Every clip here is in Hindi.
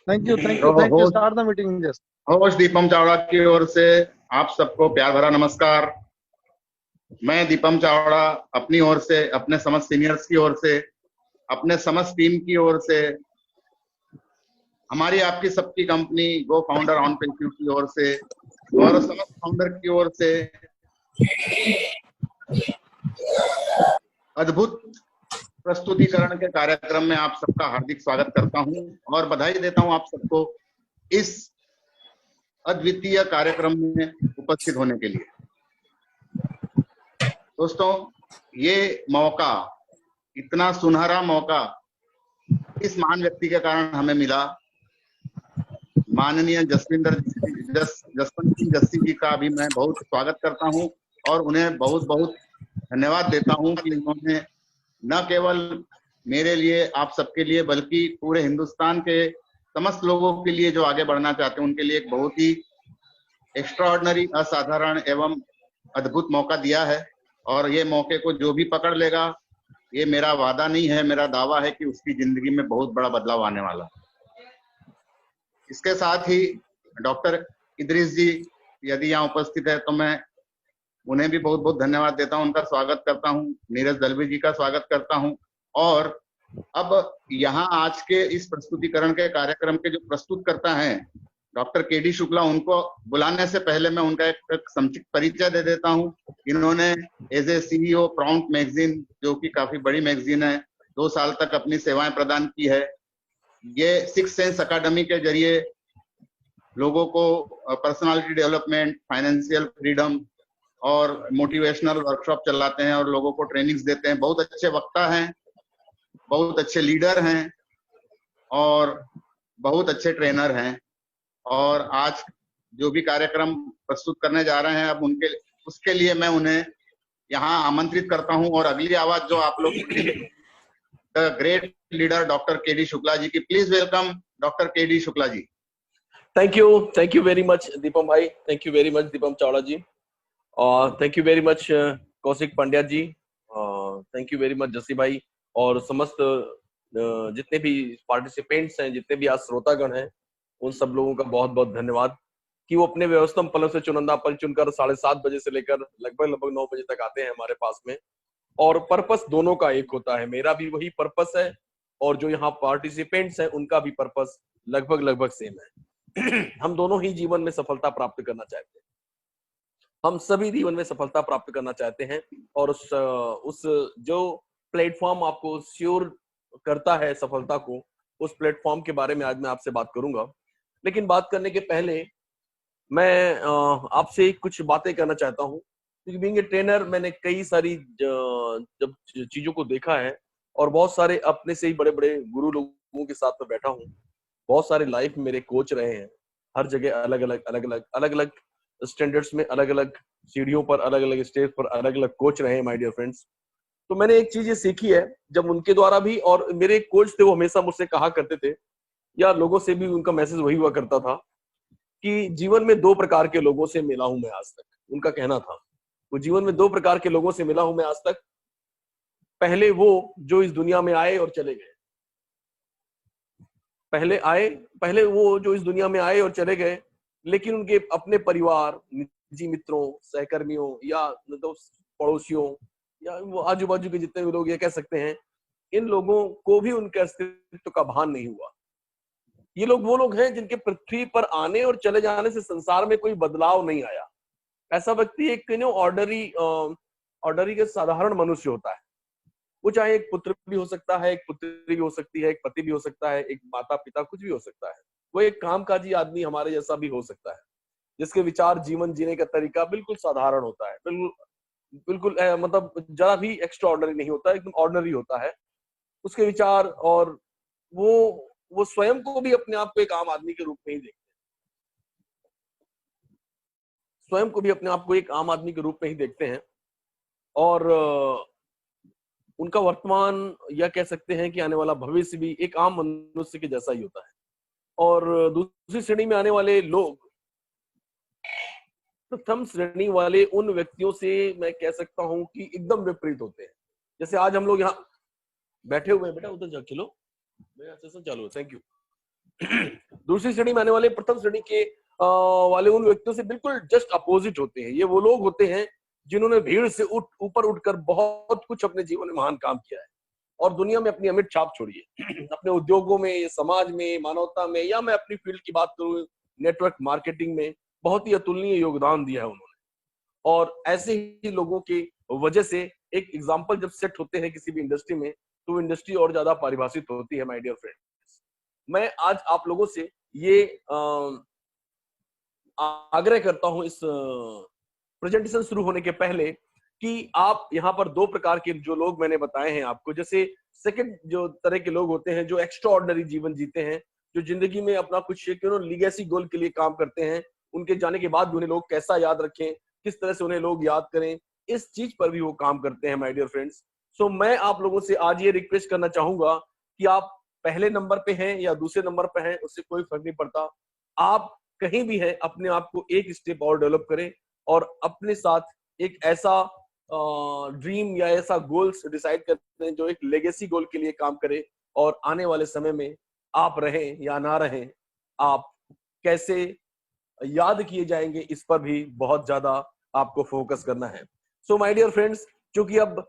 Thank you. Start the meeting just. Host Deepam Chavda की ओर से आप सबको प्यार भरा नमस्कार। मैं दीपम चावड़ा अपनी ओर से, अपने समस्त सीनियर्स की ओर से, अपने समस्त टीम की ओर से, हमारी आपकी सबकी company go founder on pension की ओर से और समस्त फाउंडर की ओर से अद्भुत प्रस्तुतिकरण के कार्यक्रम में आप सबका हार्दिक स्वागत करता हूं और बधाई देता हूं आप सबको इस अद्वितीय कार्यक्रम में उपस्थित होने के लिए। दोस्तों, ये मौका, इतना सुनहरा मौका इस महान व्यक्ति के कारण हमें मिला। माननीय जसवंत सिंह जस्सी जी का भी मैं बहुत स्वागत करता हूं और उन्हें बहुत बहुत धन्यवाद देता हूं कि उन्होंने न केवल मेरे लिए, आप सबके लिए, बल्कि पूरे हिंदुस्तान के समस्त लोगों के लिए जो आगे बढ़ना चाहते हैं उनके लिए एक बहुत ही एक्स्ट्राऑर्डिनरी, असाधारण एवं अद्भुत मौका दिया है। और ये मौके को जो भी पकड़ लेगा, ये मेरा वादा नहीं है, मेरा दावा है कि उसकी जिंदगी में बहुत बड़ा बदलाव आने वाला है। इसके साथ ही डॉक्टर इदरीस जी यदि यहाँ उपस्थित है तो मैं उन्हें भी बहुत बहुत धन्यवाद देता हूं, उनका स्वागत करता हूं। नीरज दलवी जी का स्वागत करता हूं। और अब यहाँ आज के इस प्रस्तुतिकरण के कार्यक्रम के जो प्रस्तुतकर्ता हैं डॉक्टर केडी शुक्ला, उनको बुलाने से पहले मैं उनका एक संक्षिप्त परिचय दे देता हूं। इन्होंने as a CEO prompt magazine, जो कि काफी बड़ी मैगजीन है, 2 साल तक अपनी सेवाएं प्रदान की है। ये सिक्स सेंस अकादमी के जरिए लोगों को पर्सनालिटी डेवलपमेंट, फाइनेंशियल फ्रीडम और मोटिवेशनल वर्कशॉप चलाते हैं और लोगों को ट्रेनिंग्स देते हैं। बहुत अच्छे वक्ता हैं, बहुत अच्छे लीडर हैं और बहुत अच्छे ट्रेनर हैं। और आज जो भी कार्यक्रम प्रस्तुत करने जा रहे हैं, अब उसके लिए मैं उन्हें यहाँ आमंत्रित करता हूं। और अगली आवाज जो आप लोग सुनेंगे, the great leader doctor K D Shukla ji की। Please welcome doctor K D Shukla ji. Thank you very much Deepam भाई, thank you very much Deepam Chavda ji, और thank you very much Kaushik Pandya ji, thank you very much Jassi भाई, और समस्त जितने भी पार्टिसिपेंट्स हैं, जितने भी आज श्रोतागण हैं, उन सब लोगों का बहुत बहुत धन्यवाद कि वो अपने व्यवस्थम पलों से चुनिंदा पल चुनकर 7:30 बजे से लेकर लगभग 9 बजे तक आते हैं हमारे पास में। और पर्पस दोनों का एक होता है, मेरा भी वही पर्पस है और जो यहाँ पार्टिसिपेंट्स हैं उनका भी पर्पस लगभग सेम है। हम दोनों ही जीवन में सफलता प्राप्त करना चाहते हैं, हम सभी जीवन में सफलता प्राप्त करना चाहते हैं। और उस जो प्लेटफॉर्म आपको श्योर करता है सफलता को, उस प्लेटफॉर्म के बारे में आज मैं आपसे बात करूंगा। लेकिन बात करने के पहले मैं आपसे कुछ बातें करना चाहता हूँ, क्योंकि बीइंग ए ट्रेनर मैंने कई सारी जब चीजों को देखा है और बहुत सारे अपने से ही बड़े बड़े गुरु लोगों के साथ में बैठा हूँ। बहुत सारे लाइफ मेरे कोच रहे हैं, हर जगह अलग अलग स्टैंडर्ड्स में, अलग अलग सीढ़ियों पर, अलग अलग स्टेज पर अलग अलग कोच रहे हैं माय डियर फ्रेंड्स। तो मैंने एक चीज ये सीखी है, जब उनके द्वारा भी, और मेरे कोच थे वो हमेशा मुझसे कहा करते थे, या लोगों से भी उनका मैसेज वही हुआ करता था कि जीवन में 2 प्रकार के लोगों से मिला हूं मैं आज तक। उनका कहना था, वो जीवन में 2 प्रकार के लोगों से मिला हूं मैं आज तक। पहले वो जो इस दुनिया में आए और चले गए, पहले वो जो इस दुनिया में आए और चले गए, लेकिन उनके अपने परिवार, निजी मित्रों, सहकर्मियों या पड़ोसियों या वो आजू बाजू के जितने भी लोग, ये कह सकते हैं, इन लोगों को भी उनके अस्तित्व का भान नहीं हुआ। ये लोग वो लोग हैं जिनके पृथ्वी पर आने और चले जाने से संसार में कोई बदलाव नहीं आया। ऐसा व्यक्ति एक ऑर्डरी के साधारण मनुष्य होता है। वो चाहे एक पुत्र भी हो सकता है, एक पुत्री भी हो सकती है, एक पति भी हो सकता है, एक माता पिता, कुछ भी हो सकता है। वो एक कामकाजी आदमी हमारे जैसा भी हो सकता है, जिसके विचार, जीवन जीने का तरीका बिल्कुल साधारण होता है, बिल्कुल मतलब जरा भी एक्स्ट्रा ऑर्डनरी नहीं होता, एकदम ऑर्डिनरी होता है उसके विचार। और वो स्वयं को भी अपने आप को एक आम आदमी के रूप में ही देखते हैं, स्वयं को भी अपने आप को एक आम आदमी के रूप में ही देखते हैं। और उनका वर्तमान, या कह सकते हैं कि आने वाला भविष्य भी एक आम मनुष्य के जैसा ही होता है। और दूसरी श्रेणी में आने वाले लोग, प्रथम श्रेणी वाले उन व्यक्तियों से मैं कह सकता हूं कि एकदम विपरीत होते हैं। जैसे आज हम लोग यहाँ बैठे हुए हैं, बेटा उधर जा, चलो मेरा सेशन चालू है, थैंक यू। दूसरी श्रेणी में आने वाले प्रथम श्रेणी के वाले उन व्यक्तियों से बिल्कुल जस्ट अपोजिट होते हैं। ये वो लोग होते हैं जिन्होंने भीड़ से ऊपर उठकर बहुत कुछ अपने जीवन में महान काम किया है और दुनिया में अपनी अमिट छाप छोड़ी है। अपने उद्योगों में, समाज में, मानवता में, या मैं अपनी फील्ड की बात करूं नेटवर्क मार्केटिंग में, बहुत ही अतुलनीय योगदान दिया है उन्होंने। और ऐसे ही लोगों की वजह से एक एग्जाम्पल जब सेट होते हैं किसी भी इंडस्ट्री में, तो इंडस्ट्री और ज्यादा परिभाषित होती है। माय डियर फ्रेंड्स, मैं आज आप लोगों से ये आग्रह करता हूं इस प्रेजेंटेशन शुरू होने के पहले कि आप यहाँ पर दो प्रकार के जो लोग मैंने बताए हैं आपको, जैसे सेकंड जो तरह के लोग होते हैं जो एक्स्ट्रा ऑर्डिनरी जीवन जीते हैं, जो जिंदगी में अपना कुछ लीगेसी गोल के लिए काम करते हैं, उनके जाने के बाद भी उन्हें लोग कैसा याद रखें, किस तरह से उन्हें लोग याद करें, इस चीज पर भी वो काम करते हैं माय डियर फ्रेंड्स। सो मैं आप लोगों से आज ये रिक्वेस्ट करना चाहूंगा कि आप पहले नंबर पे हैं या दूसरे नंबर पे हैं, उससे कोई फर्क नहीं पड़ता। आप कहीं भी हैं, अपने आप को एक स्टेप और डेवलप करें और अपने साथ एक ऐसा ड्रीम या ऐसा गोल्स डिसाइड करते हैं जो एक लेगेसी गोल के लिए काम करे, और आने वाले समय में आप रहें या ना रहें, आप कैसे याद किए जाएंगे इस पर भी बहुत ज्यादा आपको फोकस करना है। सो माय डियर फ्रेंड्स, क्योंकि अब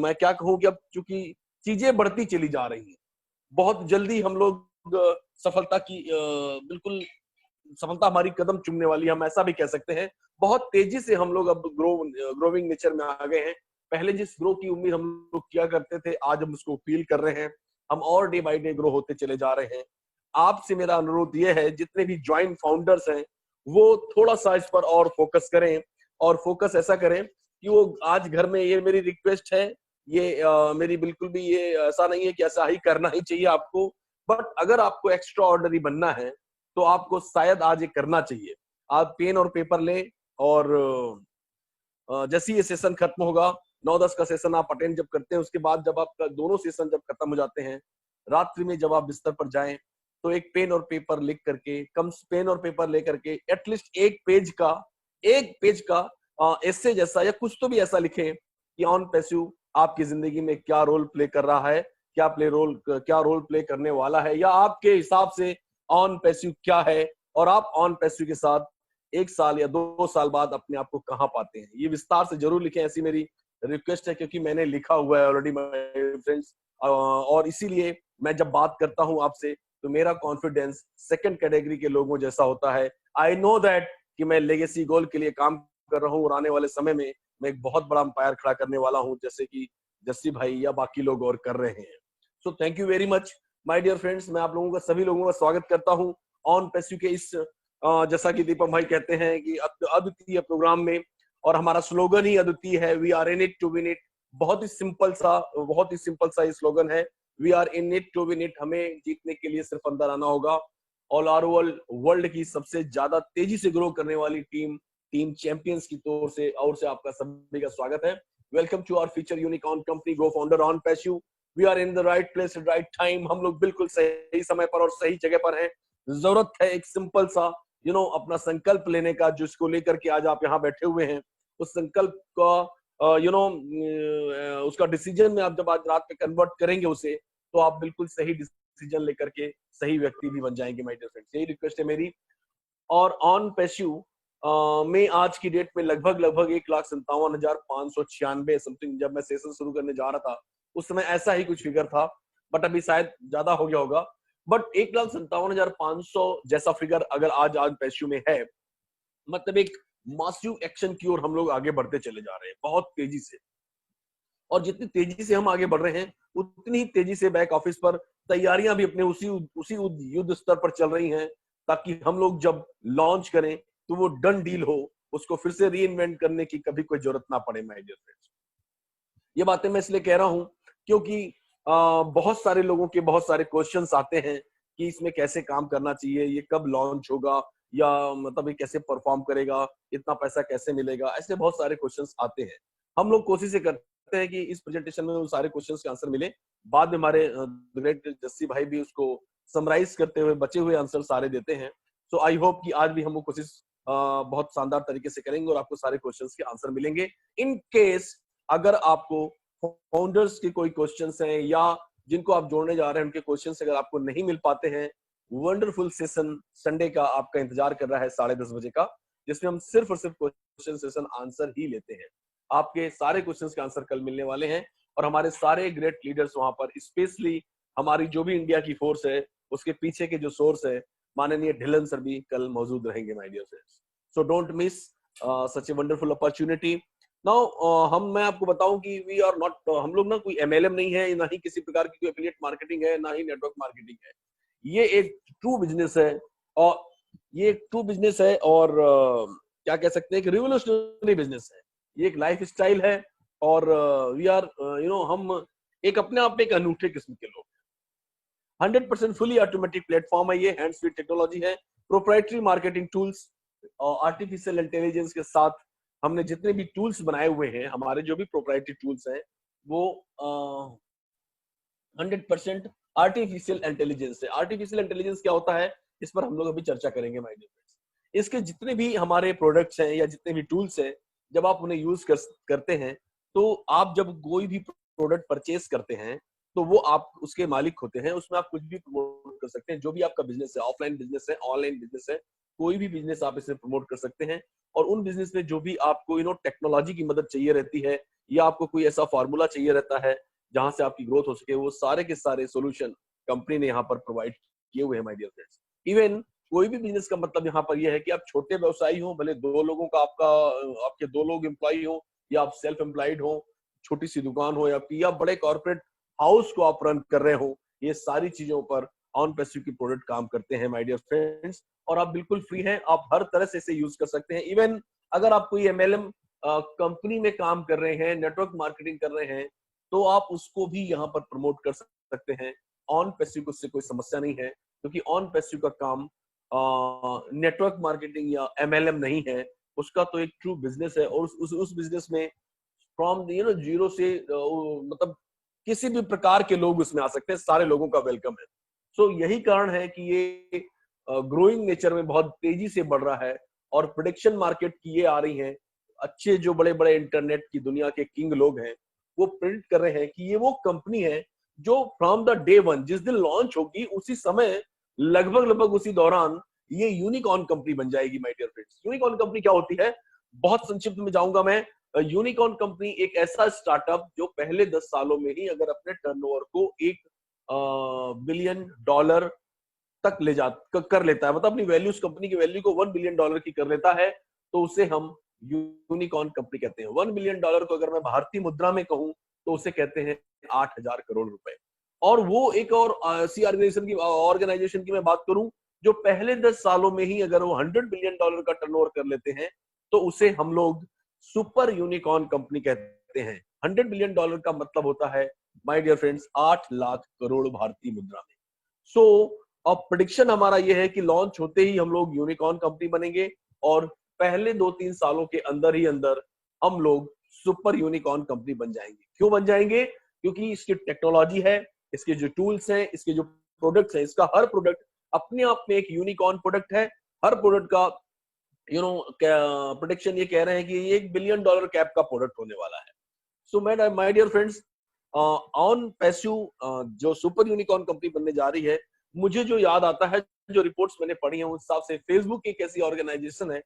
मैं क्या कहूँ कि अब चूंकि चीजें बढ़ती चली जा रही हैं, बहुत जल्दी हम लोग सफलता की बिल्कुल सफलता हमारी कदम चूमने वाली, हम ऐसा भी कह सकते हैं। बहुत तेजी से हम लोग अब ग्रोविंग नेचर में आ गए हैं। पहले जिस ग्रो की उम्मीद हम लोग किया करते थे, आज हम उसको फील कर रहे हैं। हम और डे बाय डे ग्रो होते चले जा रहे हैं। आपसे मेरा अनुरोध ये है, जितने भी ज्वाइंट फाउंडर्स हैं वो थोड़ा सा इस पर और फोकस करें, और फोकस ऐसा करें कि वो आज घर में, ये मेरी रिक्वेस्ट है, ये मेरी बिल्कुल भी ये ऐसा नहीं है कि ऐसा ही करना ही चाहिए आपको, बट अगर आपको एक्स्ट्रा ऑर्डिनरी बनना है तो आपको शायद आज ये करना चाहिए। आप पेन और पेपर लें और जैसे ये सेशन खत्म होगा, 9-10 का सेशन आप अटेंड जब करते हैं, उसके बाद जब आपका दोनों सेशन जब खत्म हो जाते हैं, रात्रि में जब आप बिस्तर पर जाएं, तो एक पेन और पेपर लिख करके, पेन और पेपर लेकर के एटलीस्ट एक पेज का एसे जैसा या कुछ तो भी ऐसा लिखें कि ऑन पैसिव आपकी जिंदगी में क्या रोल प्ले कर रहा है, क्या रोल प्ले करने वाला है, या आपके हिसाब से ऑन पैसिव क्या है, और आप ऑन पैसिव के साथ 1 साल या 2 साल बाद अपने आप को कहां पाते हैं। ये विस्तार से जरूर लिखें, ऐसी मेरी रिक्वेस्ट है, क्योंकि मैंने लिखा हुआ है ऑलरेडी माय फ्रेंड्स। और इसीलिए मैं जब बात करता हूं आपसे, तो मेरा कॉन्फिडेंस सेकंड कैटेगरी के लोगों जैसा होता है। आई नो दैट कि मैं लेगेसी गोल के लिए काम कर रहा हूं, और आने वाले समय में मैं एक बहुत बड़ा अंपायर खड़ा करने वाला हूं, जैसे कि जस्सी भाई या बाकी लोग और कर रहे हैं। So thank you very much my dear friends. मैं आप लोगों का, सभी लोगों का स्वागत करता हूं ऑन पैसिव के इस जैसा कि दीपक भाई कहते हैं कि अद्वितीय प्रोग्राम में, और हमारा स्लोगन ही अद्वितीय है, we are in it to win it. बहुत ही सिंपल सा ये स्लोगन है, we are in it to win it. हमें जीतने के लिए सिर्फ अंदर आना होगा। ऑल आर वर्ल्ड की सबसे ज्यादा तेजी से ग्रो करने वाली टीम चैंपियंस की तौर से आपका सभी का स्वागत है। Welcome to our future unicorn company go founder OnPassive. We are in the right place at right time. हम लोग बिल्कुल सही समय पर और सही जगह पर हैं। जरूरत है एक सिंपल सा अपना संकल्प लेने का, जिसको लेकर के आज आप यहाँ बैठे हुए हैं। उस संकल्प का उसका डिसीजन में आप जब आज रात में कन्वर्ट करेंगे उसे, तो आप बिल्कुल सही डिसीजन लेकर के सही व्यक्ति भी बन जाएंगे माय डियर फ्रेंड्स। यही रिक्वेस्ट है मेरी। और ऑन पैसिव में आज की डेट में लगभग 1,57,596 समथिंग, जब मैं सेशन शुरू करने जा रहा था उस समय ऐसा ही कुछ फिगर था, बट अभी शायद ज्यादा हो गया होगा। बट 1,57,500 जैसा फिगर अगर आज पैसिव में है, मतलब एक मासिव एक्शन की ओर हम लोग आगे बढ़ते चले जा रहे हैं बहुत तेजी से। और जितनी तेजी से हम आगे बढ़ रहे हैं, उतनी ही तेजी से बैक ऑफिस पर तैयारियां भी अपने उसी युद्ध स्तर पर चल रही हैं, ताकि हम लोग जब लॉन्च करें तो वो डन डील हो, उसको फिर से री इन्वेंट करने की कभी कोई जरूरत ना पड़े माय डियर फ्रेंड्स। ये बातें मैं इसलिए कह रहा हूं क्योंकि बहुत सारे लोगों के बहुत सारे क्वेश्चंस आते हैं कि इसमें कैसे काम करना चाहिए, ये कब लॉन्च होगा, या मतलब ये कैसे परफॉर्म करेगा, इतना पैसा कैसे मिलेगा, ऐसे बहुत सारे क्वेश्चंस आते हैं। हम लोग कोशिश करते हैं कि इस प्रेजेंटेशन में उन सारे क्वेश्चंस के आंसर मिले। बाद में हमारे ग्रेट जस्सी भाई भी उसको समराइज करते हुए बचे हुए आंसर सारे देते हैं। सो आई होप कि आज भी हम वो कोशिश बहुत शानदार तरीके से करेंगे और आपको सारे क्वेश्चंस के आंसर मिलेंगे। इन केस अगर आपको फाउंडर्स के कोई क्वेश्चंस हैं, या जिनको आप जोड़ने जा रहे हैं उनके क्वेश्चंस अगर आपको नहीं मिल पाते हैं, वंडरफुल सेशन संडे का आपका इंतजार कर रहा है 10:30 बजे का, जिसमें हम सिर्फ और सिर्फ क्वेश्चन सेशन आंसर ही लेते हैं। आपके सारे क्वेश्चंस के आंसर कल मिलने वाले हैं और हमारे सारे ग्रेट लीडर्स वहां पर, स्पेशली हमारी जो भी इंडिया की फोर्स है उसके पीछे के जो सोर्स है माननीय ढिल्लन सर भी कल मौजूद रहेंगे my dear friends. So don't miss such a wonderful opportunity. Now मैं आपको बताऊं कि वी आर नॉट, हम लोग ना कोई एमएलएम नहीं है, ना ही किसी प्रकार की कोई एफिलिएट मार्केटिंग है, ना ही नेटवर्क मार्केटिंग है। ये एक ट्रू बिजनेस है और क्या कह सकते हैं कि रिवोल्यूशनरी बिजनेस है। ये एक लाइफ स्टाइल है और वी आर हम एक अपने आप में एक अनूठे किस्म के लोग। 100% फुली ऑटोमेटिक प्लेटफॉर्म है ये, हैंड्स फ्री टेक्नोलॉजी है, प्रोप्राइटरी मार्केटिंग टूल्स और आर्टिफिशियल इंटेलिजेंस के साथ हमने जितने भी टूल्स बनाए हुए हैं, हमारे जो भी प्रोप्राइटरी टूल्स हैं वो 100% आर्टिफिशियल इंटेलिजेंस है। आर्टिफिशियल इंटेलिजेंस क्या होता है इस पर हम लोग अभी चर्चा करेंगे माय डियर फ्रेंड्स। इसके जितने भी हमारे प्रोडक्ट्स हैं या जितने भी टूल्स हैं, जब आप उन्हें यूज करते हैं तो आप जब कोई भी प्रोडक्ट परचेज करते हैं तो वो आप उसके मालिक होते हैं, उसमें आप कुछ भी प्रमोट कर सकते हैं। जो भी आपका बिजनेस है, ऑफलाइन बिजनेस है, ऑनलाइन बिजनेस है, कोई भी बिजनेस आप इसमें प्रमोट कर सकते हैं। और उन बिजनेस में जो भी आपको टेक्नोलॉजी की मदद चाहिए रहती है या आपको कोई ऐसा फॉर्मूला चाहिए रहता है जहां से आपकी ग्रोथ हो सके, वो सारे के सारे सोल्यूशन कंपनी ने यहाँ पर प्रोवाइड किए हुए हैं माय डियर फ्रेंड्स। इवन कोई भी बिजनेस का मतलब यहाँ पर यह है कि आप छोटे व्यवसायी हो, भले दो लोगों का आपके 2 लोग एम्प्लॉय हो या आप सेल्फ एम्प्लॉयड हो, छोटी सी दुकान हो आपकी, या बड़े कॉर्पोरेट हाउस को आप रन कर रहे हो, ये सारी चीजों पर ऑन पैसिव की प्रोडक्ट काम करते हैं माय डियर फ्रेंड्स। और आप बिल्कुल फ्री हैं, आप हर तरह से इसे यूज कर सकते हैं। इवन अगर आप कोई एमएलएम कंपनी में काम कर रहे हैं, नेटवर्क मार्केटिंग कर रहे हैं, तो आप उसको भी यहाँ पर प्रमोट कर सकते हैं। ऑन पैसिव को उससे कोई समस्या नहीं है, क्योंकि ऑन पैसिव का काम नेटवर्क मार्केटिंग या एमएलएम नहीं है, उसका तो एक ट्रू बिजनेस है। और उस बिजनेस में फ्रॉम जीरो से मतलब किसी भी प्रकार के लोग उसमें आ सकते हैं, सारे लोगों का वेलकम है। सो यही कारण है कि ये ग्रोइंग नेचर में बहुत तेजी से बढ़ रहा है और प्रेडिक्शन मार्केट की ये आ रही है। अच्छे जो बड़े बड़े इंटरनेट की दुनिया के किंग लोग हैं वो प्रिडिक्ट कर रहे हैं कि ये वो कंपनी है जो फ्रॉम द डे वन, जिस दिन लॉन्च होगी उसी समय लगभग उसी दौरान ये यूनिकॉर्न कंपनी बन जाएगी my dear friends. Unicorn company क्या होती है, बहुत संक्षिप्त में जाऊंगा मैं। यूनिकॉर्न कंपनी एक ऐसा स्टार्टअप जो पहले 10 सालों में ही अगर अपने टर्नओवर को $1 बिलियन तक कर लेता है, मतलब अपनी वैल्यू, उस कंपनी की वैल्यू को $1 बिलियन की कर लेता है, तो उसे हम यूनिकॉर्न कंपनी कहते हैं। $1 बिलियन को अगर मैं भारतीय मुद्रा में कहूं तो उसे कहते हैं 8,000 करोड़ रुपए। और वो एक और ऐसी ऑर्गेनाइजेशन की मैं बात करूं जो पहले 10 सालों में ही अगर वो $100 बिलियन का टर्नओवर कर लेते हैं तो उसे हम लोग सुपर यूनिकॉर्न कंपनी कहते हैं। $100 बिलियन का मतलब होता है my dear friends 8 lakh crore भारतीय मुद्रा में। सो अब प्रेडिक्शन हमारा यह है कि लॉन्च होते ही हम लोग यूनिकॉर्न कंपनी बनेंगे और पहले 2-3 सालों के अंदर ही अंदर हम लोग सुपर यूनिकॉर्न कंपनी बन जाएंगे। क्यों बन जाएंगे? क्योंकि इसकी टेक्नोलॉजी है, इसके जो टूल्स हैं, इसके जो प्रोडक्ट्स हैं, इसका हर प्रोडक्ट अपने आप में एक यूनिकॉर्न प्रोडक्ट है। हर प्रोडक्ट का प्रोडिक्शन ये कह रहे हैं कि ये $1 बिलियन कैप का प्रोडक्ट होने वाला है। So my dear friends, OnPassive जो सुपर यूनिकॉर्न कंपनी बनने जा रही है, मुझे जो याद आता है, जो रिपोर्ट्स मैंने पढ़ी हैं उस हिसाब से फेसबुक एक ऐसी ऑर्गेनाइजेशन है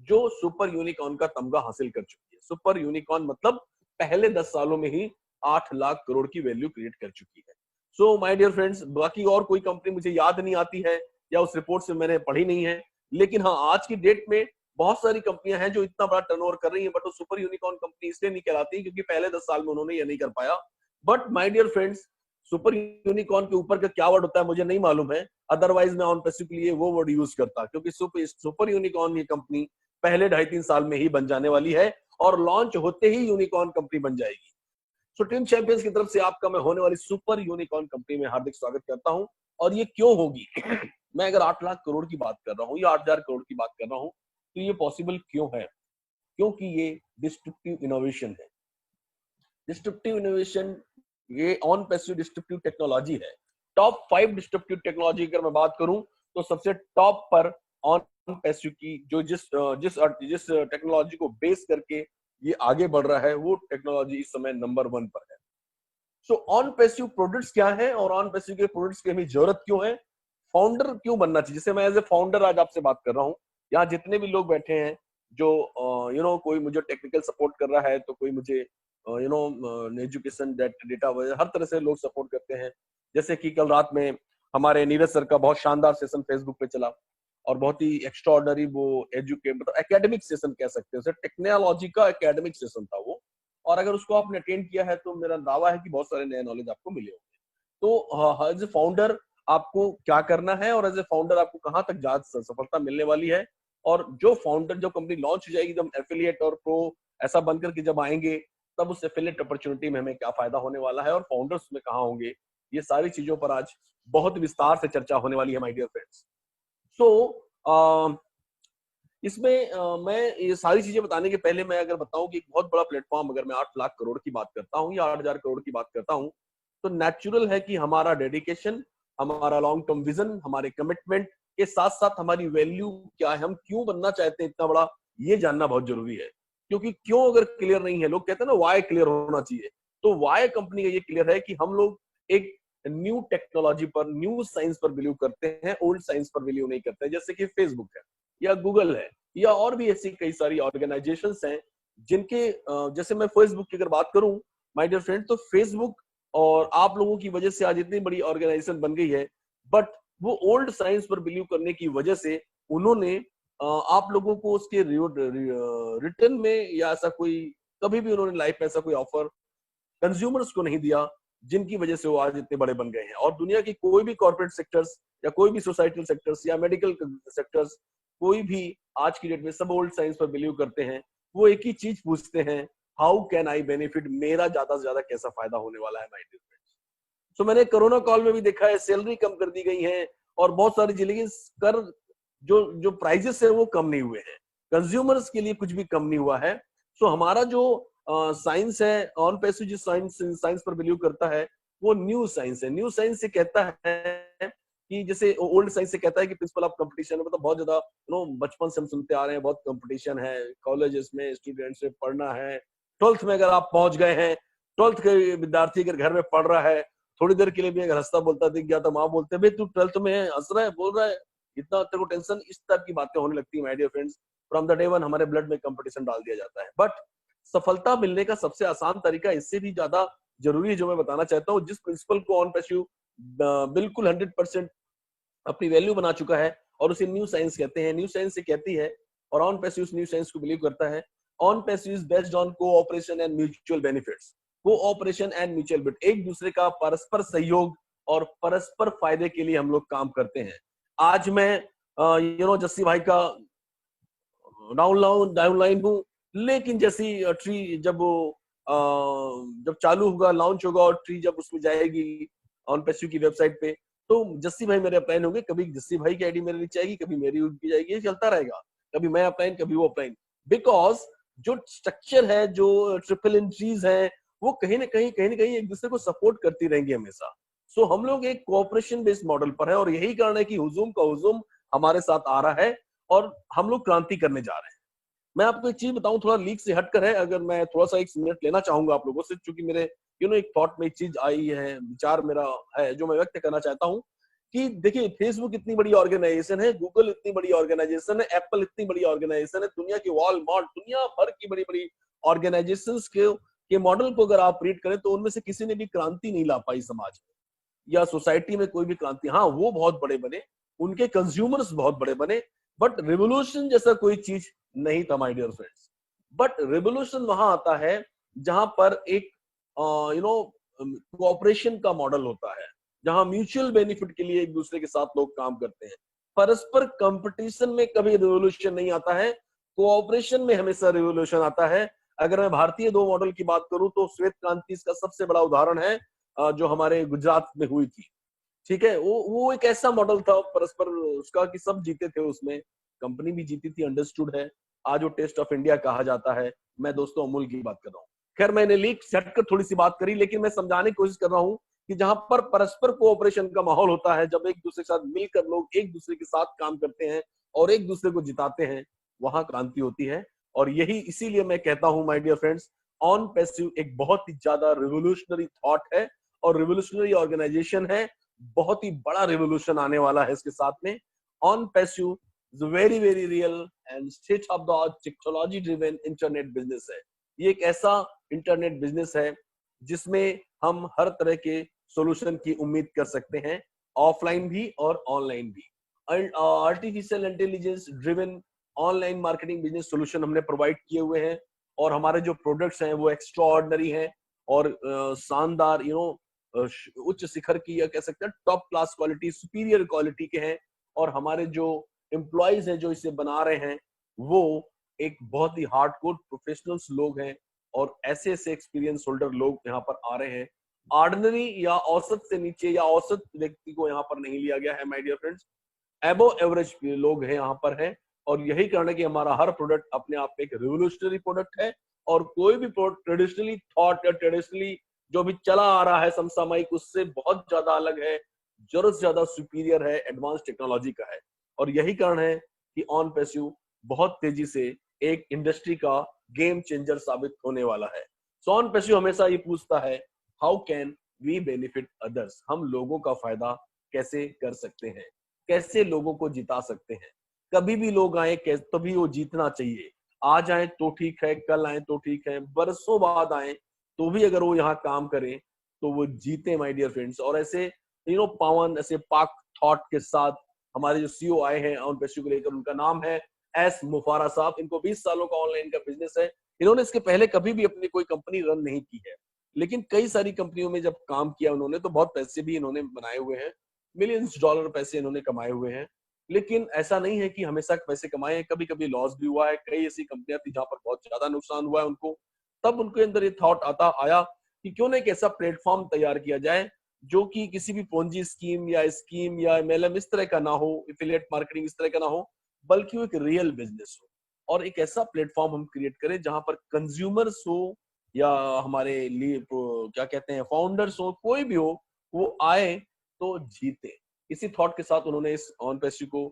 जो सुपर यूनिकॉर्न का तमगा हासिल कर चुकी है। सुपर यूनिकॉर्न मतलब पहले 10 सालों में ही 8 लाख करोड़ की वैल्यू क्रिएट कर चुकी है। सो माय डियर फ्रेंड्स, बाकी और कोई कंपनी मुझे याद नहीं आती है या उस रिपोर्ट से मैंने पढ़ी नहीं है, लेकिन हाँ, आज की डेट में बहुत सारी कंपनियां हैं जो इतना बड़ा टर्नओवर कर रही हैं, बट वो सुपर यूनिकॉर्न कंपनी इसलिए नहीं कहलाती क्योंकि पहले 10 साल में उन्होंने ये नहीं कर पाया। But my dear friends, super unicorn के ऊपर का क्या वर्ड होता है मुझे नहीं मालूम है, अदरवाइज मैं ऑन पैसिव के लिए वो वर्ड यूज करता, क्योंकि सुपर यूनिकॉर्न ये कंपनी पहले 2.5-3 साल में ही बन जाने वाली है और लॉन्च होते ही यूनिकॉर्न कंपनी बन जाएगी। सो टीम चैंपियंस की तरफ से आपका मैं होने वाली सुपर यूनिकॉर्न कंपनी में हार्दिक स्वागत करता हूं। और ये क्यों होगी मैं अगर 8 लाख करोड़ की बात कर रहा हूं या 8,000 करोड़ की बात कर रहा हूं तो ये पॉसिबल क्यों है? क्योंकि ये डिस्ट्रप्टिव इनोवेशन है। डिस्ट्रप्टिव इनोवेशन ये ऑन पैसिव डिस्ट्रप्टिव टेक्नोलॉजी है। टॉप 5 डिस्ट्रप्टिव टेक्नोलॉजी अगर मैं बात करूं तो सबसे टॉप पर ऑन पैसिव की जो जिस टेक्नोलॉजी को बेस करके ये आगे बढ़ रहा है वो टेक्नोलॉजी इस समय नंबर 1 पर है। सो ऑन पैसिव प्रोडक्ट्स क्या है और ऑन पैसिव के प्रोडक्ट्स की हमें जरूरत क्यों है, फाउंडर क्यों बनना चाहिए। जैसे मैं एज ए फाउंडर आज आपसे बात कर रहा हूँ, यहाँ जितने भी लोग बैठे हैं जो कोई मुझे टेक्निकल सपोर्ट कर रहा है, तो कोई मुझे एजुकेशन डेटा हर तरह से लोग सपोर्ट करते हैं। जैसे कि कल रात में हमारे नीरज सर का बहुत शानदार सेशन फेसबुक पे चला और बहुत ही एक्स्ट्राऑर्डिनरी वो मतलब एकेडमिक सेशन कह सकते हैं उसे, टेक्नोलॉजी का एकेडमिक सेशन था वो। और अगर उसको आपने अटेंड किया है तो मेरा दावा है कि बहुत सारे नए नॉलेज आपको मिले होंगे। तो एज ए फाउंडर आपको क्या करना है और एज ए फाउंडर आपको कहाँ तक ज्यादा सफलता मिलने वाली है, और जो फाउंडर जब कंपनी लॉन्च हो जाएगी, जब एफिलिएट और प्रो ऐसा बनकर के जब आएंगे, तब उस एफिलिएट अपॉर्चुनिटी में हमें क्या फायदा होने वाला है और फाउंडर्स में कहाँ होंगे, ये सारी चीजों पर आज बहुत विस्तार से चर्चा होने वाली है माय डियर फ्रेंड्स। सो इसमें मैं ये सारी चीजें बताने के पहले मैं अगर बताऊं कि एक बहुत बड़ा प्लेटफॉर्म, अगर मैं 8 लाख करोड़ की बात करता हूं या 8,000 करोड़ की बात करता हूं, तो नेचुरल है कि हमारा डेडिकेशन, हमारा लॉन्ग टर्म विजन, हमारे कमिटमेंट के साथ साथ हमारी वैल्यू क्या है, हम क्यों बनना चाहते हैं इतना बड़ा, ये जानना बहुत जरूरी है। क्योंकि क्यों अगर क्लियर नहीं है, लोग कहते हैं ना वाई क्लियर होना चाहिए, तो वाई कंपनी का ये क्लियर है कि हम लोग एक न्यू टेक्नोलॉजी पर, न्यू साइंस पर बिलीव करते हैं, ओल्ड साइंस पर बिलीव नहीं करते हैं। जैसे कि फेसबुक है या गूगल है या और भी ऐसी कई सारी ऑर्गेनाइजेशंस हैं जिनके जैसे मैं फेसबुक की अगर बात करूं माय डियर फ्रेंड, तो फेसबुक और आप लोगों की वजह से आज इतनी बड़ी ऑर्गेनाइजेशन बन गई है, बट वो ओल्ड साइंस पर बिलीव करने की वजह से उन्होंने आप लोगों को उसके रिटर्न में या ऐसा कोई, कभी भी उन्होंने लाइफ में ऐसा कोई ऑफर कंज्यूमर्स को नहीं दिया जिनकी वजह से वो आज इतने बड़े बन गए हैं। और दुनिया की कोई भी कॉर्पोरेट सेक्टर्स या कोई भी सोसाइटल सेक्टर्स या मेडिकल सेक्टर्स, कोई भी आज की डेट में सब ओल्ड साइंस पर बिलीव करते हैं। वो एक ही चीज पूछते हैं, हाउ कैन आई बेनिफिट, मेरा ज्यादा से ज्यादा कैसा फायदा होने वाला है माय डियर फ्रेंड्स। सो मैंने कोरोना काल में भी देखा है, सैलरी कम कर दी गई है और बहुत सारी चीजें, लेकिन कर जो प्राइजेस है वो कम नहीं हुए हैं, कंज्यूमर्स के लिए कुछ भी कम नहीं हुआ है। सो हमारा जो साइंस है, ऑन पैसिव जिस साइंस पर बिलीव करता है, वो न्यू साइंस है। न्यू साइंस से कहता है कि जैसे ओल्ड साइंस से कहता है कि प्रिंसिपल ऑफ कंपटीशन, मतलब बहुत ज्यादा बचपन से हम सुनते आ रहे हैं, बहुत कंपटीशन है कॉलेजेस में, स्टूडेंट्स में पढ़ना है। 12th में अगर आप पहुंच गए हैं, 12th के विद्यार्थी अगर घर में पढ़ रहा है, थोड़ी देर के लिए भी अगर हंसता बोलता दिख गया तो माँ बोलते भाई तू 12th में हंस रहा है, बोल रहा है, इतना तेरे को टेंशन, इस टाइप की बातें होने लगती है my dear friends. From the day one हमारे ब्लड में कंपटीशन डाल दिया जाता है। बट सफलता मिलने का सबसे आसान तरीका इससे भी ज्यादा जरूरी है, जो मैं बताना चाहता हूँ, जिस प्रिंसिपल को ऑन पैसिव बिल्कुल 100% अपनी वैल्यू बना चुका है और उसे न्यू साइंस कहते हैं, न्यू साइंस से कहती है, और ऑन पैसिव न्यू साइंस को बिलीव करता है। On passive is based on cooperation and mutual benefits. Cooperation and mutual benefit, एक दूसरे का परस्पर सहयोग और परस्पर फायदे के लिए हम लोग काम करते हैं। आज मैं जस्सी भाई का डाउनलाइन हूँ, लेकिन जैसी ट्री जब चालू होगा, लॉन्च होगा और ट्री जब उसमें जाएगी ऑन पैसिव की वेबसाइट पे, तो जस्सी भाई मेरे अपलाइन होंगे, कभी जस्सी भाई की आईडी मेरे लिए जाएगी, कभी मेरी उनकी जाएगी, ये चलता रहेगा, कभी मैं अपलाइन कभी वो अपलाइन। बिकॉज जो स्ट्रक्चर है, जो ट्रिपल एंट्रीज है, वो कहीं ना कहीं एक दूसरे को सपोर्ट करती रहेंगी हमेशा। सो हम लोग एक कोऑपरेशन बेस्ड मॉडल पर है और यही कारण है कि हुजूम का हुजूम हमारे साथ आ रहा है और हम लोग क्रांति करने जा रहे हैं। मैं आपको एक चीज बताऊं, थोड़ा लीक से हटकर है, अगर मैं थोड़ा सा 1 मिनट लेना चाहूंगा आप लोगों से, क्योंकि मेरे एक थॉट में एक चीज आई है, विचार मेरा है जो मैं व्यक्त करना चाहता हूं कि देखिए, फेसबुक इतनी बड़ी ऑर्गेनाइजेशन है, गूगल इतनी बड़ी ऑर्गेनाइजेशन है, एप्पल इतनी बड़ी ऑर्गेनाइजेशन है, दुनिया की वॉलमार्ट, दुनिया भर की बड़ी बड़ी ऑर्गेनाइजेशंस के मॉडल को अगर आप रीड करें तो उनमें से किसी ने भी क्रांति नहीं ला पाई समाज में या सोसाइटी में, कोई भी क्रांति। हाँ, वो बहुत बड़े बने, उनके कंज्यूमर्स बहुत बड़े बने, बट रिवोल्यूशन जैसा कोई चीज नहीं था my dear friends. But revolution वहां आता है जहां पर एक कोऑपरेशन का मॉडल होता है, जहां म्यूचुअल बेनिफिट के लिए एक दूसरे के साथ लोग काम करते हैं। परस्पर कंपटीशन में कभी रिवोल्यूशन नहीं आता है, कोऑपरेशन में हमेशा रिवोल्यूशन आता है। अगर मैं भारतीय 2 मॉडल की बात करूं तो श्वेत क्रांति इसका सबसे बड़ा उदाहरण है, जो हमारे गुजरात में हुई थी। ठीक है, वो एक ऐसा मॉडल था परस्पर उसका कि सब जीते थे उसमें, कंपनी भी जीती थी, अंडरस्टूड है। आज वो टेस्ट ऑफ इंडिया कहा जाता है। मैं दोस्तों अमूल की बात कर रहा हूँ। खैर, मैंने लीक हटकर थोड़ी सी बात करी, लेकिन मैं समझाने की कोशिश कर रहा हूँ कि जहां पर परस्पर कोऑपरेशन का माहौल होता है, जब एक दूसरे के साथ मिलकर लोग एक दूसरे के साथ काम करते हैं और एक दूसरे को जिताते हैं, वहां क्रांति होती है। और यही इसीलिए मैं कहता हूं my dear friends, OnPassive एक बहुत ही ज्यादा रिवोल्यूशनरी थॉट है और रिवोल्यूशनरी ऑर्गेनाइजेशन है। बहुत ही बड़ा रिवोल्यूशन आने वाला है इसके साथ में। On passive is very very real and state of the art technology driven internet business है। ये एक ऐसा इंटरनेट बिजनेस है जिसमें हम हर तरह के सॉल्यूशन की उम्मीद कर सकते हैं, ऑफलाइन भी और ऑनलाइन भी। Artificial intelligence driven online marketing business solution हमने प्रोवाइड किए हुए हैं और हमारे जो प्रोडक्ट्स हैं वो एक्स्ट्रा ऑर्डिनरी हैं और शानदार उच्च शिखर की या कह सकते हैं top class quality, superior quality के हैं। और हमारे जो एम्प्लॉयज हैं जो इसे बना रहे हैं वो एक बहुत ही हार्डकोर प्रोफेशनल्स लोग हैं और ऐसे ऐसे एक्सपीरियंस होल्डर लोग यहाँ पर आ रहे हैं। ऑर्डिनरी या औसत से नीचे या औसत व्यक्ति को यहाँ पर नहीं लिया गया है माय डियर फ्रेंड्स, एबो एवरेज लोग हैं यहाँ पर हैं। और यही कारण है कि हमारा हर प्रोडक्ट अपने आप में एक रिवोल्यूशनरी प्रोडक्ट है और कोई भी प्रोडक्ट ट्रेडिशनली थॉट या ट्रेडिशनली जो भी चला आ रहा है समसामयिक उससे बहुत ज्यादा अलग है, जरूरत से ज्यादा सुपीरियर है, एडवांस टेक्नोलॉजी का है। और यही कारण है कि ऑन पैसिव बहुत तेजी से एक इंडस्ट्री का गेम चेंजर साबित होने वाला है। सो ऑन पैसिव हमेशा ये पूछता है how can we benefit others, हम लोगों का फायदा कैसे कर सकते हैं, कैसे लोगों को जिता सकते हैं। कभी भी लोग आए तभी वो जीतना चाहिए, आज आए तो ठीक है, कल आए तो ठीक है, बरसों बाद आए तो भी अगर वो यहाँ काम करें तो वो जीते माय डियर फ्रेंड्स। और ऐसे पावन ऐसे पाक थॉट के साथ हमारे जो सीईओ आए हैं ऑन पैसिव को लेकर, उनका नाम है एस मुफारा साहब। इनको 20 सालों का ऑनलाइन का बिजनेस है। इन्होंने इसके पहले कभी भी अपनी कोई कंपनी रन नहीं की है, लेकिन कई सारी कंपनियों में जब काम किया उन्होंने तो बहुत पैसे भी इन्होंने बनाए हुए हैं, मिलियंस डॉलर पैसे इन्होंने कमाए हुए हैं। लेकिन ऐसा नहीं है कि हमेशा पैसे कमाए हैं, कभी कभी लॉस भी हुआ है। कई ऐसी कंपनियां थी जहां पर बहुत ज्यादा नुकसान हुआ है उनको। तब उनके अंदर ये थॉट आया कि क्यों ना एक ऐसा प्लेटफॉर्म तैयार किया जाए जो कि किसी भी पोंजी स्कीम या एमएलएम इस तरह का ना हो, एफिलिएट मार्केटिंग इस तरह का ना हो, बल्कि वो एक रियल बिजनेस हो। और एक ऐसा प्लेटफॉर्म हम क्रिएट करें जहां पर कंज्यूमर्स हो या हमारे लिए क्या कहते हैं फाउंडर्स हो, कोई भी हो, वो आए तो जीते। इसी थॉट के साथ उन्होंने इस ऑन पैसिव को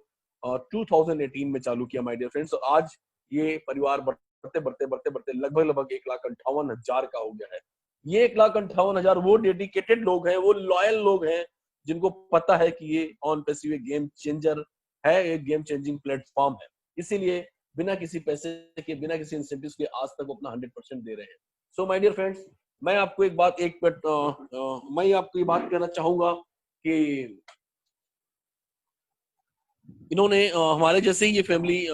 2018 में चालू किया माय डियर फ्रेंड्स। आज ये परिवार बढ़ते लगभग 1,58,000 का हो गया है। ये 1,58,000 वो डेडिकेटेड लोग हैं, वो लॉयल लोग हैं जिनको पता है कि ये ऑन पैसिव एक गेम चेंजर है, एक गेम चेंजिंग प्लेटफॉर्म है। इसीलिए बिना किसी पैसे के, बिना किसी इंसेंटिव्स के आज तक वो अपना 100% दे रहे हैं। सो माय डियर फ्रेंड्स, मैं आपको ये बात कहना चाहूंगा कि इन्होंने हमारे जैसे ही ये फैमिली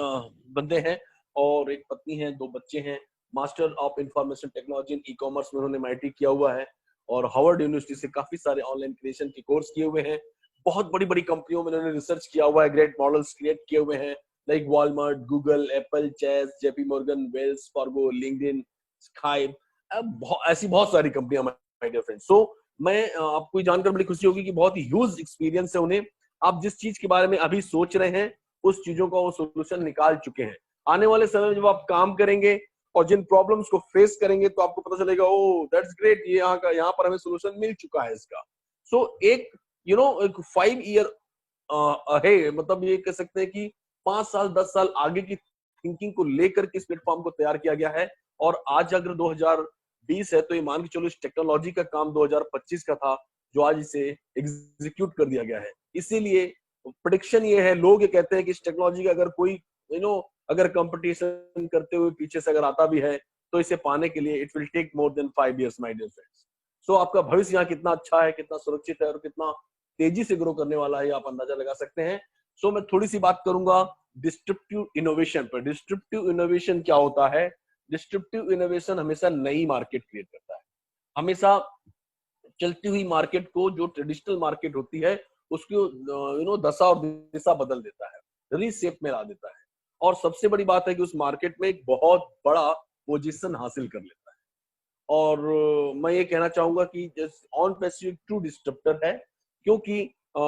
बंदे हैं और एक पत्नी है, 2 बच्चे हैं। Master of information technology in e-commerce में उन्होंने MIT किया हुआ है और हार्वर्ड यूनिवर्सिटी से काफी सारे ऑनलाइन क्रिएशन के कोर्स किए हुए हैं। बहुत बड़ी बड़ी कंपनियों में उन्होंने रिसर्च किया हुआ है, ग्रेट मॉडल्स क्रिएट किए हुए हैं like Walmart, Google, Apple, Chase, JP Morgan, Wells Fargo, LinkedIn, Skype, ऐसी बहुत सारी कंपनियां माय डियर फ्रेंड्स। सो मैं आपको जानकर बड़ी खुशी होगी कि बहुत ही ह्यूज एक्सपीरियंस है उन्हें। आप जिस चीज के बारे में अभी सोच रहे हैं उस चीजों का वो सोल्यूशन निकाल चुके हैं। आने वाले समय में जब आप काम करेंगे और जिन प्रॉब्लम्स को फेस करेंगे तो आपको पता चलेगा ओ दैट्स ग्रेट, ये यहाँ पर हमें सोल्यूशन मिल चुका है इसका। सो एक एक 5 ईयर है, मतलब ये कह सकते हैं कि 5 साल 10 साल आगे की थिंकिंग को लेकर के इस प्लेटफॉर्म को तैयार किया गया है। और आज अगर 2020 है तो ये मान के चलो इस टेक्नोलॉजी का काम 2025 का था जो आज इसे एग्जीक्यूट कर दिया गया है। इसीलिए प्रेडिक्शन ये है, लोग ये कहते हैं कि इस टेक्नोलॉजी का अगर कोई अगर कंपटीशन करते हुए पीछे से अगर आता भी है तो इसे पाने के लिए it will take more than 5 years my dear friends. So आपका भविष्य यहाँ कितना अच्छा है, कितना सुरक्षित है और कितना तेजी से ग्रो करने वाला है, आप अंदाजा लगा सकते हैं। सो मैं थोड़ी सी बात करूंगा डिस्ट्रप्टिव इनोवेशन पर। डिस्ट्रप्टिव इनोवेशन क्या होता है? डिस्ट्रप्टिव इनोवेशन हमेशा नई मार्केट क्रिएट करता है, हमेशा चलती हुई मार्केट को, जो ट्रेडिशनल मार्केट होती है उसको दशा और दिशा बदल देता है, रीशेप में ला देता है। और सबसे बड़ी बात है कि उस मार्केट में एक बहुत बड़ा पोजीशन हासिल कर लेता है। और मैं ये कहना चाहूंगा कि ऑन पैसिव ट्रू डिस्ट्रप्टर है, क्योंकि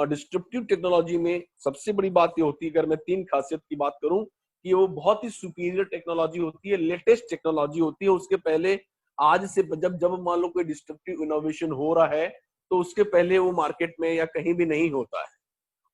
डिस्ट्रप्टिव टेक्नोलॉजी में सबसे बड़ी बात ये होती है, अगर मैं 3 खासियत की बात करूं, कि वो बहुत ही सुपीरियर टेक्नोलॉजी होती है, लेटेस्ट टेक्नोलॉजी होती है। उसके पहले आज से जब मान लो कोई डिस्ट्रप्टिव इनोवेशन हो रहा है तो उसके पहले वो मार्केट में या कहीं भी नहीं होता है।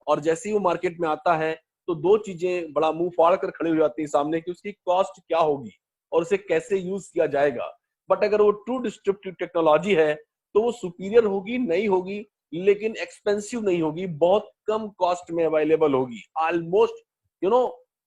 और जैसे ही वो मार्केट में आता है तो 2 चीजें बड़ा मुंह फाड़ कर खड़ी हो जाती है सामने, कि उसकी कॉस्ट क्या होगी और उसे कैसे यूज किया जाएगा। बट अगर वो ट्रू डिस्ट्रप्टिव टेक्नोलॉजी है तो वो सुपीरियर होगी, नई होगी, लेकिन एक्सपेंसिव नहीं होगी, बहुत कम कॉस्ट में अवेलेबल होगी, ऑलमोस्ट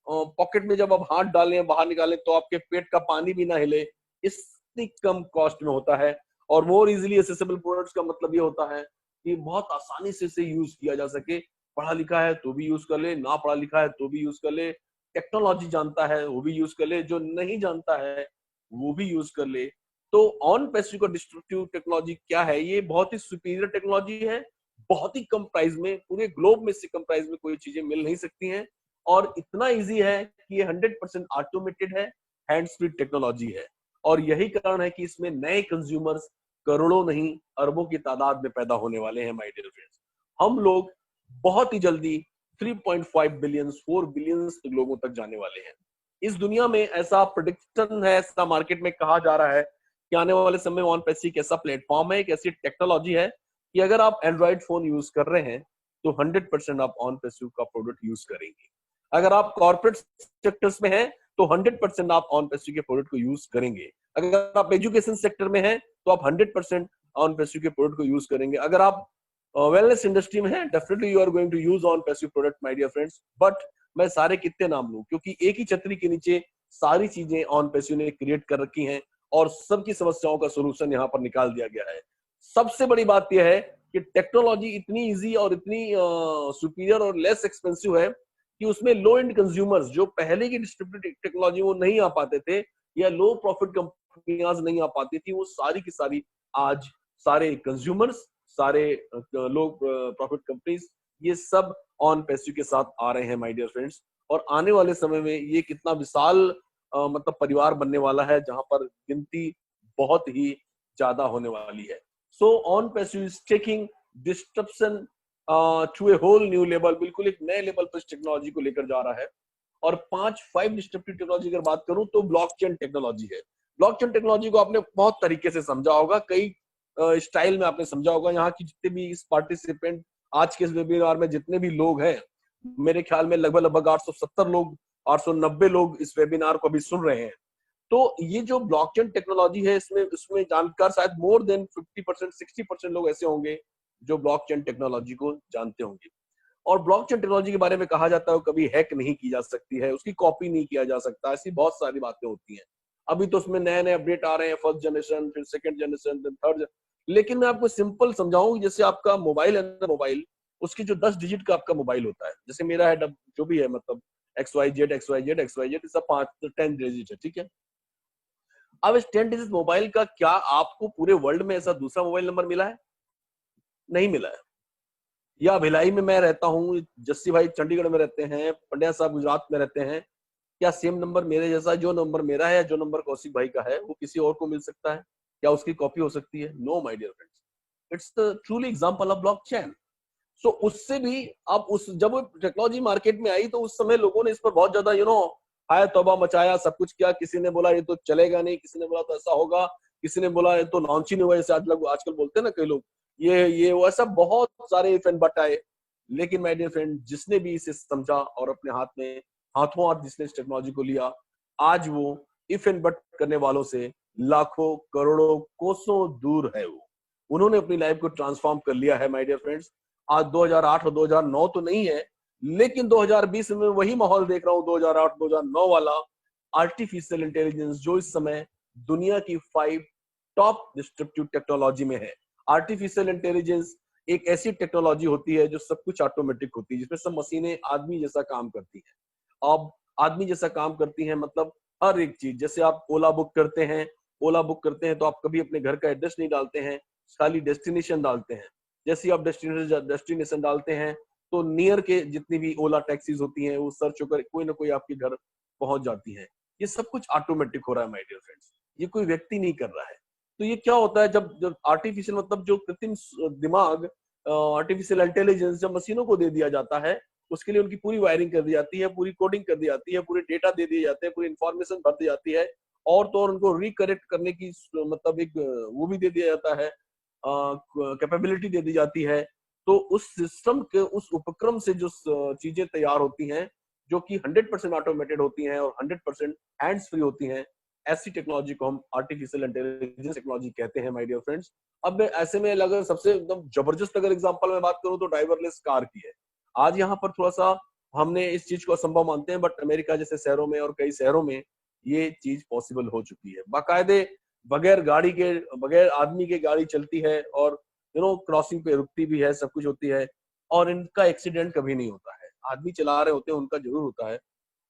पॉकेट में जब आप हाथ डालें बाहर निकालें तो आपके पेट का पानी भी ना हिले, इतनी कम कॉस्ट में होता है। और मोर इजीली एसेसिबल प्रोडक्ट्स का मतलब ये होता है कि बहुत आसानी से इसे यूज किया जा सके, पढ़ा लिखा है तो भी यूज कर ले, ना पढ़ा लिखा है तो भी यूज कर ले, टेक्नोलॉजी जानता है वो भी यूज कर ले, जो नहीं जानता है वो भी यूज कर ले। तो ऑन पैसिव का डिस्ट्रप्टिव टेक्नोलॉजी क्या है? ये बहुत ही सुपीरियर टेक्नोलॉजी है, बहुत ही कम प्राइस में, पूरे ग्लोब में से कम प्राइस में कोई चीजें मिल नहीं सकती हैं, और इतना इजी है कि ये 100% ऑटोमेटेड है, हैंड्स फ्री टेक्नोलॉजी है। और यही कारण है कि इसमें नए कंज्यूमर्स करोड़ों नहीं अरबों की तादाद में पैदा होने वाले हैं माय डियर फ्रेंड्स। हम लोग बहुत ही जल्दी 3.5 बिलियन 4 बिलियन लोगों तक जाने वाले हैं। इस दुनिया में ऐसा प्रेडिक्शन है, ऐसा मार्केट में कहा जा रहा है कि आने वाले समय में ऑन पैसिव एक ऐसा प्लेटफॉर्म है, एक ऐसी टेक्नोलॉजी है कि अगर आप एंड्रॉइड फोन यूज कर रहे हैं तो 100% आप ऑन पैसिव का प्रोडक्ट यूज करेंगे। अगर आप कॉर्पोरेट सेक्टर्स में हैं तो 100% आप ऑन पैसिव के प्रोडक्ट को यूज करेंगे। अगर आप एजुकेशन सेक्टर में हैं तो आप 100% ऑन पैसिव के प्रोडक्ट को यूज करेंगे। अगर आप वेलनेस इंडस्ट्री में हैं, definitely you are going to use OnPassive product my dear friends. But मैं सारे कितने नाम लूं, क्योंकि एक ही छतरी के नीचे सारी चीजें ऑन पैसिव ने क्रिएट कर रखी हैं और सबकी समस्याओं का सोल्यूशन यहाँ पर निकाल दिया गया है। सबसे बड़ी बात यह है कि टेक्नोलॉजी इतनी इजी और इतनी सुपीरियर और लेस एक्सपेंसिव है कि उसमें लो एंड कंज्यूमर्स जो पहले की डिस्ट्रीब्यूटेड टेक्नोलॉजी वो नहीं आ पाते थे, या लो प्रॉफिट कंपनियां नहीं आ पाती थी, वो सारी की सारी आज सारे कंज्यूमर्स, सारे लो प्रॉफिट कंपनीज, ये सब ऑन पैसिव के साथ आ रहे हैं माय डियर फ्रेंड्स। और आने वाले समय में ये कितना विशाल मतलब परिवार बनने वाला है, जहां पर गिनती बहुत ही ज्यादा होने वाली है। So OnPassive is taking disruption to a whole new level, बिल्कुल एक नए लेवल पर टेक्नोलॉजी को लेकर जा रहा है। और 5 डिस्ट्रप्टिव टेक्नोलॉजी अगर बात करूं तो ब्लॉकचेन टेक्नोलॉजी है। ब्लॉकचेन टेक्नोलॉजी को आपने बहुत तरीके से समझा होगा, कई स्टाइल में आपने समझा होगा। यहाँ की जितने भी इस पार्टिसिपेंट आज के इस वेबिनार में जितने भी लोग हैं, मेरे ख्याल में लगभग 870 लोग, 890 लोग इस वेबिनार को अभी सुन रहे हैं। तो ये जो ब्लॉकचेन टेक्नोलॉजी है, इसमें जानकार शायद मोर देन 50% 60% लोग ऐसे होंगे जो ब्लॉकचेन टेक्नोलॉजी को जानते होंगे। और ब्लॉकचेन टेक्नोलॉजी के बारे में कहा जाता है कभी हैक नहीं की जा सकती है, उसकी कॉपी नहीं किया जा सकता, ऐसी बहुत सारी बातें होती हैं। अभी तो उसमें नए नए अपडेट आ रहे हैं, फर्स्ट जनरेशन, फिर सेकंड जनरेशन, फिर थर्ड। लेकिन मैं आपको सिंपल समझाऊं, जैसे आपका मोबाइल है ना, मोबाइल उसकी जो 10 डिजिट का आपका मोबाइल होता है, जैसे मेरा है जो भी है, मतलब XYZ XYZ XYZ, सब 10 डिजिट है, ठीक है। अब इस 10 डिजिट मोबाइल का क्या आपको पूरे वर्ल्ड में ऐसा दूसरा मोबाइल नंबर मिला है? नहीं मिला है। या भिलाई में मैं रहता हूँ, जस्सी भाई चंडीगढ़ में रहते हैं, पंड्या साहब गुजरात में रहते हैं, क्या सेम नंबर मेरे जैसा, जो नंबर मेरा है, जो नंबर कौशिक भाई का है, वो किसी और को मिल सकता है? क्या उसकी कॉपी हो सकती है? No my dear friends, it's the truly example of blockchain. So उससे भी अब जब वो टेक्नोलॉजी मार्केट में आई तो उस समय लोगों ने इस पर बहुत ज्यादा हाय तौबा मचाया, सब कुछ किया। किसी ने बोला ये तो चलेगा नहीं, किसी ने बोला तो ऐसा होगा, किसी ने बोला ये तो लॉन्च ही नहीं हुआ, जैसे आजकल बोलते हैं ना कई लोग, ये वो, ऐसा बहुत सारे इफ एंड बट आए। लेकिन माय डियर फ्रेंड, जिसने भी इसे समझा और अपने हाथों हाथ जिसने इस टेक्नोलॉजी को लिया, आज वो इफ एंड बट करने वालों से लाखों करोड़ों कोसों दूर है। वो उन्होंने अपनी लाइफ को ट्रांसफॉर्म कर लिया है माय डियर फ्रेंड्स। आज 2008 और 2009 तो नहीं है, लेकिन 2020 में वही माहौल देख रहा हूं, 2008-2009 वाला। आर्टिफिशियल इंटेलिजेंस जो इस समय दुनिया की 5 टॉप डिस्ट्रप्टिव टेक्नोलॉजी में है। आर्टिफिशियल इंटेलिजेंस एक ऐसी टेक्नोलॉजी होती है जो सब कुछ ऑटोमेटिक होती है, जिसमें सब मशीनें आदमी जैसा काम करती हैं। अब आदमी जैसा काम करती हैं मतलब हर एक चीज, जैसे आप ओला बुक करते हैं, तो आप कभी अपने घर का एड्रेस नहीं डालते हैं, खाली डेस्टिनेशन डालते हैं। जैसे आप डेस्टिनेशन डालते हैं तो नियर के जितनी भी ओला टैक्सीज होती हैं वो सर्च होकर कोई ना कोई आपके घर पहुंच जाती है। ये सब कुछ ऑटोमेटिक हो रहा है माय डियर फ्रेंड्स, ये कोई व्यक्ति नहीं कर रहा है। तो ये क्या होता है, जब आर्टिफिशियल मतलब जो कृत्रिम दिमाग, आर्टिफिशियल इंटेलिजेंस जब मशीनों को दे दिया जाता है, उसके लिए उनकी पूरी वायरिंग कर दी जाती है, पूरी कोडिंग कर दी जाती है, पूरे डेटा दे दिए जाते हैं, पूरी इंफॉर्मेशन भर दी जाती है, और तो और उनको रिकरेक्ट करने की मतलब एक वो भी दे दिया जाता है, कैपेबिलिटी दे दी जाती है। तो उस सिस्टम के, उस उपक्रम से जो चीजें तैयार होती हैं, जो कि 100% ऑटोमेटेड होती हैं और 100% हैंड्स फ्री होती हैं, ऐसी टेक्नोलॉजी को हम आर्टिफिशियल इंटेलिजेंस टेक्नोलॉजी कहते हैं माय डियर फ्रेंड्स। अब मैं ऐसे में अगर सबसे एकदम जबरदस्त अगर एग्जांपल में बात करूं तो ड्राइवरलेस कार की है। आज यहाँ पर थोड़ा सा हमने इस चीज को असंभव मानते हैं, बट अमेरिका जैसे शहरों में और कई शहरों में ये चीज पॉसिबल हो चुकी है। बाकायदे बगैर गाड़ी के, बगैर आदमी के गाड़ी चलती है और क्रॉसिंग पे रुकती भी है, सब कुछ होती है, और इनका एक्सीडेंट कभी नहीं होता है। आदमी चला रहे होते हैं, उनका जरूर होता है,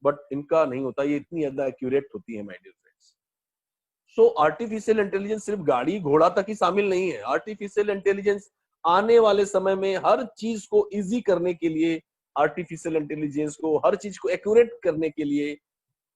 बट इनका नहीं होता। ये इतनी ज्यादा एक्यूरेट होती है my dear friends. So artificial intelligence सिर्फ गाड़ी घोड़ा तक ही शामिल नहीं है। आर्टिफिशियल इंटेलिजेंस आने वाले समय में हर चीज को इजी करने के लिए, आर्टिफिशियल इंटेलिजेंस को हर चीज को एक्यूरेट करने के लिए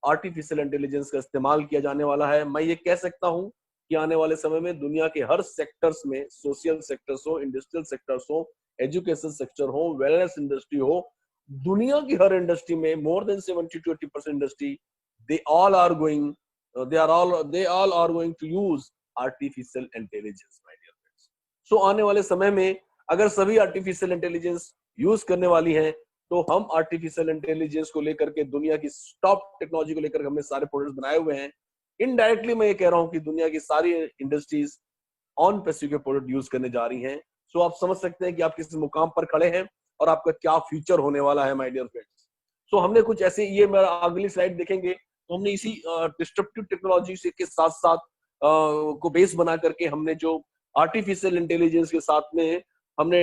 आर्टिफिशियल इंटेलिजेंस का इस्तेमाल किया जाने वाला है। मैं ये कह सकता हूं कि आने वाले समय में दुनिया के हर सेक्टर्स में, सोशल सेक्टर्स हो, इंडस्ट्रियल सेक्टर्स हो, एजुकेशन सेक्टर हो, वेलनेस इंडस्ट्री हो, दुनिया की हर इंडस्ट्री में more than 70 to 80% industry, they all are going they all are going to use artificial intelligence my dear friends। so आने वाले समय में अगर सभी आर्टिफिशियल इंटेलिजेंस यूज करने वाली हैं तो हम आर्टिफिशियल इंटेलिजेंस को लेकर के, दुनिया की टॉप टेक्नोलॉजी को लेकर हमने सारे प्रोडक्ट्स बनाए हुए हैं। इनडायरेक्टली मैं ये कह रहा हूं कि दुनिया की सारी इंडस्ट्रीज ऑन पैसिव के प्रोडक्ट यूज करने जा रही हैं। सो आप समझ सकते हैं कि आप किस मुकाम पर खड़े हैं और आपका क्या फ्यूचर होने वाला है माय डियर फ्रेंड्स। सो हमने कुछ ऐसे, ये मेरा अगली स्लाइड देखेंगे तो हमने इसी डिस्ट्रप्टिव टेक्नोलॉजी से के साथ साथ को बेस बना करके हमने जो आर्टिफिशियल इंटेलिजेंस के साथ में हमने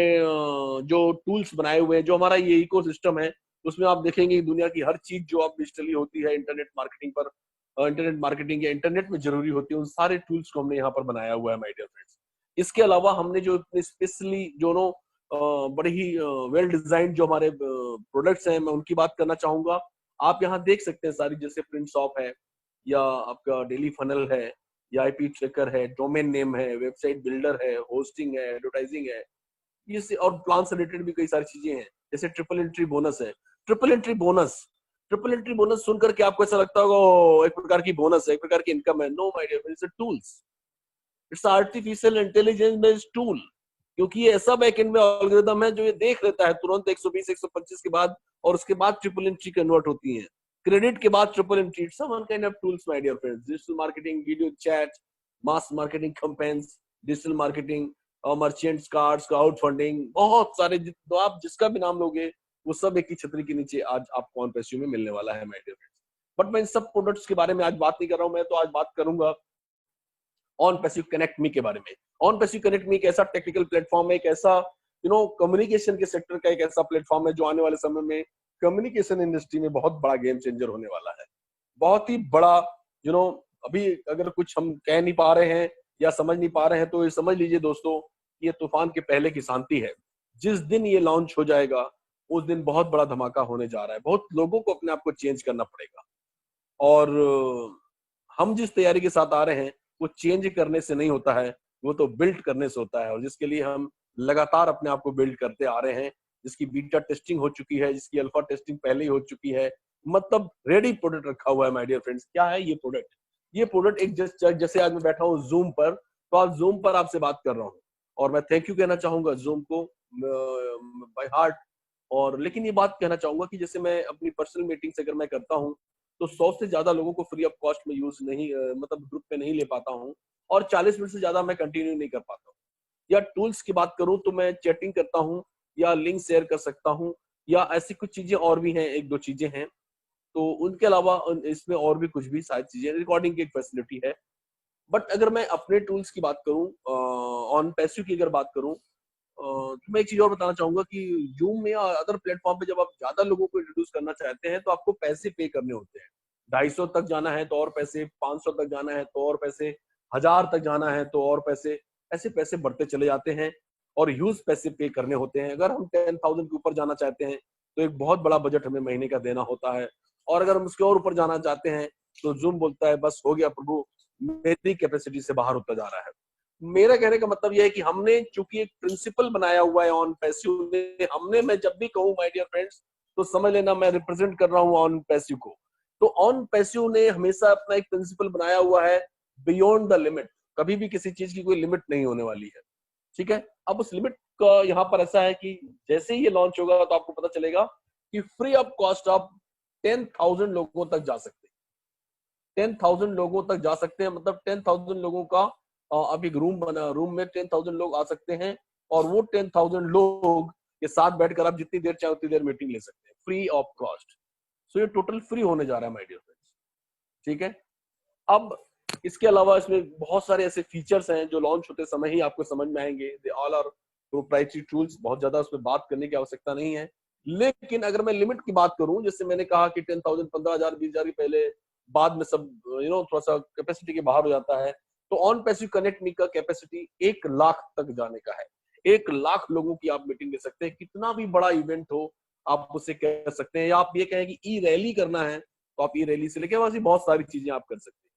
जो टूल्स बनाए हुए हैं, जो हमारा ये इकोसिस्टम है, उसमें आप देखेंगे दुनिया की हर चीज जो आप डिजिटली होती है इंटरनेट मार्केटिंग पर, इंटरनेट मार्केटिंग या इंटरनेट में जरूरी होती है, उन सारे टूल्स को हमने यहाँ पर बनाया हुआ है माय डियर फ्रेंड्स। इसके अलावा हमने जो इतने स्पेशली जो बड़े ही वेल डिजाइंड जो हमारे प्रोडक्ट्स हैं, मैं उनकी बात करना चाहूंगा। आप यहाँ देख सकते हैं सारी, जैसे प्रिंट शॉप है, या आपका डेली फनल है, या आईपी ट्रैकर है, डोमेन नेम है, वेबसाइट बिल्डर है, होस्टिंग है, एडवर्टाइजिंग है, ये से और प्लान से रिलेटेड भी कई सारी चीजें हैं। जैसे ट्रिपल एंट्री बोनस है। ट्रिपल एंट्री बोनस सुनकर के आपको ऐसा लगता होगा "ओ, एक प्रकार की बोनस है, एक प्रकार की इनकम है"। No my dear, it's a tools, it's artificial intelligence based tool. क्योंकि ये ऐसा बैकएंड में एल्गोरिथम है जो ये देख लेता है तुरंत 120 125 के बाद, और उसके बाद ट्रिपल एंट्री कन्वर्ट होती है। क्रेडिट के बाद triple entry, it's one kind of tools my dear friends. Digital marketing, video chat, mass marketing campaigns, digital marketing, merchants, cards, crowd funding, बहुत सारे, तो आप जिसका भी नाम लोगे वो सब एक ही छतरी के नीचे आज आपको ऑन पैसिव में मिलने वाला है माय डियर फ्रेंड्स। बट मैं इन सब प्रोडक्ट्स के बारे में आज बात नहीं कर रहा हूं। मैं तो आज बात करूंगा ऑन पैसिव कनेक्ट मी के बारे में। ऑन पैसिव कनेक्ट मी एक ऐसा टेक्निकल प्लेटफॉर्म है, एक ऐसा कम्युनिकेशन के सेक्टर का एक ऐसा प्लेटफॉर्म है जो आने वाले समय में कम्युनिकेशन इंडस्ट्री में बहुत बड़ा गेम चेंजर होने वाला है। बहुत ही बड़ा, अभी अगर कुछ हम कह नहीं पा रहे हैं या समझ नहीं पा रहे हैं तो ये समझ लीजिए दोस्तों, ये तूफान के पहले की शांति है। जिस दिन ये लॉन्च हो जाएगा उस दिन बहुत बड़ा धमाका होने जा रहा है। बहुत लोगों को अपने आप को चेंज करना पड़ेगा, और हम जिस तैयारी के साथ आ रहे हैं वो चेंज करने से नहीं होता है, वो तो बिल्ड करने से होता है। और जिसके लिए हम लगातार अपने आप को बिल्ड करते आ रहे हैं, जिसकी बीटा टेस्टिंग हो चुकी है, जिसकी अल्फा टेस्टिंग पहले ही हो चुकी है, मतलब रेडी प्रोडक्ट रखा हुआ है माय डियर फ्रेंड्स। क्या है ये प्रोडक्ट? ये प्रोडक्ट एक जैसे आज मैं बैठा हूँ जूम पर, तो आज जूम पर आपसे बात कर रहा हूँ, और मैं थैंक यू कहना चाहूंगा जूम को बाय हार्ट। और लेकिन ये बात कहना चाहूंगा कि जैसे मैं अपनी पर्सनल मीटिंग्स अगर मैं करता हूँ तो 100 से ज्यादा लोगों को फ्री ऑफ कॉस्ट में यूज नहीं, मतलब ग्रुप में नहीं ले पाता हूँ, और 40 मिनट से ज्यादा मैं कंटिन्यू नहीं कर पाता हूँ। या टूल्स की बात करूं तो मैं चैटिंग करता हूं, या लिंक शेयर कर सकता हूं, या ऐसी कुछ चीजें और भी हैं, एक दो चीजें हैं। तो उनके अलावा इसमें और भी कुछ भी शायद चीजें, रिकॉर्डिंग की एक फैसिलिटी है। बट अगर मैं अपने टूल्स की बात करूं, ऑन पैसिव की अगर बात करूं, तो मैं एक चीज और बताना चाहूंगा कि जूम में या अदर प्लेटफॉर्म पे जब आप ज्यादा लोगों को इंट्रोड्यूस करना चाहते हैं तो आपको पैसे पे करने होते हैं। 250 तक जाना है तो और पैसे, 500 तक जाना है तो और पैसे, 1000 तक जाना है तो और पैसे, ऐसे पैसे बढ़ते चले जाते हैं और ह्यूज पैसे पे करने होते हैं। अगर हम 10,000 के ऊपर जाना चाहते हैं तो एक बहुत बड़ा बजट हमें महीने का देना होता है, और अगर हम उसके और ऊपर जाना चाहते हैं तो जूम बोलता है बस हो गया प्रभु, मेरी कैपेसिटी से बाहर होता जा रहा है। मेरा कहने का मतलब यह है कि हमने चूंकि एक प्रिंसिपल बनाया हुआ है ऑन पैसिव में, हमने, मैं जब भी कहूँ माय डियर फ्रेंड्स तो समझ लेना मैं रिप्रेजेंट कर रहा हूँ ऑन पैसिव को। तो ऑन पैसिव ने हमेशा अपना एक प्रिंसिपल बनाया हुआ है, बियॉन्ड द लिमिट। कभी भी किसी चीज की कोई लिमिट नहीं होने वाली है, ठीक है। अब उस लिमिट का यहाँ पर ऐसा है कि जैसे ही ये लॉन्च होगा तो आपको पता चलेगा कि फ्री ऑफ कॉस्ट आप 10,000 लोगों तक जा सकते हैं। 10,000 लोगों तक जा सकते हैं, मतलब 10,000 लोगों का अब एक रूम में 10,000 लोग आ सकते हैं और वो 10,000 लोग के साथ बैठकर आप जितनी देर चाहे उतनी देर मीटिंग ले सकते हैं फ्री ऑफ कॉस्ट। सो ये टोटल फ्री होने जा रहा है माय डियर फ्रेंड्स, ठीक है। अब इसके अलावा इसमें बहुत सारे ऐसे फीचर्स हैं जो लॉन्च होते समय ही आपको समझ में आएंगे। They all are proprietary tools, बहुत ज्यादा उसमें बात करने की आवश्यकता नहीं है। लेकिन अगर मैं लिमिट की बात करूं, जैसे मैंने कहा कि 10,000, 15,000, 20,000 के पहले बाद में सब थोड़ा सा कैपेसिटी के बाहर हो जाता है। तो ऑन पैसिव कनेक्ट मी का कैपेसिटी 1 लाख तक जाने का है। 1 लाख लोगों की आप मीटिंग ले सकते हैं, कितना भी बड़ा इवेंट हो आप उसे कह सकते हैं। या आप ये कहें कि ई रैली करना है तो आप ई रैली से लेके वैसी बहुत सारी चीजें आप कर सकते हैं।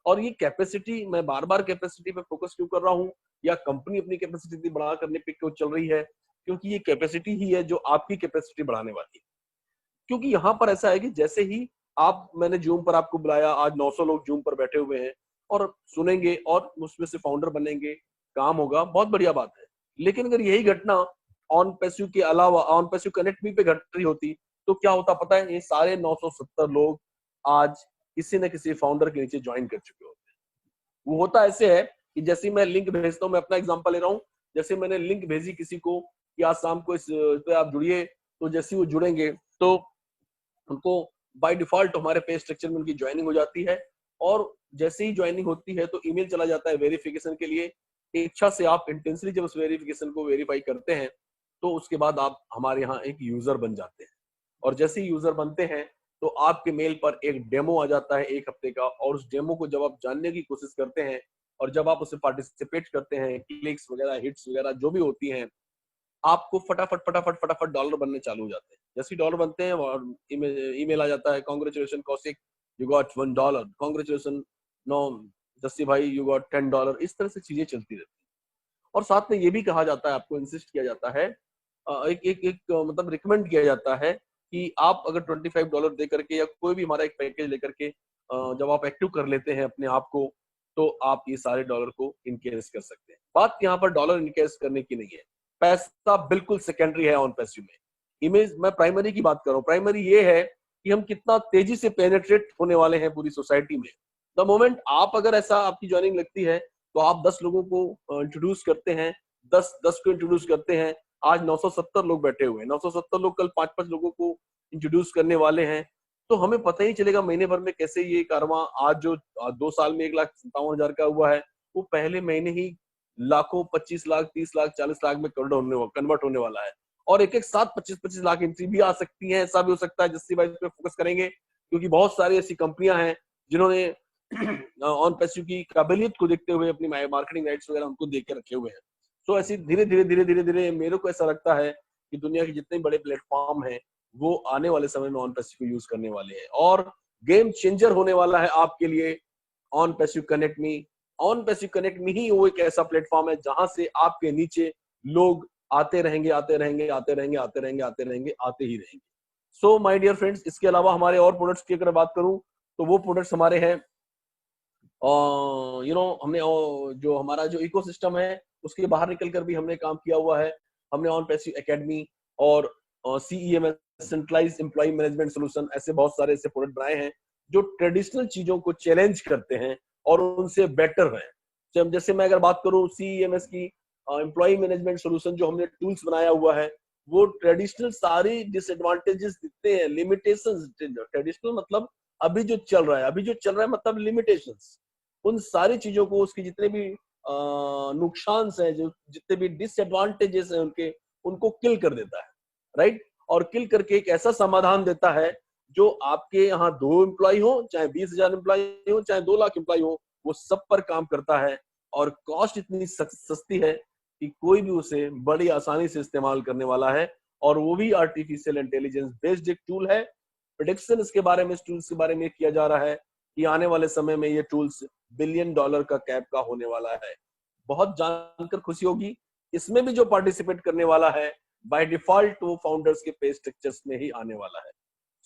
और ये कैपेसिटी, मैं बार बार कैपेसिटी पे फोकस क्यों कर रहा हूँ, या कंपनी अपनी कैपेसिटी बढ़ा करने पे क्यों चल रही है, क्योंकि ये कैपेसिटी ही है जो आपकी कैपेसिटी बढ़ाने वाली है। क्योंकि यहाँ पर ऐसा है कि जैसे ही मैंने जूम पर आपको बुलाया, आज 900 लोग जूम पर बैठे हुए हैं और सुनेंगे और उसमें से फाउंडर बनेंगे, काम होगा, बहुत बढ़िया बात है। लेकिन अगर यही घटना ऑन पैसिव के अलावा ऑन पैसिव कनेक्ट मी पे घट रही होती तो क्या होता पता है? ये सारे 970 लोग आज किसी न किसी फाउंडर के नीचे ज्वाइन कर चुके होते हैं। वो होता ऐसे है कि जैसे मैं लिंक भेजता हूँ, मैं अपना एग्जांपल ले रहा हूँ, जैसे मैंने लिंक भेजी किसी को कि आज शाम को इस पे आप जुड़िए, तो जैसे वो जुड़ेंगे तो उनको बाय डिफॉल्ट हमारे पे स्ट्रक्चर में उनकी ज्वाइनिंग हो जाती है। और जैसे ही ज्वाइनिंग होती है तो ईमेल चला जाता है वेरिफिकेशन के लिए। इच्छा से आप इंटेंसली जब उस वेरिफिकेशन को वेरीफाई करते हैं तो उसके बाद आप हमारे यहाँ एक यूजर बन जाते हैं। और जैसे ही यूजर बनते हैं तो आपके मेल पर एक डेमो आ जाता है 1 हफ्ते का, और उस डेमो को जब आप जानने की कोशिश करते हैं और जब आप उसे पार्टिसिपेट करते हैं, क्लिक्स वगैरह, हिट्स वगैरह जो भी होती हैं, आपको फटाफट फटाफट फटाफट डॉलर बनने चालू हो जाते हैं। जैसे ही डॉलर बनते हैं और ईमेल आ जाता है, congratulation Kaushik, you got $1, congratulation no Jassi भाई, यू गॉट $10। इस तरह से चीजें चलती रहती हैं। और साथ में ये भी कहा जाता है, आपको इंसिस्ट किया जाता है, मतलब रिकमेंड किया जाता है कि आप अगर $25 दे करके या कोई भी हमारा एक पैकेज लेकर के जब आप एक्टिव कर लेते हैं अपने आप को, तो आप ये सारे डॉलर को इनकेस कर सकते हैं। बात यहाँ पर डॉलर इनकेस करने की नहीं है, पैसा बिल्कुल सेकेंडरी है ऑन पैसिव में। इमेज, मैं प्राइमरी की बात कर रहा हूँ। प्राइमरी ये है कि हम कितना तेजी से पेनिट्रेट होने वाले हैं पूरी सोसाइटी में। द मोमेंट आप अगर ऐसा आपकी ज्वाइनिंग लगती है तो आप 10 लोगों को इंट्रोड्यूस करते हैं, 10 को इंट्रोड्यूस करते हैं। आज 970 लोग बैठे हुए हैं, 970 लोग कल 5-5 लोगों को इंट्रोड्यूस करने वाले हैं। तो हमें पता ही चलेगा महीने भर में कैसे ये कारवां, आज जो 2 साल में 1,57,000 का हुआ है, वो पहले महीने ही लाखों, 25 लाख, 30 लाख, 40 लाख में कन्वर्ट होने वाला है। और एक साथ 25-25 लाख एंट्री भी आ सकती है। ऐसा भी हो सकता है, जस्सी भाई इस पे फोकस करेंगे, क्योंकि बहुत सारी ऐसी कंपनियां हैं जिन्होंने ऑन पैसिव की काबिलियत को देखते हुए अपनी मार्केटिंग राइट्स वगैरह उनको देख के रखे हुए हैं। तो ऐसी धीरे धीरे मेरे को ऐसा लगता है कि दुनिया के जितने बड़े प्लेटफॉर्म हैं वो आने वाले समय में ऑन पैसिव को यूज करने वाले हैं, और गेम चेंजर होने वाला है आपके लिए on passive connect me. On passive connect me ही वो एक ऐसा प्लेटफॉर्म है जहां से आपके नीचे लोग आते रहेंगे, आते रहेंगे, आते रहेंगे, आते रहेंगे, आते रहेंगे, आते ही रहेंगे। सो माय डियर फ्रेंड्स, इसके अलावा हमारे और प्रोडक्ट्स की अगर बात करूं तो वो प्रोडक्ट्स हमारे हैं, हमने जो हमारा जो इकोसिस्टम है उसके बाहर निकल कर भी हमने काम किया हुआ है। हमने ऑन पैसिव एकेडमी और CEMS, centralise employ management solution, ऐसे बहुत सारे ऐसे प्रोडक्ट बनाए हैं जो ट्रेडिशनल चीजों को चैलेंज करते हैं और उनसे बेटर है। जैसे मैं अगर बात करूं CEMS की, एम्प्लॉय मैनेजमेंट सोल्यूशन जो हमने टूल्स बनाया हुआ है, वो ट्रेडिशनल सारी डिसएडवांटेजेस दिखते हैं, लिमिटेशंस। ट्रेडिशनल मतलब अभी जो चल रहा है मतलब लिमिटेशंस। उन सारी चीजों को, उसके जितने भी नुकसान हैं, जो जितने भी डिसएडवांटेजेस हैं उनके, उनको किल कर देता है, राइट। और किल करके एक ऐसा समाधान देता है जो आपके यहाँ 2 एम्प्लॉय हो, चाहे 20,000 एम्प्लॉय हो, चाहे 2 लाख एम्प्लॉय हो, वो सब पर काम करता है। और कॉस्ट इतनी सस्ती है कि कोई भी उसे बड़ी आसानी से इस्तेमाल करने वाला है, और वो भी आर्टिफिशियल इंटेलिजेंस बेस्ड एक टूल है। प्रेडिक्शन इसके बारे में, इस टूल्स के बारे में किया जा रहा है कि आने वाले समय में ये टूल्स $1 बिलियन का कैप का होने वाला है। बहुत जानकर खुशी होगी, इसमें भी जो पार्टिसिपेट करने वाला है बाय डिफॉल्ट वो फाउंडर्स के पे स्ट्रक्चर्स में ही आने वाला है।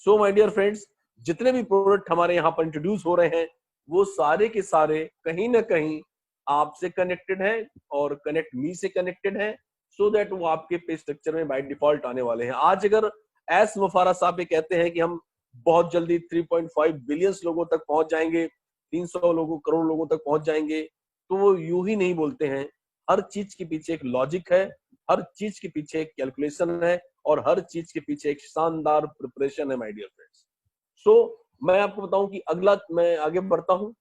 सो माय डियर फ्रेंड्स, जितने भी प्रोडक्ट हमारे यहाँ पर इंट्रोड्यूस हो रहे हैं वो सारे के सारे कहीं ना कहीं आपसे कनेक्टेड है और कनेक्ट मी से कनेक्टेड है, सो दैट वो आपके पे स्ट्रक्चर में बाय डिफॉल्ट आने वाले हैं। आज अगर एस मुफारा साहब ये कहते हैं कि हम बहुत जल्दी 3.5 बिलियन लोगों तक पहुंच जाएंगे, 300 लोगों करोड़ लोगों तक पहुंच जाएंगे। तो वो यूं ही नहीं बोलते हैं, हर चीज के पीछे एक लॉजिक है, हर चीज के पीछे एक कैलकुलेशन है, और हर चीज के पीछे एक शानदार प्रिपरेशन है माय डियर फ्रेंड्स। सो मैं आपको बताऊं कि अगला मैं आगे बढ़ता हूं।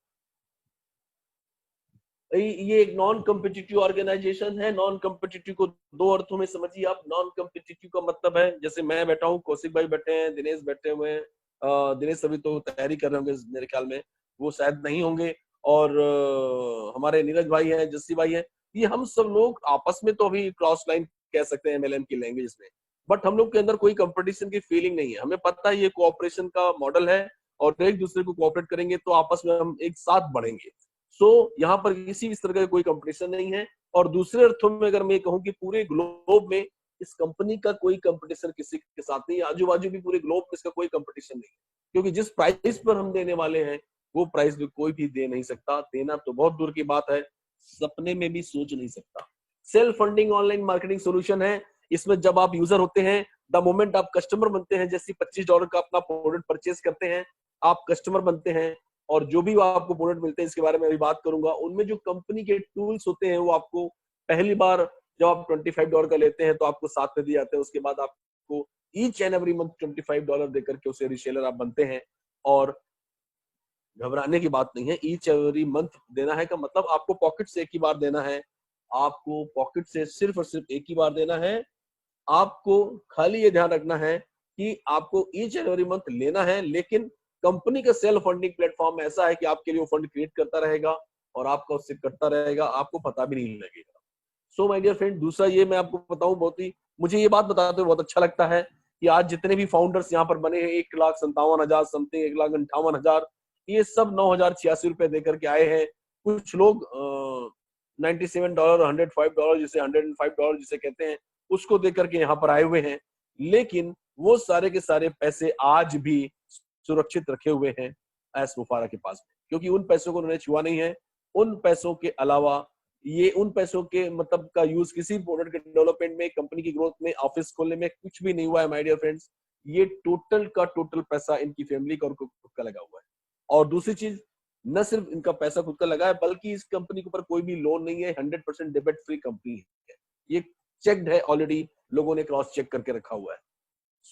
ये एक नॉन कम्पिटिटिव ऑर्गेनाइजेशन है। नॉन कम्पिटिटिव को दो अर्थों में समझिए आप। नॉन कम्पिटिटिव का मतलब है, जैसे मैं बैठा हूँ, कौशिक भाई बैठे हैं, दिनेश बैठे हुए हैं। दिनेश अभी तो तैयारी कर रहे होंगे मेरे ख्याल में, वो शायद नहीं होंगे। और हमारे नीरज भाई हैं, जस्सी भाई हैं। ये हम सब लोग आपस में तो अभी क्रॉस लाइन कह सकते हैं एमएलएम की लैंग्वेज में, बट हम लोग के अंदर कोई कंपटीशन की फीलिंग नहीं है। हमें पता है ये कोऑपरेशन का मॉडल है, और एक दूसरे को कोऑपरेट करेंगे तो आपस में हम एक साथ बढ़ेंगे। सो यहाँ पर किसी भी तरह का कोई कंपटीशन नहीं है। और दूसरे अर्थों में अगर मैं कहूँ कि पूरे ग्लोब में इस कंपनी का कोई कंपटीशन किसी के साथ नहीं है, आजू बाजू भी पूरे ग्लोब में इसका कोई कंपटीशन नहीं है, क्योंकि जिस प्राइस पर हम देने वाले हैं वो प्राइस भी कोई भी दे नहीं सकता। देना तो बहुत दूर की बात है, सपने में भी सोच नहीं सकता। Self funding online marketing solution है। इसमें जब आप यूजर होते हैं, द मोमेंट आप कस्टमर बनते हैं, जैसे $25 का अपना प्रोडक्ट परचेज करते हैं, आप कस्टमर बनते हैं, और जो भी आपको प्रोडक्ट मिलते हैं, इसके बारे में अभी बात करूंगा, उनमें जो कंपनी के टूल्स होते हैं वो आपको पहली बार जब आप $25 का लेते हैं तो आपको साथ में दिए जाते हैं। उसके बाद आपको ईच एंड एवरी मंथ $25 देकर के उसे रिसेलर आप बनते हैं। और घबराने की बात नहीं है, ईच एवरी मंथ देना है का मतलब आपको पॉकेट से एक ही बार देना है। आपको पॉकेट से सिर्फ और सिर्फ एक ही बार देना है। आपको खाली ये ध्यान रखना है कि आपको ईच एंड एवरी मंथ लेना है, लेकिन कंपनी का सेल्फ फंडिंग प्लेटफॉर्म ऐसा है कि आपके लिए वो फंड क्रिएट करता रहेगा और आपका उससे कटता रहेगा, आपको पता भी नहीं लगेगा। सो माय डियर फ्रेंड, दूसरा ये मैं आपको बताऊं, बहुत ही मुझे ये बात बताते हुए बहुत अच्छा लगता है कि आज जितने भी फाउंडर्स यहाँ पर बने हैं, 1,57,000 समथिंग, 1,58,000, ये सब ₹9,086 देकर के आए हैं। कुछ लोग $97, $105 जिसे $105 जिसे कहते हैं, उसको देकर के यहाँ पर आए हुए हैं। लेकिन वो सारे के सारे पैसे आज भी सुरक्षित रखे हुए हैं एस मुफारा के पास में, क्योंकि उन पैसों को उन्होंने छुआ नहीं है। उन पैसों के अलावा ये उन पैसों के मतलब का यूज किसी प्रोडक्ट के डेवलपमेंट में, कंपनी की ग्रोथ में, ऑफिस खोलने में कुछ भी नहीं हुआ है माय डियर फ्रेंड्स। ये टोटल का टोटल पैसा इनकी फैमिली का और खुद का लगा हुआ है। और दूसरी चीज, न सिर्फ इनका पैसा खुद का लगा है, बल्कि इस कंपनी के ऊपर कोई भी लोन नहीं है। 100% डेबिट फ्री कंपनी है। ये चेक्ड है ऑलरेडी, लोगों ने क्रॉस चेक करके रखा हुआ है।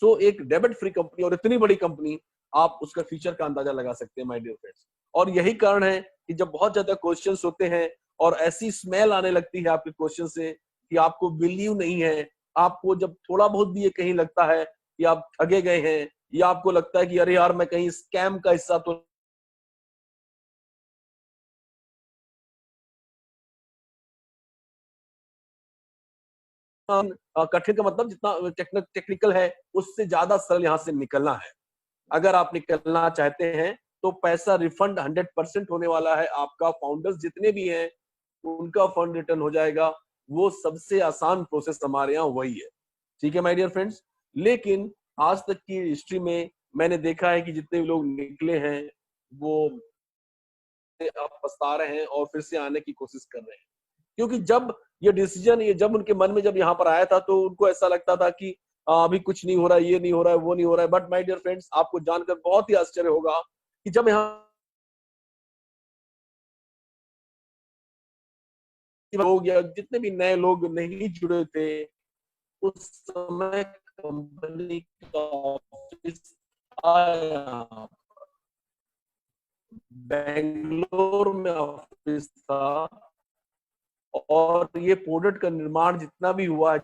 सो एक डेबिट फ्री कंपनी और इतनी बड़ी कंपनी, आप उसका फ्यूचर का अंदाजा लगा सकते हैं माय डियर फ्रेंड्स। और यही कारण है कि जब बहुत ज्यादा क्वेश्चंस होते हैं और ऐसी स्मेल आने लगती है आपके क्वेश्चन से कि आपको बिलीव नहीं है, आपको जब थोड़ा बहुत भी ये कहीं लगता है कि आप ठगे गए हैं, या आपको लगता है कि अरे यार मैं कहीं स्कैम का हिस्सा तो कठिन का मतलब जितना टेक्निकल है उससे ज्यादा सरल यहाँ से निकलना है। अगर आप निकलना चाहते हैं तो पैसा रिफंड 100% होने वाला है। आपका फाउंडर्स जितने भी हैं उनका फंड रिटर्न हो जाएगा। वो सबसे आसान प्रोसेस हमारे यहाँ वही है। ठीक है माय डियर फ्रेंड्स। लेकिन आज तक की हिस्ट्री में मैंने देखा है कि जितने भी लोग निकले हैं वो अब पछता रहे हैं और फिर से आने की कोशिश कर रहे हैं, क्योंकि जब ये डिसीजन ये जब उनके मन में जब यहाँ पर आया था तो उनको ऐसा लगता था कि अभी कुछ नहीं हो रहा है, ये नहीं हो रहा है, वो नहीं हो रहा है। बट माय डियर फ्रेंड्स, आपको जानकर बहुत ही आश्चर्य होगा कि जब यहाँ लोग या जितने भी नए लोग नहीं जुड़े थे, उस समय कंपनी का ऑफिस आया, बेंगलोर में ऑफिस था, और ये प्रोडक्ट का निर्माण जितना भी हुआ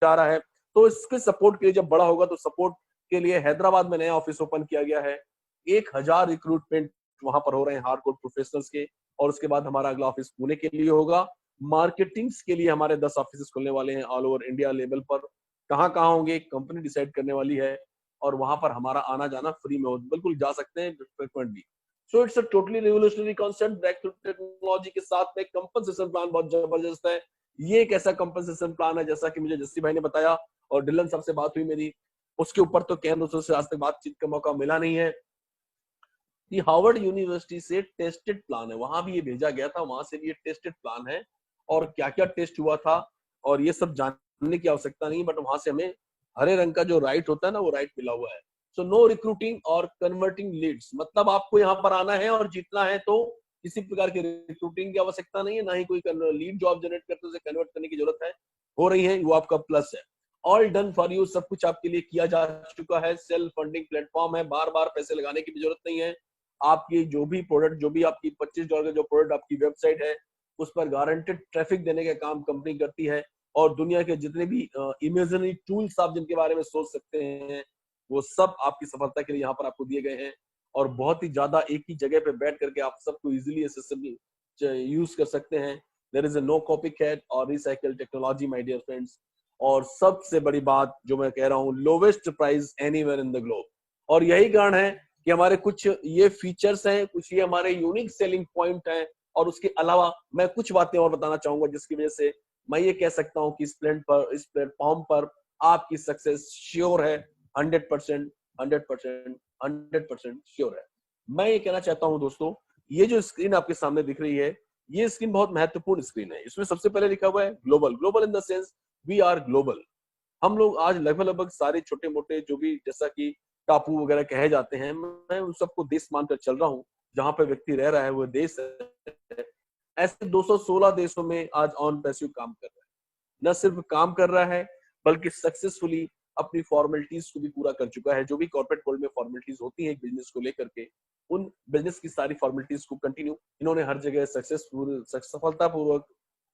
जा रहा है, तो इसके सपोर्ट के लिए जब बड़ा होगा तो सपोर्ट के लिए हैदराबाद में नया ऑफिस ओपन किया गया है। 1,000 रिक्रूटमेंट वहां पर हो रहे हैं हार्डकोर प्रोफेशनल्स के। और उसके बाद हमारा अगला ऑफिस पुणे के लिए होगा। मार्केटिंग्स के लिए हमारे 10 ऑफिस खुलने वाले हैं ऑल ओवर इंडिया लेवल पर। कहाँ कहाँ होंगे कंपनी डिसाइड करने वाली है, और वहां पर हमारा आना जाना फ्री में हो, बिल्कुल जा सकते हैं frequently. So it's a totally revolutionary concept. Breakthrough technology के साथ में कंपनसेशन प्लान बहुत जबरदस्त है। ये एक ऐसा कंपनसेशन प्लान है, जैसा कि मुझे जस्सी भाई ने बताया और डिलन साहब से बात हुई मेरी, उसके ऊपर तो केंद्र से आज तक बातचीत का मौका मिला नहीं है। हार्वर्ड यूनिवर्सिटी से टेस्टेड प्लान है, वहां भी ये भेजा गया था, वहां से भी ये टेस्टेड प्लान है और क्या क्या टेस्ट हुआ था और ये सब जानने की आवश्यकता नहीं, बट वहां से हमें हरे रंग का जो राइट होता है ना, वो राइट मिला हुआ है। सो नो रिक्रूटिंग और कन्वर्टिंग लीड्स, मतलब आपको यहाँ पर आना है और जीतना है तो किसी प्रकार की रिक्रूटिंग की आवश्यकता नहीं है, ना ही कोई लीड जो आप जनरेट करते उसे कन्वर्ट करने की जरूरत है, हो रही है, वो आपका प्लस है। ऑल डन फॉर यू, सब कुछ आपके लिए किया जा चुका है, सेल्फ फंडिंग प्लेटफॉर्म है, बार बार पैसे लगाने की भी जरूरत नहीं है। आपकी जो भी प्रोडक्ट, जो भी आपकी $25 का जो प्रोडक्ट आपकी वेबसाइट है, उस पर गारंटेड ट्रैफिक देने का काम कंपनी करती है और दुनिया के जितने भी इमेजिनरी टूल्स आप जिनके बारे में सोच सकते हैं, वो सब आपकी सफलता के लिए यहाँ पर आपको दिए गए हैं और बहुत ही ज्यादा एक ही जगह पे बैठ करके आप सबको इजीली एक्सेसिबल यूज कर सकते हैं। There is no copy cat और recycle technology my dear friends, और सबसे बड़ी बात जो मैं कह रहा हूँ, lowest price anywhere in the globe. और यही कारण है कि हमारे कुछ ये फीचर्स हैं, कुछ ये हमारे यूनिक सेलिंग पॉइंट हैं, और उसके अलावा मैं कुछ बातें और बताना चाहूंगा जिसकी वजह से मैं ये कह सकता हूँ कि इस प्लेटफॉर्म पर आपकी सक्सेस श्योर है, 100%, 100%, 100% श्योर है। मैं ये कहना चाहता हूँ दोस्तों, ये जो स्क्रीन आपके सामने दिख रही है, ये स्क्रीन बहुत महत्वपूर्ण स्क्रीन है। इसमें सबसे पहले लिखा हुआ है global, global in the sense we are global. हम लोग आज लगभग सारे छोटे मोटे जो भी जैसा कि टापू वगैरह कहे जाते हैं, मैं उन सबको देश मानकर चल रहा हूँ, जहां पे व्यक्ति रह रहा है वो देश है। ऐसे 216 देशों में आज ऑन पैसिव काम कर रहा है, न सिर्फ काम कर रहा है बल्कि सक्सेसफुली अपनी फॉर्मेलिटीज को भी पूरा कर चुका है। जो भी कॉर्पोरेट वर्ल्ड में फॉर्मेलिटीज होती है एक बिजनेस को लेकर के, उन बिजनेस की सारी फॉर्मेलिटीज को कंटिन्यू इन्होंने हर जगह सफलतापूर्वक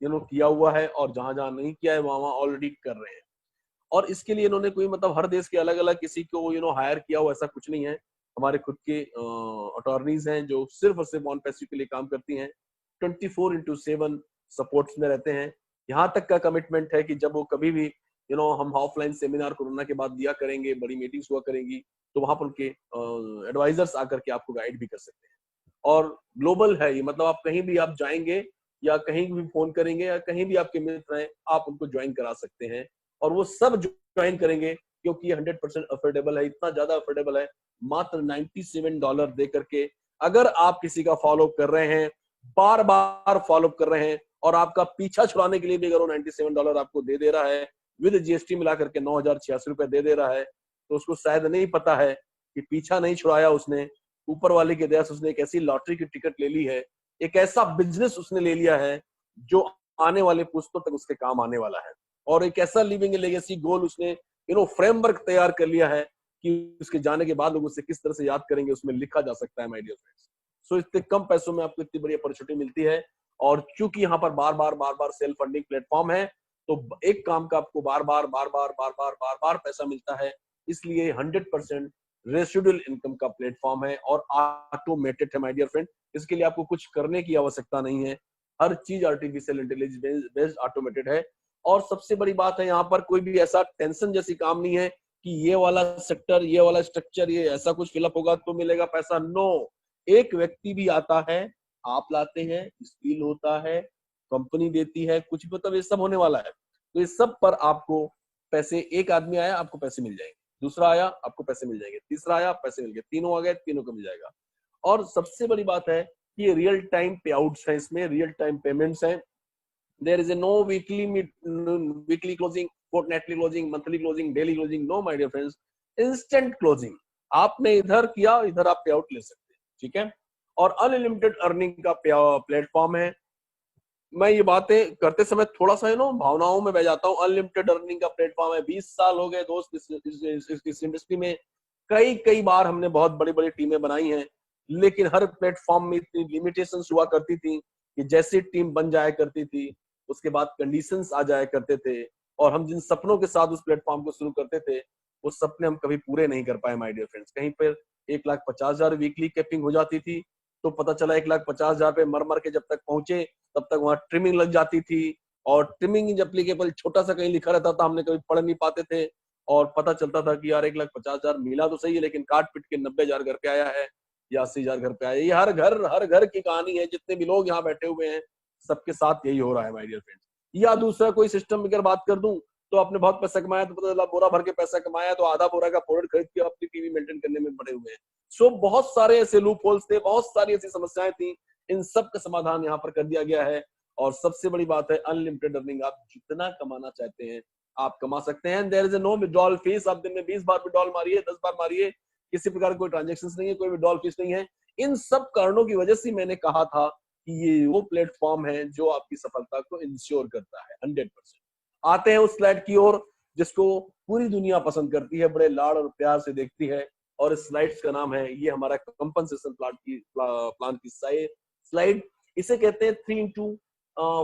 किया हुआ है, और जहां जहां नहीं किया है वहां ऑलरेडी कर रहे हैं। और इसके लिए इन्होंने कोई मतलब हर देश के अलग अलग किसी को हायर किया हो, ऐसा कुछ नहीं है। हमारे खुद के अटॉर्नीज हैं जो सिर्फ और सिर्फ ऑन पैसिव के लिए काम करती हैं, 24/7 सपोर्ट्स में रहते हैं। यहाँ तक का कमिटमेंट है कि जब वो कभी भी हम ऑफलाइन सेमिनार कोरोना के बाद दिया करेंगे, बड़ी मीटिंग्स हुआ करेंगी, तो वहां पर उनके एडवाइजर्स आकर के आपको गाइड भी कर सकते हैं। और ग्लोबल है ये, मतलब आप कहीं भी आप जाएंगे या कहीं भी फोन करेंगे या कहीं भी आपके मित्र हैं, आप उनको ज्वाइन करा सकते हैं और वो सब ज्वाइन करेंगे, क्योंकि ये 100% अफोर्डेबल है। इतना ज्यादा अफोर्डेबल है, मात्र $97 दे करके अगर आप किसी का फॉलो कर रहे हैं, बार बार फॉलो कर रहे हैं, और आपका पीछा छुड़ाने के लिए भी अगर वो $97 आपको दे रहा है, विद जीएसटी मिला करके ₹9,086 दे रहा है, तो उसको शायद नहीं पता है कि पीछा नहीं छुड़ाया उसने, ऊपर वाले की दया से उसने एक ऐसी लॉटरी की टिकट ले ली है, एक ऐसा बिजनेस उसने ले लिया है जो आने वाले पुश्तों तक उसके काम आने वाला है, और एक ऐसा लिविंग लेगेसी गोल उसने फ्रेमवर्क तैयार कर लिया है कि उसके जाने के बाद लोग उसे किस तरह से याद करेंगे, उसमें लिखा जा सकता है माय डियर फ्रेंड्स। सो इतने कम पैसों में आपको इतनी बड़ी अपॉर्चुनिटी मिलती है, और चूंकि यहाँ पर बार बार सेल्फ फंडिंग प्लेटफॉर्म है, तो एक काम का आपको बार बार पैसा मिलता है, इसलिए 100% रेसिडुअल इनकम का प्लेटफॉर्म है और ऑटोमेटेड है माय डियर फ्रेंड। इसके लिए आपको कुछ करने की आवश्यकता नहीं है, हर चीज आर्टिफिशियल इंटेलिजेंस बेस्ड ऑटोमेटेड है। और सबसे बड़ी बात है, यहाँ पर कोई भी ऐसा टेंशन जैसी काम नहीं है कि ये वाला सेक्टर, ये वाला स्ट्रक्चर, ये ऐसा कुछ फिलअप होगा तो मिलेगा पैसा। नो, एक व्यक्ति भी आता है, आप लाते हैं, स्किल होता है, कंपनी देती है, कुछ मतलब ये सब होने वाला है। तो इस सब पर आपको पैसे, एक आदमी आया आपको पैसे मिल जाएंगे, दूसरा आया आपको पैसे मिल जाएंगे, तीसरा आया पैसे मिल गए, तीनों आ गए, तीनों को मिल जाएगा। और सबसे बड़ी बात है कि ये रियल टाइम पे आउट्स है, इसमें रियल टाइम पेमेंट्स हैं। There is a no weekly closing, fortnightly closing, monthly closing, daily closing. No, my dear friends, instant closing. आपने इधर किया, इधर आप पे आउट ले सकते हैं, ठीक है। और अनलिमिटेड अर्निंग का प्लेटफॉर्म है। मैं ये बातें करते समय थोड़ा सा भावनाओं में बह जाता हूँ। अनलिमिटेड अर्निंग का प्लेटफॉर्म है, 20 साल हो गए दोस्त इस इंडस्ट्री में। कई बार हमने बहुत बड़ी बड़ी टीमें बनाई हैं, लेकिन हर प्लेटफॉर्म में इतनी लिमिटेशंस हुआ करती थी कि जैसी टीम बन जाया करती थी, उसके बाद कंडीशंस आ जाया करते थे, और हम जिन सपनों के साथ उस प्लेटफॉर्म को शुरू करते थे, वो सपने हम कभी पूरे नहीं कर पाए माय डियर फ्रेंड्स। कहीं पर 1,50,000 वीकली कैपिंग हो जाती थी, तो पता चला 1,50,000 पे मर के जब तक पहुंचे, तब तक वहां ट्रिमिंग लग जाती थी, और ट्रिमिंग इज एप्लीकेबल छोटा सा कहीं लिखा रहता था, हमने कभी पढ़ नहीं पाते थे, और पता चलता था कि यार 1,50,000 मिला तो सही है, लेकिन काट पिट के 90,000 घर पे आया है या 80,000 घर पे आया। ये हर घर की कहानी है, जितने भी लोग यहाँ बैठे हुए हैं सबके साथ यही हो रहा है माय डियर फ्रेंड्स। या दूसरा कोई सिस्टम अगर बात कर दूं, तो आपने बहुत पैसा कमाया, तो पता चला बोरा भर के पैसा कमाया तो आधा बोरा का प्रोडक्ट खरीद के अपनी टीवी मेंटेन करने में पड़े हुए हैं। सो बहुत सारे ऐसे लूप होल्स थे, बहुत सारी ऐसी समस्याएं थी, इन सब का समाधान यहाँ पर कर दिया गया है। और सबसे बड़ी बात है अनलिमिटेड अर्निंग, आप जितना कमाना चाहते हैं आप कमा सकते हैं। There is no withdrawal fee, आप दिन में 20 बार विड्रॉल मारिए, 10 बार मारिए, किसी प्रकार कोई ट्रांजेक्शन नहीं है, कोई विड्रॉल फीस नहीं है। इन सब कारणों की वजह से मैंने कहा था कि ये वो प्लेटफॉर्म है जो आपकी सफलता को इंश्योर करता है 100%। आते हैं उस स्लाइड की ओर जिसको पूरी दुनिया पसंद करती है, बड़े लाड़ और प्यार से देखती है, और इस स्लाइड्स का नाम है, ये हमारा कंपनसेशन प्लान की स्लाइड। इसे कहते हैं 3x2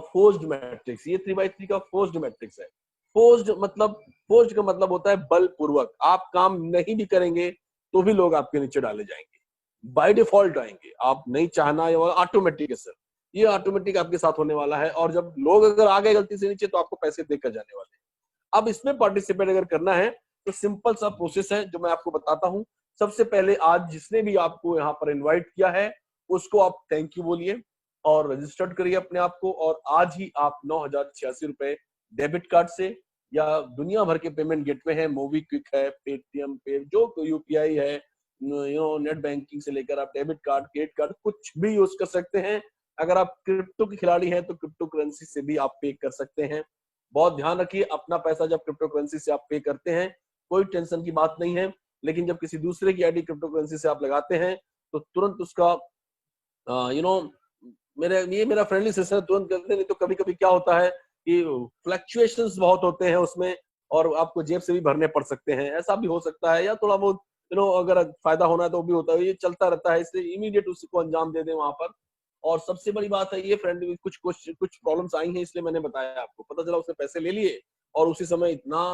फोर्स्ड मैट्रिक्स। ये 3x3 का फोर्स्ड मैट्रिक्स है। फोर्स्ड का मतलब होता है बलपूर्वक। आप काम नहीं भी करेंगे तो भी लोग आपके नीचे डाले जाएंगे, बाय डिफॉल्ट आएंगे, आप नहीं चाहना, ये ऑटोमेटिक है सर, ये ऑटोमेटिक आपके साथ होने वाला है। और जब लोग अगर आ गए गलती से नीचे तो आपको पैसे देकर जाने वाले हैं। अब इसमें पार्टिसिपेट अगर करना है तो सिंपल सा प्रोसेस है जो मैं आपको बताता हूं। सबसे पहले आज जिसने भी आपको यहाँ पर इनवाइट किया है उसको आप थैंक यू बोलिए और रजिस्टर्ड करिए अपने आप को, और आज ही आप 9,086 रुपए डेबिट कार्ड से या दुनिया भर के पेमेंट गेटवे है, मोबीक्विक है, पेटीएम पे, जो यूपीआई है, नेट बैंकिंग से लेकर आप डेबिट कार्ड, क्रेडिट कार्ड, कुछ भी यूज कर सकते हैं। अगर आप क्रिप्टो के खिलाड़ी हैं तो क्रिप्टो करेंसी से भी आप पे कर सकते हैं। बहुत ध्यान रखिए, अपना पैसा जब क्रिप्टो करेंसी से आप पे करते हैं कोई टेंशन की बात नहीं है, लेकिन जब किसी दूसरे की आईडी क्रिप्टो करेंसी से आप लगाते हैं तो तुरंत उसका मेरा फ्रेंडली सिस्टम तुरंत करते, नहीं तो कभी कभी क्या होता है कि फ्लक्चुएशंस बहुत होते हैं उसमें और आपको जेब से भी भरने पड़ सकते हैं, ऐसा भी हो सकता है, या थोड़ा बहुत अगर फायदा होना है तो भी होता है, ये चलता रहता है, इसलिए इमीडिएट उसको अंजाम दे दें वहां पर। और सबसे बड़ी बात है ये फ्रेंड कुछ प्रॉब्लम्स आई हैं इसलिए मैंने बताया आपको, पता चला उसने पैसे ले लिए और उसी समय इतना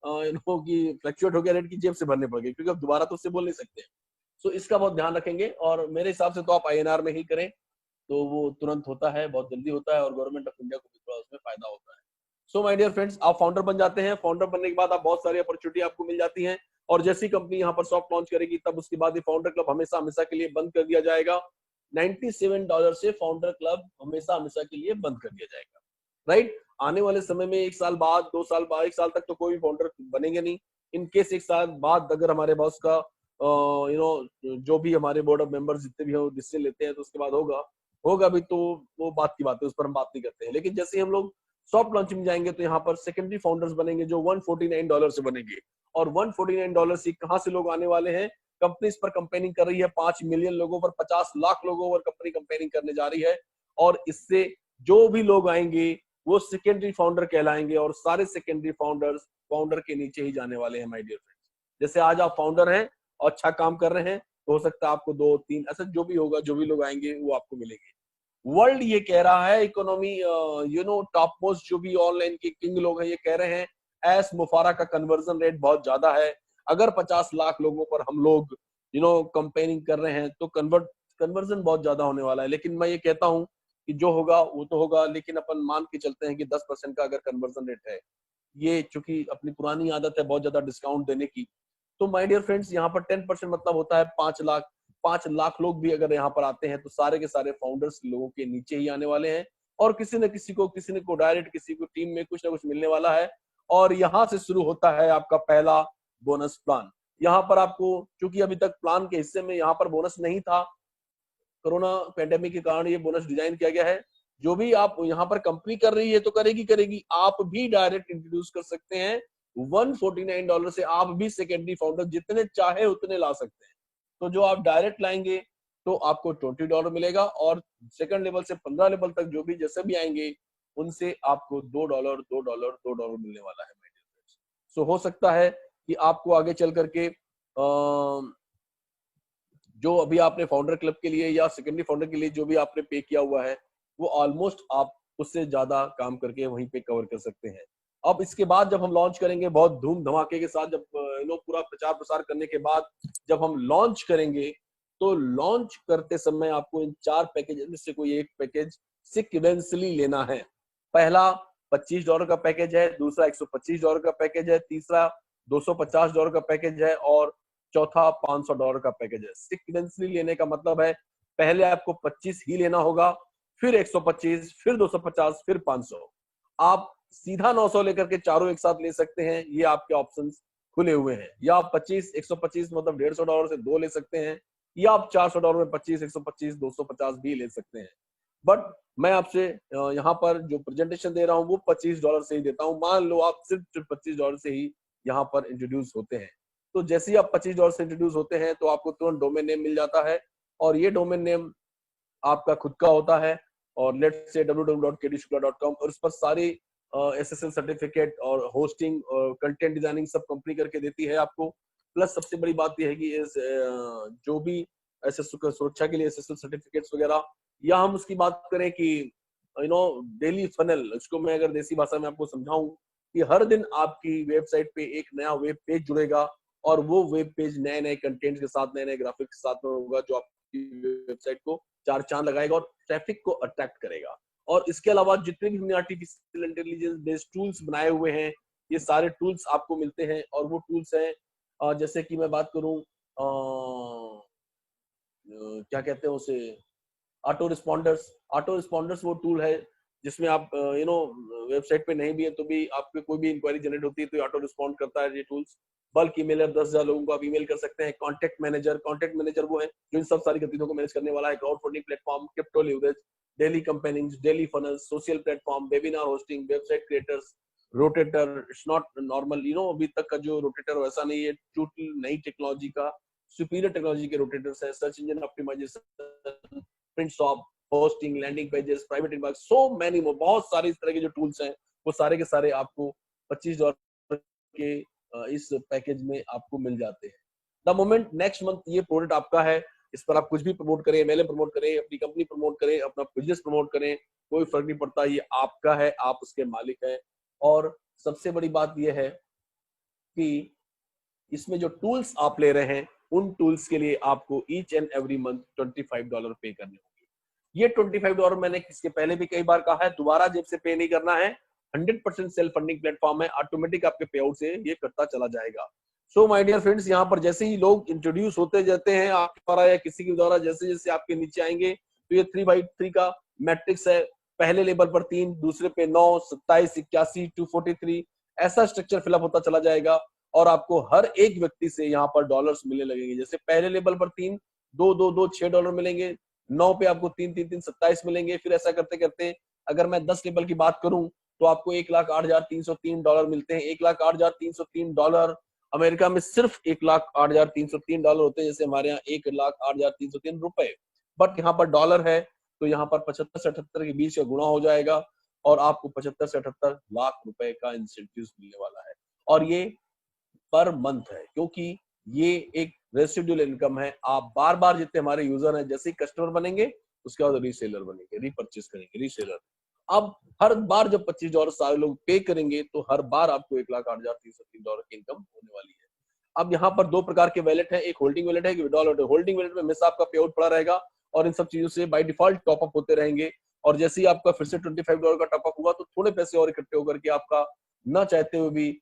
कि फ्लक्चुएट हो गया रेट की जेब से भरने पड़ गए, क्योंकि अब दोबारा तो उससे बोल नहीं सकते। सो इसका बहुत ध्यान रखेंगे, और मेरे हिसाब से तो आप INR में ही करें तो वो तुरंत होता है, बहुत जल्दी होता है, और गवर्नमेंट ऑफ इंडिया को भी थोड़ा उसमें फायदा होता है। सो माय डियर फ्रेंड्स, आप फाउंडर बन जाते हैं। फाउंडर बनने के बाद आप बहुत सारी अपॉर्चुनिटी आपको मिल जाती हैं, और जैसी कंपनी यहाँ पर सॉफ्ट लॉन्च करेगी तब उसके बाद ये फाउंडर क्लब हमेशा हमेशा के लिए बंद कर दिया जाएगा। $97 से फाउंडर क्लब हमेशा हमेशा के लिए बंद कर दिया जाएगा, राइट। आने वाले समय में 1 साल बाद, 2 साल बाद, 1 साल तक तो कोई भी फाउंडर बनेंगे नहीं। इन केस 1 साल बाद अगर हमारे बॉस का जो भी हमारे बोर्ड ऑफ मेंबर्स जितने भी हो डिसीजन लेते हैं तो उसके बाद होगा भी, तो वो बात की बात है, उस पर हम बात नहीं करते हैं। लेकिन जैसे ही हम लोग सॉफ्ट लॉन्चिंग जाएंगे तो यहाँ पर सेकेंडरी फाउंडर्स बनेंगे जो $149 से बनेंगे, और $149 से कहाँ से लोग आने वाले हैं, कंपनी इस पर कंपेयरिंग कर रही है 5 मिलियन लोगों पर, 50 लाख लोगों पर कंपनी कंपेयरिंग करने जा रही है, और इससे जो भी लोग आएंगे वो सेकेंडरी फाउंडर कहलाएंगे, और सारे सेकेंडरी फाउंडर्स फाउंडर के नीचे ही जाने वाले हैं माय डियर फ्रेंड्स। जैसे आज आप फाउंडर हैं और अच्छा काम कर रहे हैं तो हो सकता है आपको 2-3 ऐसा जो भी होगा, जो भी लोग आएंगे वो आपको मिलेंगे। वर्ल्ड ये कह रहा है, इकोनॉमी टॉप मोस्ट जो भी ऑनलाइन के किंग लोग हैं ये कह रहे हैं एस मुफारा का कन्वर्जन रेट बहुत ज्यादा है। अगर 50 लाख लोगों पर हम लोग कंपेयरिंग कर रहे हैं तो कन्वर्जन बहुत ज्यादा होने वाला है। लेकिन मैं ये कहता हूं कि जो होगा वो तो होगा, लेकिन अपन मान के चलते हैं कि 10% का अगर कन्वर्जन रेट है, ये चूंकि अपनी पुरानी आदत है बहुत ज्यादा डिस्काउंट देने की, तो माय डियर फ्रेंड्स यहाँ पर 10% मतलब होता है 5 लाख लोग भी अगर यहाँ पर आते हैं तो सारे के सारे फाउंडर्स लोगों के नीचे ही आने वाले हैं, और किसी न किसी को डायरेक्ट, किसी को टीम में कुछ ना कुछ मिलने वाला है। और यहाँ से शुरू होता है आपका पहला बोनस प्लान। यहाँ पर आपको, चूंकि अभी तक प्लान के हिस्से में यहाँ पर बोनस नहीं था, कोरोना पैंडेमिक के कारण ये बोनस डिजाइन किया गया है। जो भी आप यहाँ पर कंपनी कर रही है तो करेगी, आप भी डायरेक्ट इंट्रोड्यूस कर सकते हैं। $149 से आप भी सेकेंडरी फाउंडर जितने चाहे उतने ला सकते हैं। तो जो आप डायरेक्ट लाएंगे तो आपको $20 मिलेगा, और सेकंड लेवल से 15 लेवल तक जो भी जैसे भी आएंगे उनसे आपको $2 मिलने वाला है। सो हो सकता है कि आपको आगे चल करके जो अभी आपने फाउंडर क्लब के लिए या सेकेंडरी फाउंडर के लिए जो भी आपने पे किया हुआ है वो ऑलमोस्ट आप उससे ज्यादा काम करके वहीं पे कवर कर सकते हैं। अब इसके बाद जब हम लॉन्च करेंगे बहुत धूम धमाके के साथ, जब पूरा प्रचार प्रसार करने के बाद जब हम लॉन्च करेंगे तो लॉन्च करते समय आपको इन 4 पैकेज में से कोई एक पैकेज सीक्वेंसली लेना है। पहला $25 का पैकेज है, दूसरा $125 का पैकेज है, तीसरा $250 का पैकेज है, और चौथा $500 का पैकेज है। सीक्वेंसली लेने का मतलब है पहले आपको 25 ही लेना होगा, फिर 125, फिर 250, फिर 500। आप सीधा 900 लेकर के चारों एक साथ ले सकते हैं, ये आपके ऑप्शंस खुले हुए हैं। या आप 125 मतलब $150 से 2 ले सकते हैं, या आप $400 में 25, 125, 250 भी ले सकते हैं। बट मैं आपसे यहाँ पर जो प्रेजेंटेशन दे रहा हूँ वो $25 से ही देता हूँ। मान लो आप सिर्फ $25 से ही यहाँ पर इंट्रोड्यूस होते हैं, तो जैसे ही आप $25 से इंट्रोड्यूस होते हैं तो आपको तुरंत डोमेन नेम मिल जाता है, और ये डोमेन नेम आपका खुद का होता है, और लेट्स से www.kdshukla.com, और इस पर सारी SSL सर्टिफिकेट और होस्टिंग और कंटेंट डिजाइनिंग सब कंपनी करके देती है आपको। प्लस सबसे बड़ी बात यह है कि जो भी सुरक्षा के लिए SSL सर्टिफिकेट्स वगैरह, या हम उसकी बात करें कि डेली फनल, इसको मैं अगर देसी भाषा में आपको समझाऊं कि हर दिन आपकी वेबसाइट पे एक नया वेब पेज जुड़ेगा, और वो वेब पेज नए नए कंटेंट के साथ, नए नए ग्राफिक्स के साथ में होगा, जो आपकी वेबसाइट को चार चांद लगाएगा और ट्रैफिक को अट्रैक्ट करेगा। और इसके अलावा जितने भी हमने आर्टिफिशियल इंटेलिजेंस बेस्ड टूल्स बनाए हुए हैं, ये सारे टूल्स आपको मिलते हैं। और वो टूल्स हैं जैसे कि मैं बात करूं, क्या कहते हैं उसे, ऑटो रिस्पॉन्डर्स वो टूल है जिसमें आप वेबसाइट पे नहीं भी है तो भी आपके कोई भी इंक्वायरी जनरेट होती है तो ऑटो रिस्पॉन्ड करता है ये टूल्स। बल्क ईमेलर, 10,000 लोगों को आप ईमेल कर सकते हैं। कॉन्टेक्ट मैनेजर वो है जो इन सब सारी गतिविधियों को मैनेज करने वाला है। Crowd funding platform, crypto leverage, daily campaigning, daily funnels, social platform, webinar hosting, website creators, rotator. It's not normal, अभी तक का जो रोटेटर वैसा नहीं है, टोटल नई टेक्नोलॉजी का, सुपीरियर टेक्नोलॉजी के रोटेटर्स है। Search engine optimisation, print shop, hosting, landing pages, private inbox, so many more, बहुत सारे इस तरह के जो टूल्स हैं वो सारे के सारे आपको $25 के इस पैकेज में आपको मिल जाते हैं। द मोमेंट नेक्स्ट मंथ ये प्रोडक्ट आपका है, इस पर आप कुछ भी प्रमोट करें, MLM प्रमोट करें, अपनी कंपनी प्रमोट करें, अपना बिजनेस प्रमोट करें, कोई फर्क नहीं पड़ता, ये आपका है, आप उसके मालिक हैं। और सबसे बड़ी बात यह है कि इसमें जो टूल्स आप ले रहे हैं उन टूल्स के लिए आपको ईच एंड एवरी मंथ $25 पे करने होंगे। ये $25 मैंने इसके पहले भी कई बार कहा है, दोबारा जेब से पे नहीं करना है। 100% सेल्फ फंडिंग प्लेटफॉर्म है, ऑटोमेटिक आपके पे आउट से ये करता चला जाएगा। सो माय डियर फ्रेंड्स, यहाँ पर जैसे ही लोग इंट्रोड्यूस होते जाते हैं आपके द्वारा या किसी के द्वारा, जैसे जैसे आपके नीचे आएंगे तो ये 3x3 का मैट्रिक्स है। पहले लेवल पर 3, दूसरे पे 9, 27, 81, 243, ऐसा स्ट्रक्चर फिलअप होता चला जाएगा। और आपको हर एक व्यक्ति से यहाँ पर डॉलर्स मिलने लगेंगे। जैसे पहले लेवल पर 3, 2, 2, 2, $6 मिलेंगे। 9 पे आपको 3, 3, 3, 27 मिलेंगे। फिर ऐसा करते करते अगर मैं 10 लेवल की बात करूं तो आपको $1,08,303 मिलते हैं। $1,08,303 अमेरिका में सिर्फ $1,08,303 होते हैं, जैसे हमारे यहाँ $1,08,303। बट यहाँ पर डॉलर है तो यहाँ पर 75 से 78 के बीच का गुणा हो जाएगा और आपको 75 से 78 लाख रुपए का इंसेंटिव मिलने वाला है। और ये पर मंथ है, क्योंकि ये एक रेसिडुअल इनकम है। आप बार बार जितने हमारे यूजर हैं, जैसे ही कस्टमर बनेंगे उसके बाद रीसेलर बनेंगे, रीपरचेस करेंगे, रीसेलर। अब हर बार जब $25 सारे लोग पे करेंगे तो हर बार आपको $1,08,303 की इनकम होने वाली है। अब यहाँ पर दो प्रकार के वैलेट है, एक होल्डिंग वैलेट है, एक विड्रॉल वैलेट है। होल्डिंग वैलेट में हमेशा आपका पे आउट पड़ा रहेगा और इन सब चीजों से बाय डिफॉल्ट टॉप अप होते रहेंगे। और जैसे ही आपका फिर से $25 का टॉप अप हुआ तो थोड़े पैसे और इकट्ठे होकर के आपका न चाहते हुए भी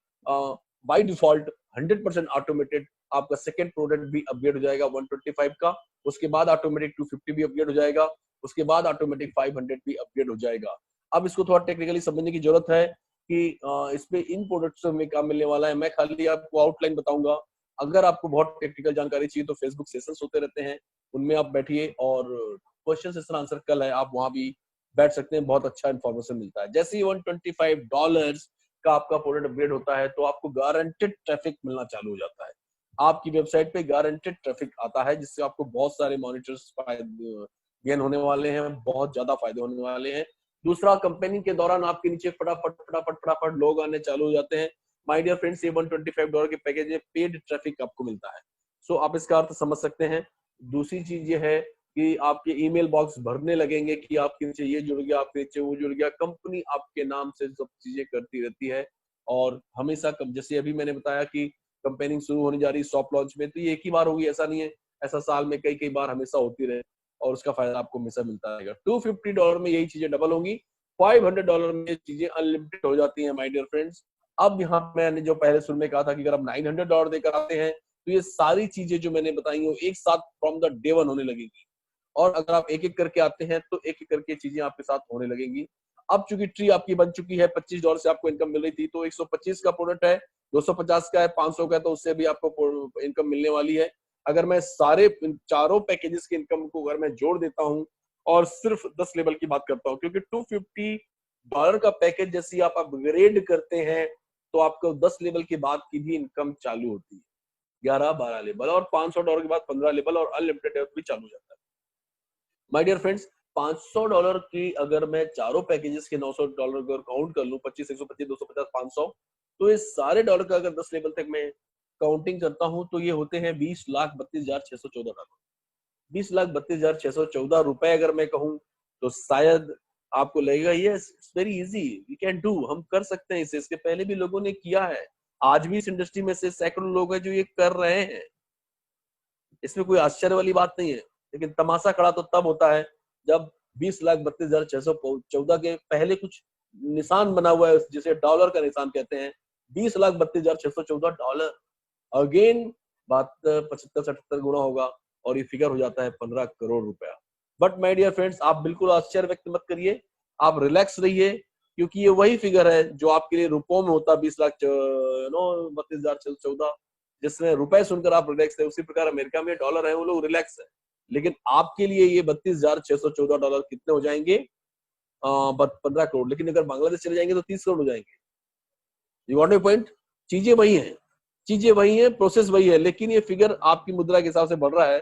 बाय डिफॉल्ट 100% ऑटोमेटेड आपका सेकंड प्रोडक्ट भी अपग्रेड हो जाएगा 125 का। उसके बाद ऑटोमेटिक 250 भी अपग्रेड हो जाएगा। उसके बाद ऑटोमेटिक 500 भी अपग्रेड हो जाएगा। अब इसको थोड़ा टेक्निकली समझने की जरूरत है कि इस पे इन प्रोडक्ट्स से हमें क्या मिलने वाला है। मैं खाली आपको आउटलाइन बताऊंगा। अगर आपको बहुत टेक्निकल जानकारी चाहिए तो फेसबुक सेशंस होते रहते हैं, उनमें आप बैठिए और क्वेश्चन सेशन आंसर कल है, आप वहां भी बैठ सकते हैं, बहुत अच्छा इन्फॉर्मेशन मिलता है। जैसे ही $125 का आपका प्रोडक्ट अपग्रेड होता है तो आपको गारंटेड ट्रैफिक मिलना चालू हो जाता है। आपकी वेबसाइट पे गारंटेड ट्रैफिक आता है जिससे आपको बहुत सारे मॉनिटर्स गेन होने वाले हैं, बहुत ज्यादा फायदे होने वाले हैं। दूसरा, कंपेनिंग के दौरान आपके नीचे फटाफट फटाफट फटाफट लोग आने चालू हो जाते हैं। माय डियर फ्रेंड्स, ये $125 के पैकेज में पेड ट्रैफिक आपको मिलता है। सो आप इसका अर्थ समझ सकते हैं। दूसरी चीज ये है कि आपके ईमेल बॉक्स भरने लगेंगे कि आपके नीचे ये जुड़ गया, आपके नीचे वो जुड़ गया। कंपनी आपके नाम से सब चीजें करती रहती है और हमेशा जैसे अभी मैंने बताया कि कंपेनिंग शुरू होने जा रही है सॉफ्ट लॉन्च में, तो ये एक ही बार होगी, ऐसा नहीं है, ऐसा साल में कई कई बार हमेशा होती रहे और उसका फायदा आपको हमेशा मिलता रहेगा। $250 में यही चीजें डबल होंगी, $500 में ये चीजें अनलिमिटेड हो जाती हैं माय डियर फ्रेंड्स। अब यहाँ मैंने जो पहले शुरू में कहा था कि अगर आप $900 देकर आते हैं तो ये सारी चीजें जो मैंने बताई वो एक साथ फ्रॉम द डे वन होने लगेगी। और अगर आप एक एक करके आते हैं तो एक एक करके चीजें आपके साथ होने लगेंगी। अब चूंकि ट्री आपकी बन चुकी है, $25 से आपको इनकम मिल रही थी, तो 125 का प्रोडक्ट है, 250 का है, 500 का है, तो उससे भी आपको इनकम मिलने वाली है। अगर मैं सारे चारों पैकेजेस की इनकम को अगर मैं जोड़ देता हूं और सिर्फ 10 लेवल की बात करता हूं, क्योंकि $250 का पैकेज जैसे आप अपग्रेड करते हैं तो आपको 10 लेवल के बाद की भी इनकम चालू होती है, 11-12 लेवल, और $500 के बाद 15 लेवल और अनलिमिटेड भी चालू हो जाता है। माय डियर फ्रेंड्स, $500 की अगर मैं चारों पैकेजेस के $900 अगर काउंट कर लूं, 25, 125, 250, 500, तो ये सारे डॉलर का अगर 10 लेवल तक मैं काउंटिंग करता हूं तो ये होते हैं $20,32,614। $20,32,614 अगर मैं कहूं तो शायद आपको लगेगा yes it's very easy, we can do, हम कर सकते हैं इसे, इसके पहले भी लोगों ने किया है, आज भी इस इंडस्ट्री में से सैकड़ों लोग हैं जो ये कर रहे हैं, इसमें कोई आश्चर्य वाली बात नहीं है। लेकिन तमाशा खड़ा तो तब होता है जब 20,32,614 के पहले कुछ निशान बना हुआ है, जिसे डॉलर का निशान कहते हैं, $20,32,614। अगेन बात 75-77 गुना होगा और ये फिगर हो जाता है 15 करोड़ रुपया। बट माय डियर फ्रेंड्स, आप बिल्कुल आश्चर्य व्यक्त मत करिए, आप रिलैक्स रहिए, क्योंकि ये वही फिगर है जो आपके लिए रुपयों में होता, 20,32,614, जिसमें रुपए सुनकर आप रिलैक्स है, उसी प्रकार अमेरिका में डॉलर है, वो लोग रिलैक्स है। लेकिन आपके लिए ये $32,614 कितने हो जाएंगे? 15 करोड़। लेकिन अगर बांग्लादेश चले जाएंगे तो 30 करोड़ हो जाएंगे। You got my point? चीजें वही हैं, प्रोसेस वही है, लेकिन ये फिगर आपकी मुद्रा के हिसाब से बढ़ रहा है।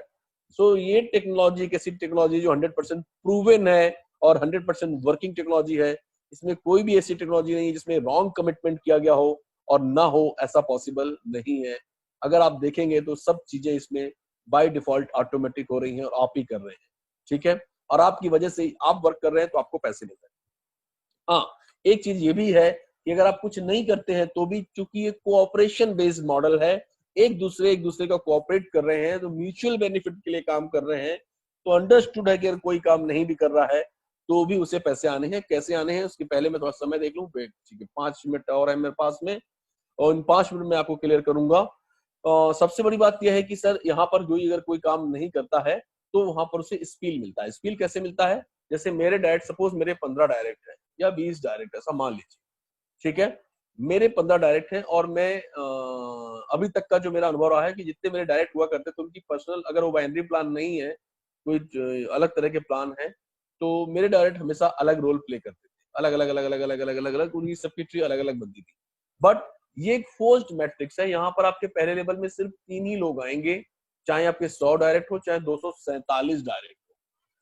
सो ये टेक्नोलॉजी, कैसी टेक्नोलॉजी जो 100% प्रूवन है और 100% वर्किंग टेक्नोलॉजी है, इसमें कोई भी ऐसी टेक्नोलॉजी नहीं है जिसमें रॉन्ग कमिटमेंट किया गया हो और ना हो, ऐसा पॉसिबल नहीं है। अगर आप देखेंगे तो सब चीजें इसमें बाय डिफॉल्ट ऑटोमेटिक हो रही हैं और आप ही कर रहे हैं, ठीक है, और आपकी वजह से आप वर्क कर रहे हैं तो आपको पैसे मिल रहे हैं। हाँ, एक चीज ये भी है कि अगर आप कुछ नहीं करते हैं तो भी, चूंकि ये कोऑपरेशन बेस्ड मॉडल है, एक दूसरे का कोऑपरेट कर रहे हैं, तो म्यूचुअल बेनिफिट के लिए काम कर रहे हैं, तो अंडरस्टूड है कि अगर कोई काम नहीं भी कर रहा है तो भी उसे पैसे आने हैं। कैसे आने हैं उसके पहले मैं थोड़ा समय देख लूं, ठीक है, 5 मिनट और है मेरे पास में, और इन 5 मिनट में आपको क्लियर करूंगा। सबसे बड़ी बात यह है कि सर यहाँ पर जो अगर कोई काम नहीं करता है तो वहां पर उसे स्पील मिलता है। स्पील कैसे मिलता है? जैसे मेरे डायरेक्ट, सपोज मेरे 15 डायरेक्ट है या 20 डायरेक्ट, ऐसा मान लीजिए, ठीक है, मेरे 15 डायरेक्ट हैं और मैं अभी तक का जो मेरा अनुभव रहा है कि जितने मेरे डायरेक्ट हुआ करते थे उनकी पर्सनल, अगर वो बाइनरी प्लान नहीं है, कोई अलग तरह के प्लान है, तो मेरे डायरेक्ट हमेशा अलग रोल प्ले करते थे, अलग अलग अलग अलग अलग अलग अलग अलग, उनकी सबकी ट्री अलग अलग बनती थी। बट ये एक फोर्स्ड मैट्रिक्स है, यहाँ पर आपके पहले लेवल में सिर्फ 3 ही लोग आएंगे, चाहे आपके 100 डायरेक्ट हो चाहे 247 डायरेक्ट हो,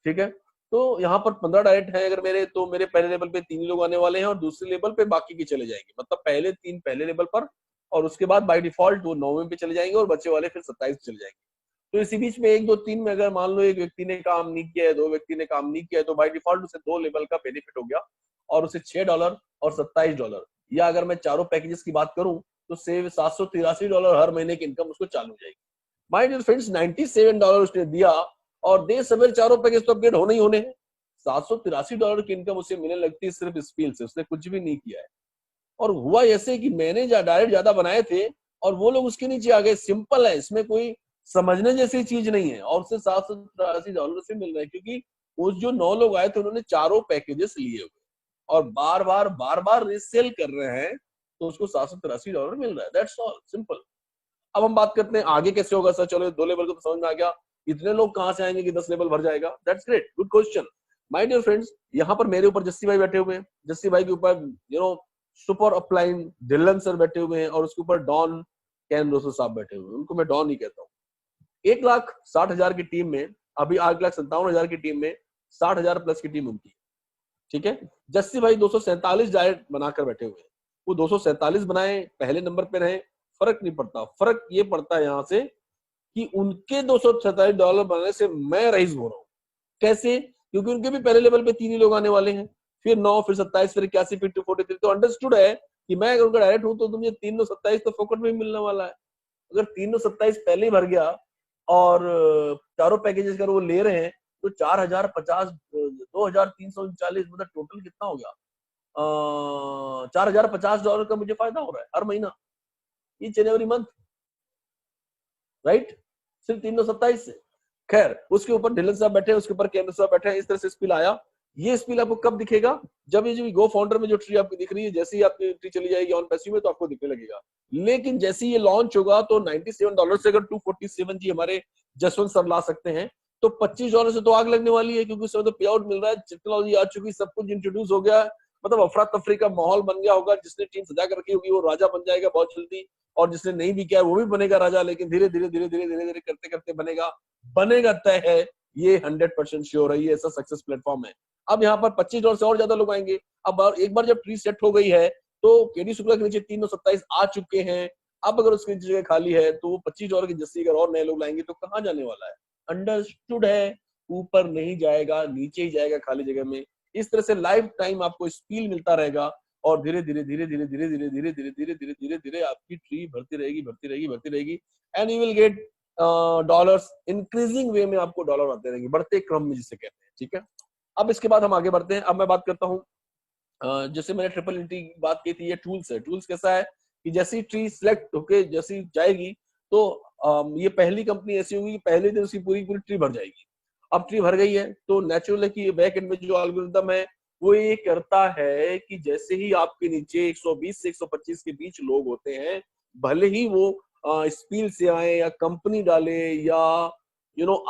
ठीक है। तो यहाँ पर 15 डायरेक्ट है अगर मेरे, तो मेरे पहले लेवल पे 3 लोग आने वाले हैं और दूसरे लेवल पे बाकी के चले जाएंगे, मतलब पहले 3 पहले लेवल पर, और उसके बाद बाय डिफॉल्ट वो 9वें पे चले जाएंगे और बच्चे वाले फिर 27 चले जाएंगे। तो इसी बीच में 1, 2, 3 में अगर मान लो एक व्यक्ति ने काम नहीं किया है, 2 व्यक्ति ने काम नहीं किया है, तो बाय डिफॉल्ट उसे 2 लेवल का बेनिफिट हो गया और उसे $6 और $27, या अगर मैं चारों पैकेजेस की बात करूं तो से $783 हर महीने की इनकम उसको चालू हो जाएगी। माय डियर फ्रेंड्स, $97 उसने दिया और दे सवेरे चारों पैकेज तो अपग्रेड होने ही होने हैं। $783 की इनकम उसे मिलने लगती है सिर्फ स्पील से, उसने कुछ भी नहीं किया है। और हुआ ऐसे कि मैंने डायरेक्ट ज्यादा बनाए थे और वो लोग उसके नीचे आ गए। सिंपल है, इसमें कोई समझने जैसी चीज नहीं है, और उसे $783 से मिल रहा है क्योंकि उस जो 9 लोग आए थे उन्होंने चारों पैकेजेस लिए हुए और बार बार रीसेल कर रहे हैं, तो उसको $783 मिल रहा है। That's all, simple. अब हम बात करते हैं आगे कैसे होगा सर। चलो 2 लेवल को तो समझ में आ गया, इतने लोग कहां से आएंगे कि 10 लेवल भर जाएगा। That's great, good question. My dear friends, यहाँ पर मेरे ऊपर जस्सी भाई बैठे हुए हैं, जस्सी भाई के ऊपर सुपर अपलाइन ढिल्लन सर बैठे हुए हैं और उसके ऊपर डॉन कैन रोसो साहब बैठे हुए हैं, उनको मैं डॉन ही कहता हूँ। 1,60,000 की टीम में, अभी 8,57,000 की टीम में 60,000 प्लस की टीम उनकी, ठीक है। जस्सी भाई 247 डायरेक्ट बनाकर बैठे हुए हैं, वो 247 बनाए, पहले नंबर पे रहे, फर्क नहीं पड़ता। फर्क ये पड़ता है यहाँ से कि उनके $247 बनाने से मैं रईस हो रहा हूँ। कैसे? क्योंकि उनके भी पहले लेवल पे 3 ही लोग आने वाले हैं, फिर 9, फिर 27, फिर 81, फिर 243। तो अंडरस्टूड है कि मैं अगर उनका डायरेक्ट हूं तो मुझे 327 तो फोकट में मिलने वाला है। अगर 327 पहले ही भर गया और चारों पैकेजेस अगर वो ले रहे हैं तो 4,050, 2,339, मतलब टोटल कितना हो गया? $4,050 का मुझे फायदा हो रहा है हर महीना, each and every month, right, सिर्फ 327 से। खैर, उसके ऊपर ढिल्लन साहब बैठे, उसके ऊपर केंद्र साहब बैठे, इस तरह से स्पिल आया ये स्पिल आपको कब दिखेगा? जब ये जो गो फाउंडर में जो ट्री आपको दिख रही है, जैसे ही आपकी ट्री चली जाएगी ऑन पैसिव में तो आपको दिखने लगेगा। लेकिन जैसे ही ये लॉन्च होगा तो $97 से अगर 247 जी हमारे जसवंत सर ला सकते हैं तो $25 से तो आग लगने वाली है, क्योंकि उसमें तो पे आउट मिल रहा है, टेक्नोलॉजी आ चुकी, सब कुछ इंट्रोड्यूस हो गया, मतलब अफरा तफरी का माहौल बन गया होगा। जिसने टीम सजा कर रखी होगी वो राजा बन जाएगा बहुत जल्दी, और जिसने नहीं भी किया वो भी बनेगा राजा, लेकिन धीरे धीरे धीरे धीरे धीरे धीरे करते करते बनेगा तय है, ये 100% श्योर है, ये ऐसा सक्सेस प्लेटफॉर्म है। अब यहाँ पर $25 से और ज्यादा लोग आएंगे। अब एक बार जब ट्री सेट हो गई है तो केडी शुक्ला के नीचे 327 आ चुके हैं। अब अगर उसकी जगह खाली है तो $25 की जस्सी अगर और नए लोग लाएंगे तो कहाँ जाने वाला है? अंडरस्टूड है, ऊपर नहीं जाएगा, नीचे ही जाएगा खाली जगह में। इस तरह से लाइफ टाइम आपको स्पील मिलता रहेगा और धीरे धीरे धीरे धीरे धीरे धीरे धीरे धीरे धीरे धीरे धीरे धीरे आपकी ट्री बढ़ती रहेगी and you will get dollars increasing way में, आपको डॉलर आते रहेंगे बढ़ते क्रम में जिसे कहते हैं। ठीक है, अब इसके बाद हम आगे बढ़ते हैं। अब मैं बात करता हूँ जैसे मैंने ट्रिपल इंट्री की बात की थी, ये टूल्स है। टूल्स कैसा है कि जैसी ट्री सिलेक्ट होके जैसी जाएगी तो ये पहली कंपनी ऐसी होगी कि पहले दिन उसकी पूरी पूरी ट्री भर जाएगी। अब ट्री भर गई है तो नेचुरल है कि बैक एंड में जो एल्गोरिथम है वो ये करता है कि जैसे ही आपके नीचे 120 से 125 के बीच लोग होते हैं, भले ही वो स्पील से आए या कंपनी डाले या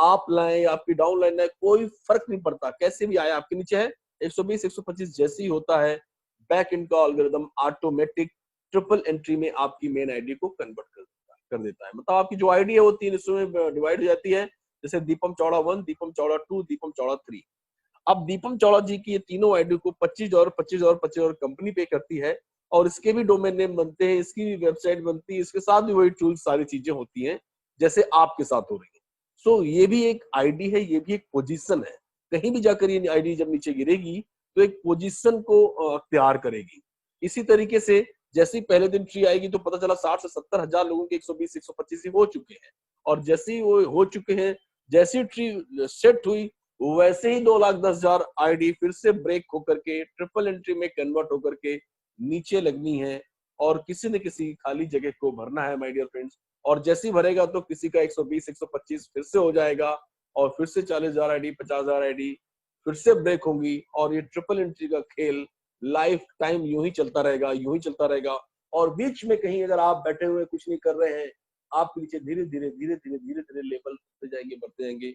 आप लाएं या आपकी डाउन लाइन है, कोई फर्क नहीं पड़ता, कैसे भी आए आपके नीचे है 120 125 जैसे ही होता है, बैक एंड का एल्गोरिथम ऑटोमेटिक ट्रिपल एंट्री में आपकी मेन आईडी को कन्वर्ट कर देता है। मतलब आपकी जो आईडी है वो 3 हिस्सों में डिवाइड हो जाती है, जैसे दीपम चौड़ा 1, दीपम चौड़ा 2, दीपम चौड़ा 3। अब दीपम चौड़ा जी की ये तीनों आईडी को $25 कंपनी पे करती है और इसके भी डोमेन नेम बनते हैं, इसकी भी वेबसाइट बनती है, इसके साथ भी वही टूल सारी चीजें होती हैं जैसे आपके साथ हो रही है। सो ये भी एक आईडी है, ये भी एक पोजीशन है। कहीं भी जाकर ये आईडी जब नीचे गिरेगी तो एक पोजीशन को तैयार करेगी। इसी तरीके से जैसे ही पहले दिन ट्री आएगी तो पता चला 60 से 70 हजार लोगों के 120 125 हो चुके हैं, और जैसे ही वो हो चुके हैं, जैसे ही ट्री सेट हुई वैसे ही 2,10,000 आईडी फिर से ब्रेक होकर के ट्रिपल एंट्री में कन्वर्ट होकर के नीचे लगनी है और किसी न किसी खाली जगह को भरना है माय डियर फ्रेंड्स। और जैसे ही भरेगा तो किसी का 120 125 फिर से हो जाएगा और फिर से 40,000 आईडी 50,000 आईडी फिर से ब्रेक होंगी, और ये ट्रिपल एंट्री का खेल लाइफ टाइम यूं ही चलता रहेगा। और बीच में कहीं अगर आप बैठे हुए कुछ नहीं कर रहे हैं, आपके नीचे धीरे धीरे लेवल बढ़ते जाएंगे।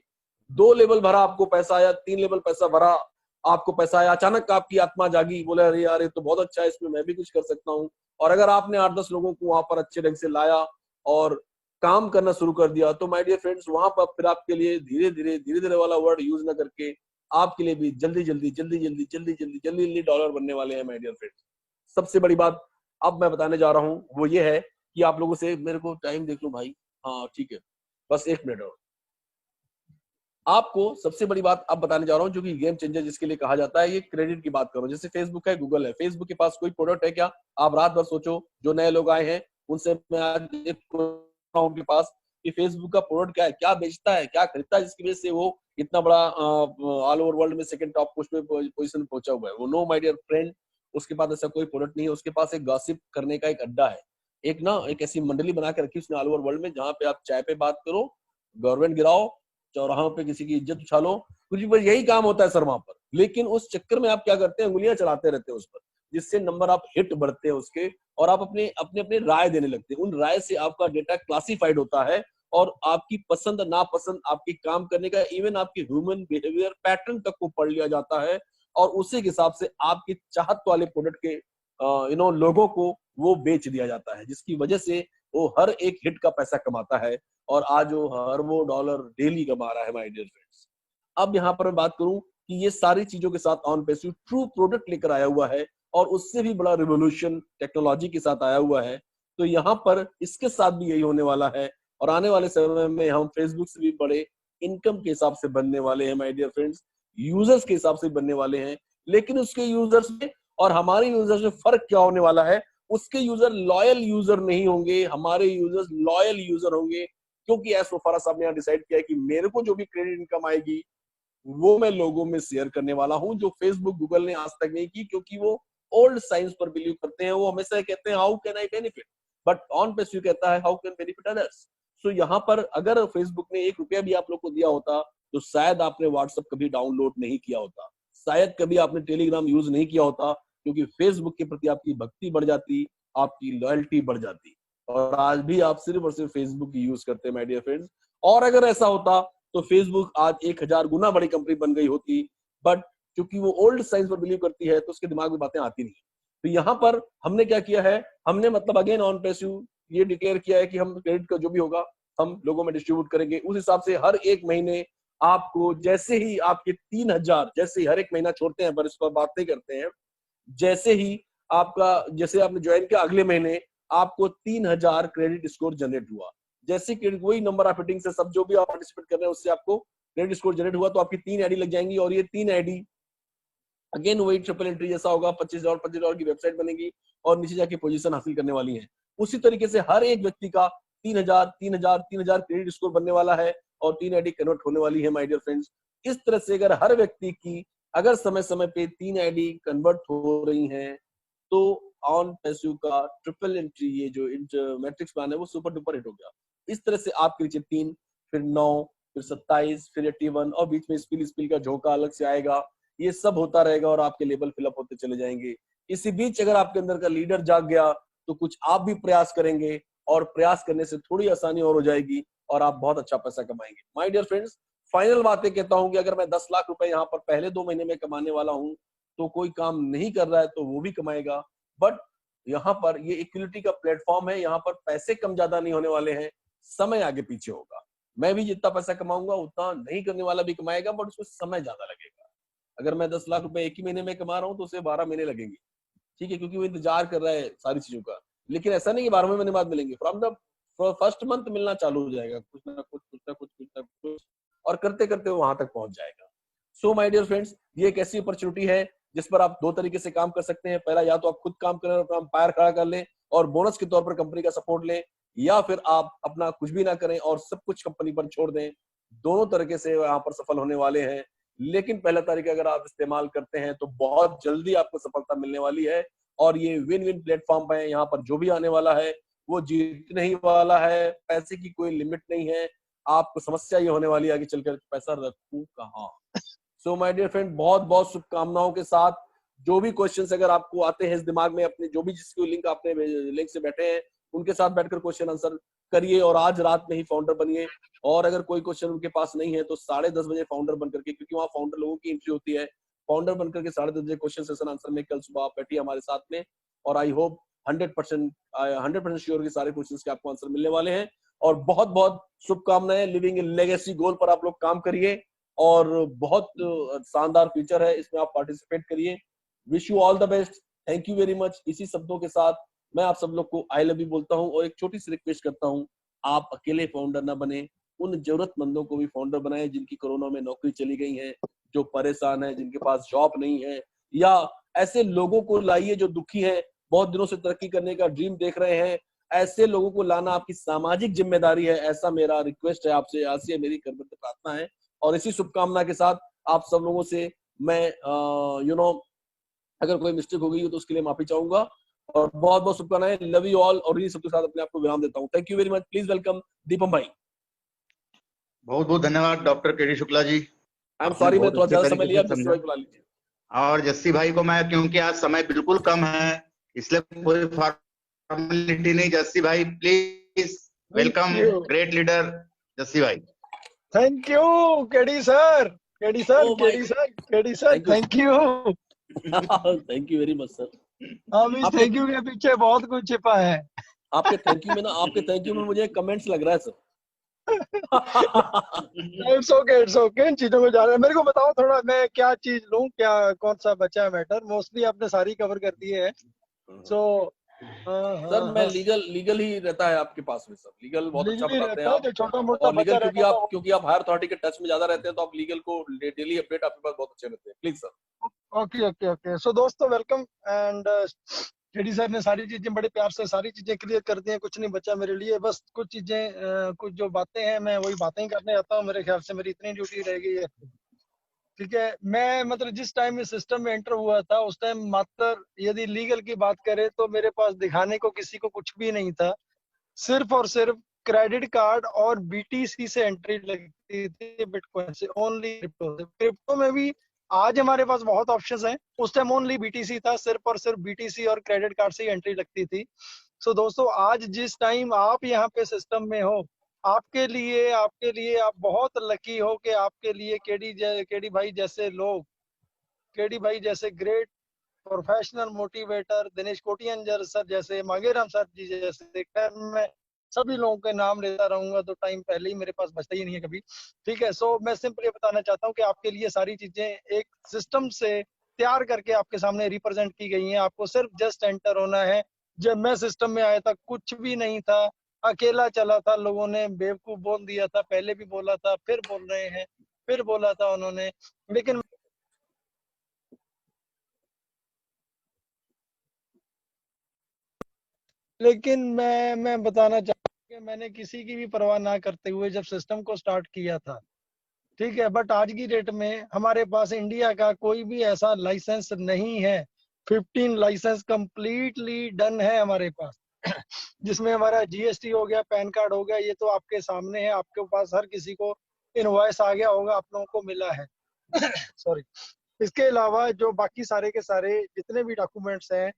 2 लेवल भरा आपको पैसा आया, 3 लेवल पैसा भरा आपको पैसा आया, अचानक आपकी आत्मा जागी, बोले अरे यार ये तो बहुत अच्छा है, इसमें मैं भी कुछ कर सकता हूँ। और अगर आपने 8-10 लोगों को वहां पर अच्छे ढंग से लाया और काम करना शुरू कर दिया तो माय डियर फ्रेंड्स वहां पर फिर आपके लिए धीरे धीरे वाला वर्ड यूज ना करके आपके लिए भी जल्दी डॉलर बनने वाले हैं माय डियर फ्रेंड्स। सबसे बड़ी बात अब मैं बताने जा रहा हूँ वो ये है कि आप लोगों से, मेरे को टाइम देख लो भाई, हाँ ठीक है, बस 1 मिनट और। आपको सबसे बड़ी बात अब बताने जा रहा हूँ जो कि गेम चेंजर जिसके लिए कहा जाता है, ये क्रेडिट की बात करो। जैसे फेसबुक है, गूगल है, फेसबुक के पास कोई प्रोडक्ट है क्या? आप रात भर सोचो, जो नए लोग आए हैं उनसे मैं आज उनके पास कि फेसबुक का प्रोडक्ट क्या है, क्या बेचता है, क्या खरीदता है, जिसकी वजह से वो इतना बड़ा ऑल ओवर वर्ल्ड में सेकंड टॉप पोजीशन पहुंचा हुआ है। वो नो माय डियर फ्रेंड, उसके पास ऐसा कोई प्रोडक्ट नहीं है, उसके पास एक गॉसिप करने का एक अड्डा है। एक ऐसी मंडली बना के रखी उसने ऑल ओवर वर्ल्ड में, जहाँ पे आप चाय पे बात करो, गवर्नमेंट गिराओ, चौराहों पे किसी की इज्जत उछालो, कुछ भी यही काम होता है सर वहां पर। लेकिन उस चक्कर में आप क्या करते हैं, उंगलियां चलाते रहते हैं उस पर, जिससे नंबर आप हिट बढ़ते हैं उसके, और आप अपने राय देने लगते हैं। उन राय से आपका डेटा क्लासिफाइड होता है और आपकी पसंद नापसंद, आपकी काम करने का, इवन आपकी ह्यूमन बिहेवियर पैटर्न तक को पढ़ लिया जाता है, और उसी के हिसाब से आपकी चाहत वाले प्रोडक्ट के लोगों को वो बेच दिया जाता है, जिसकी वजह से वो हर एक हिट का पैसा कमाता है और आज वो हर वो डॉलर डेली कमा रहा है माय डियर फ्रेंड्स। अब यहाँ पर मैं बात करूं कि ये सारी चीजों के साथ ऑन पैसिव ट्रू प्रोडक्ट लेकर आया हुआ है और उससे भी बड़ा रिवोल्यूशन टेक्नोलॉजी के साथ आया हुआ है। तो यहाँ पर इसके साथ भी यही होने वाला है और आने वाले समय में हम फेसबुक से भी बड़े इनकम के हिसाब से बनने वाले हैं माय डियर फ्रेंड्स, यूजर्स के हिसाब से बनने वाले हैं। लेकिन उसके यूजर्स में और हमारे यूजर्स में फर्क क्या होने वाला है, उसके यूजर लॉयल यूजर नहीं होंगे, हमारे यूजर्स लॉयल यूजर होंगे। क्योंकि एस फारा साहब ने यहाँ डिसाइड किया है कि मेरे को जो भी क्रेडिट इनकम आएगी वो मैं लोगों में शेयर करने वाला हूं, जो फेसबुक गूगल ने आज तक नहीं की, क्योंकि वो ओल्ड साइंस पर बिलीव करते हैं। वो हमेशा कहते हैं how can I benefit, but on passive कहता है हाउ कैन बेनिफिट अदर्स। सो यहाँ पर अगर फेसबुक ने 1 रुपया भी आप लोग को दिया होता तो शायद आपने व्हाट्सएप कभी डाउनलोड नहीं किया होता, शायद कभी आपने टेलीग्राम यूज नहीं किया होता, क्योंकि फेसबुक के प्रति आपकी भक्ति बढ़ जाती, आपकी लॉयल्टी बढ़ जाती, और आज भी आप सिर्फ और सिर्फ फेसबुक ही यूज करते हैं माय डियर फ्रेंड्स। और अगर ऐसा होता तो फेसबुक आज 1000 गुना बड़ी कंपनी बन गई होती, बट क्योंकि वो ओल्ड साइंस पर बिलीव करती है तो उसके दिमाग में बातें आती नहीं। तो यहाँ पर हमने क्या किया है, हमने मतलब अगेन ऑन पैसिव ये डिक्लेयर किया है कि हम क्रेडिट का जो भी होगा हम लोगों में डिस्ट्रीब्यूट करेंगे। उस हिसाब से हर एक महीने आपको, जैसे ही आपके 3000, जैसे ही हर एक महीना छोड़ते हैं पर इस पर बात नहीं करते हैं, जैसे ही आपका, जैसे आपने ज्वाइन किया अगले महीने आपको 3000 क्रेडिट स्कोर जनरेट हुआ। जैसे क्रेडिट, वही नंबर ऑफ हिटिंग से सब जो भी आप पार्टिसिपेट कर रहे हैं उससे आपको क्रेडिट स्कोर जनरेट हुआ, तो आपकी 3 आईडी लग जाएंगी, और ये 3 आईडी अगेन वही ट्रिपल एंट्री जैसा होगा, $25 की वेबसाइट बनेगी और नीचे जाके पोजीशन हासिल करने वाली है। उसी तरीके से हर एक व्यक्ति का 3000 क्रेडिट स्कोर बनने वाला है और 3 आईडी कन्वर्ट होने वाली है माय डियर फ्रेंड्स। इस तरह से अगर हर व्यक्ति की अगर समय समय पे 3 आईडी कन्वर्ट हो रही हैं, तो ऑन पैसिव का ट्रिपल एंट्री ये जो मैट्रिक्स प्लान है वो सुपर डुपर हिट हो गया। इस तरह से आपके नीचे 3, फिर 9, फिर 27, फिर 81, और बीच में स्पिल का झोंका अलग से आएगा। ये सब होता रहेगा और आपके लेवल फिलअप होते चले जाएंगे। इसी बीच अगर आपके अंदर का लीडर जाग गया तो कुछ आप भी प्रयास करेंगे, और प्रयास करने से थोड़ी आसानी और हो जाएगी और आप बहुत अच्छा पैसा कमाएंगे। माय डियर फ्रेंड्स, फाइनल बातें कहता हूं कि अगर मैं 10 लाख रुपए यहाँ पर पहले 2 महीने में कमाने वाला हूं, तो कोई काम नहीं कर रहा है तो वो भी कमाएगा। बट यहाँ पर ये इक्विलिटी का प्लेटफॉर्म है, यहाँ पर पैसे कम ज्यादा नहीं होने वाले हैं, समय आगे पीछे होगा। मैं भी जितना पैसा कमाऊंगा उतना नहीं करने वाला भी कमाएगा, बट उसमें समय ज्यादा लगेगा। अगर मैं 10 लाख रुपए एक ही महीने में कमा रहा हूँ तो उसे 12 महीने लगेंगे, ठीक है, क्योंकि वो इंतजार कर रहा है सारी चीजों का। लेकिन ऐसा नहीं कि 12वें महीने बाद मिलेंगे, फ्रॉम द फर्स्ट मंथ मिलना चालू हो जाएगा, कुछ ना कुछ कुछ ना कुछ कुछ ना कुछ, और करते करते वो वहां तक पहुंच जाएगा। सो माय डियर फ्रेंड्स, ये एक ऐसी अपॉर्चुनिटी है जिस पर आप 2 तरीके से काम कर सकते हैं। पहला, या तो आप खुद काम करें और अपना पैर खड़ा कर लें और बोनस के तौर पर कंपनी का सपोर्ट लें, या फिर आप अपना कुछ भी ना करें और सब कुछ कंपनी पर छोड़ दें। दोनों तरीके से यहाँ पर सफल होने वाले हैं, लेकिन पहला तरीका अगर आप इस्तेमाल करते हैं तो बहुत जल्दी आपको सफलता मिलने वाली है। और ये विन विन प्लेटफॉर्म है, यहाँ पर जो भी आने वाला है वो जीतने ही वाला है, पैसे की कोई लिमिट नहीं है। आपको समस्या ये होने वाली है आगे चलकर पैसा रखूं कहाँ। सो माय डियर फ्रेंड, बहुत बहुत शुभकामनाओं के साथ, जो भी क्वेश्चंस अगर आपको आते हैं इस दिमाग में, अपने जो भी जिसको लिंक आपने लिंक से बैठे हैं उनके साथ बैठकर क्वेश्चन आंसर करिए, और आज रात में ही फाउंडर बनिए। और अगर कोई क्वेश्चन उनके पास नहीं है तो 10:30 बजे फाउंडर बन करके, क्योंकि वहाँ फाउंडर लोगों की एंट्री होती है, फाउंडर बनकर के 10:30 बजे क्वेश्चन सेशन आंसर में कल सुबह आप बैठिए हमारे साथ में, और आई होप 100% श्योर कि सारे क्वेश्चंस के आपको आंसर मिलने वाले हैं। और बहुत बहुत शुभकामनाएं, लिविंग इन लेगेसी गोल पर आप लोग काम करिए, और बहुत शानदार फ्यूचर है, इसमें आप पार्टिसिपेट करिए। Wish you all the best, thank you very much. इसी शब्दों के साथ मैं आप सब लोग को आई लव यू बोलता हूँ, और एक छोटी सी रिक्वेस्ट करता हूँ, आप अकेले फाउंडर ना बने, उन जरूरतमंदों को भी फाउंडर बनाए जिनकी कोरोना में नौकरी चली गई है, जो परेशान है, जिनके पास जॉब नहीं है, या ऐसे लोगों को लाइए जो दुखी है, बहुत दिनों से तरक्की करने का ड्रीम देख रहे हैं। ऐसे लोगों को लाना आपकी सामाजिक जिम्मेदारी है, ऐसा मेरा रिक्वेस्ट है आपसे, ऐसी मेरी करबद्ध प्रार्थना है। और इसी शुभकामना के साथ आप सब लोगों से मैं अगर कोई मिस्टेक हो गई हो तो उसके लिए माफी चाहूंगा, और बहुत बहुत शुभकामनाएं, लव यू ऑल, और इन्हीं सबके साथ अपने आप को विराम देता हूँ। Thank you very much, please welcome Deepam भाई। बहुत बहुत धन्यवाद doctor K D Shukla ji. I am sorry, मैं थोड़ा ज्यादा समय लिया, समझा। बुला लीजिए। और जस्सी भाई को मैं, क्योंकि आज समय बिल्कुल कम है इसलिए कोई फॉर्मेलिटी नहीं, जस्सी भाई please welcome, great leader Jassi भाई। Thank you K D sir, K D sir, Oh my K D sir, K D sir, thank you. Thank you very much sir. हम इस थैंक यू के पीछे बहुत कुछ छिपा है। आपके थैंक यू में ना, आपके थैंक यू में मुझे कमेंट्स लग रहा है सर। इट्स ओके, इन चीजों में जा रहा है। मेरे को बताओ थोड़ा, मैं क्या चीज लूं, क्या कौन सा बचा है मैटर? मोस्टली आपने सारी कवर कर दी है। सो सर मैं लीगल ही रहता है आपके पास में सर, लीगल बहुत अच्छा बताते हैं आप, जो छोटा मोटा और लीगल बचा रहता है क्योंकि आप हायर अथॉरिटी के टच में ज्यादा रहते हैं तो आप लीगल को डेली अपडेट आपके पास बहुत अच्छे रहते हैं। Please sir. ओके। सो दोस्तों वेलकम, एंड केडी सर ने सारी चीजें बड़े प्यार से सारी चीजें क्लियर कर दी हैं, कुछ नहीं बचा मेरे लिए। बस कुछ चीजें कुछ जो बातें हैं मैं वही बातें ही करने आता हूँ। मेरे ख्याल से मेरी इतनी ड्यूटी रह गई है, ठीक है। मैं मतलब जिस टाइम इस सिस्टम में एंटर हुआ था उस टाइम मात्र यदि लीगल की बात करें तो मेरे पास दिखाने को किसी को कुछ भी नहीं था, सिर्फ और सिर्फ क्रेडिट कार्ड और बीटीसी से एंट्री लगती थी, बिटकॉइन से ओनली। क्रिप्टो में भी आज हमारे पास बहुत ऑप्शंस हैं। उस टाइम ओनली बीटीसी था, सिर्फ और सिर्फ बीटीसी और क्रेडिट कार्ड से ही एंट्री लगती थी। सो दोस्तों, आज जिस टाइम आप यहाँ पे सिस्टम में हो, आपके लिए आप बहुत लकी हो कि आपके लिए केडी भाई जैसे लोग, केडी भाई जैसे great professional motivator, Dinesh Kotian sir जैसे, मांगेराम सर जी जैसे, खैर मैं सभी लोगों के नाम लेता रहूंगा तो टाइम पहले ही मेरे पास बचता ही नहीं है कभी। ठीक है, सो मैं सिंपली बताना चाहता हूँ कि आपके लिए सारी चीजें एक सिस्टम से तैयार करके आपके सामने रिप्रेजेंट की गई हैं। आपको सिर्फ जस्ट एंटर होना है। जब मैं सिस्टम में आया था कुछ भी नहीं था, अकेला चला था, लोगों ने बेवकूफ बोल दिया था, पहले भी बोला था, फिर बोल रहे हैं, फिर बोला था उन्होंने। लेकिन मैं बताना चाहता हूँ कि मैंने किसी की भी परवाह ना करते हुए जब सिस्टम को स्टार्ट किया था, ठीक है, बट आज की डेट में हमारे पास इंडिया का कोई भी ऐसा लाइसेंस नहीं है। 15 लाइसेंस कंप्लीटली डन है हमारे पास जिसमें हमारा जीएसटी हो गया, पैन कार्ड हो गया, ये तो आपके सामने है, आपके पास हर किसी को इनवॉइस आ गया होगा, आप लोगों को मिला है सॉरी। इसके अलावा जो बाकी सारे के सारे जितने भी डॉक्यूमेंट्स हैं,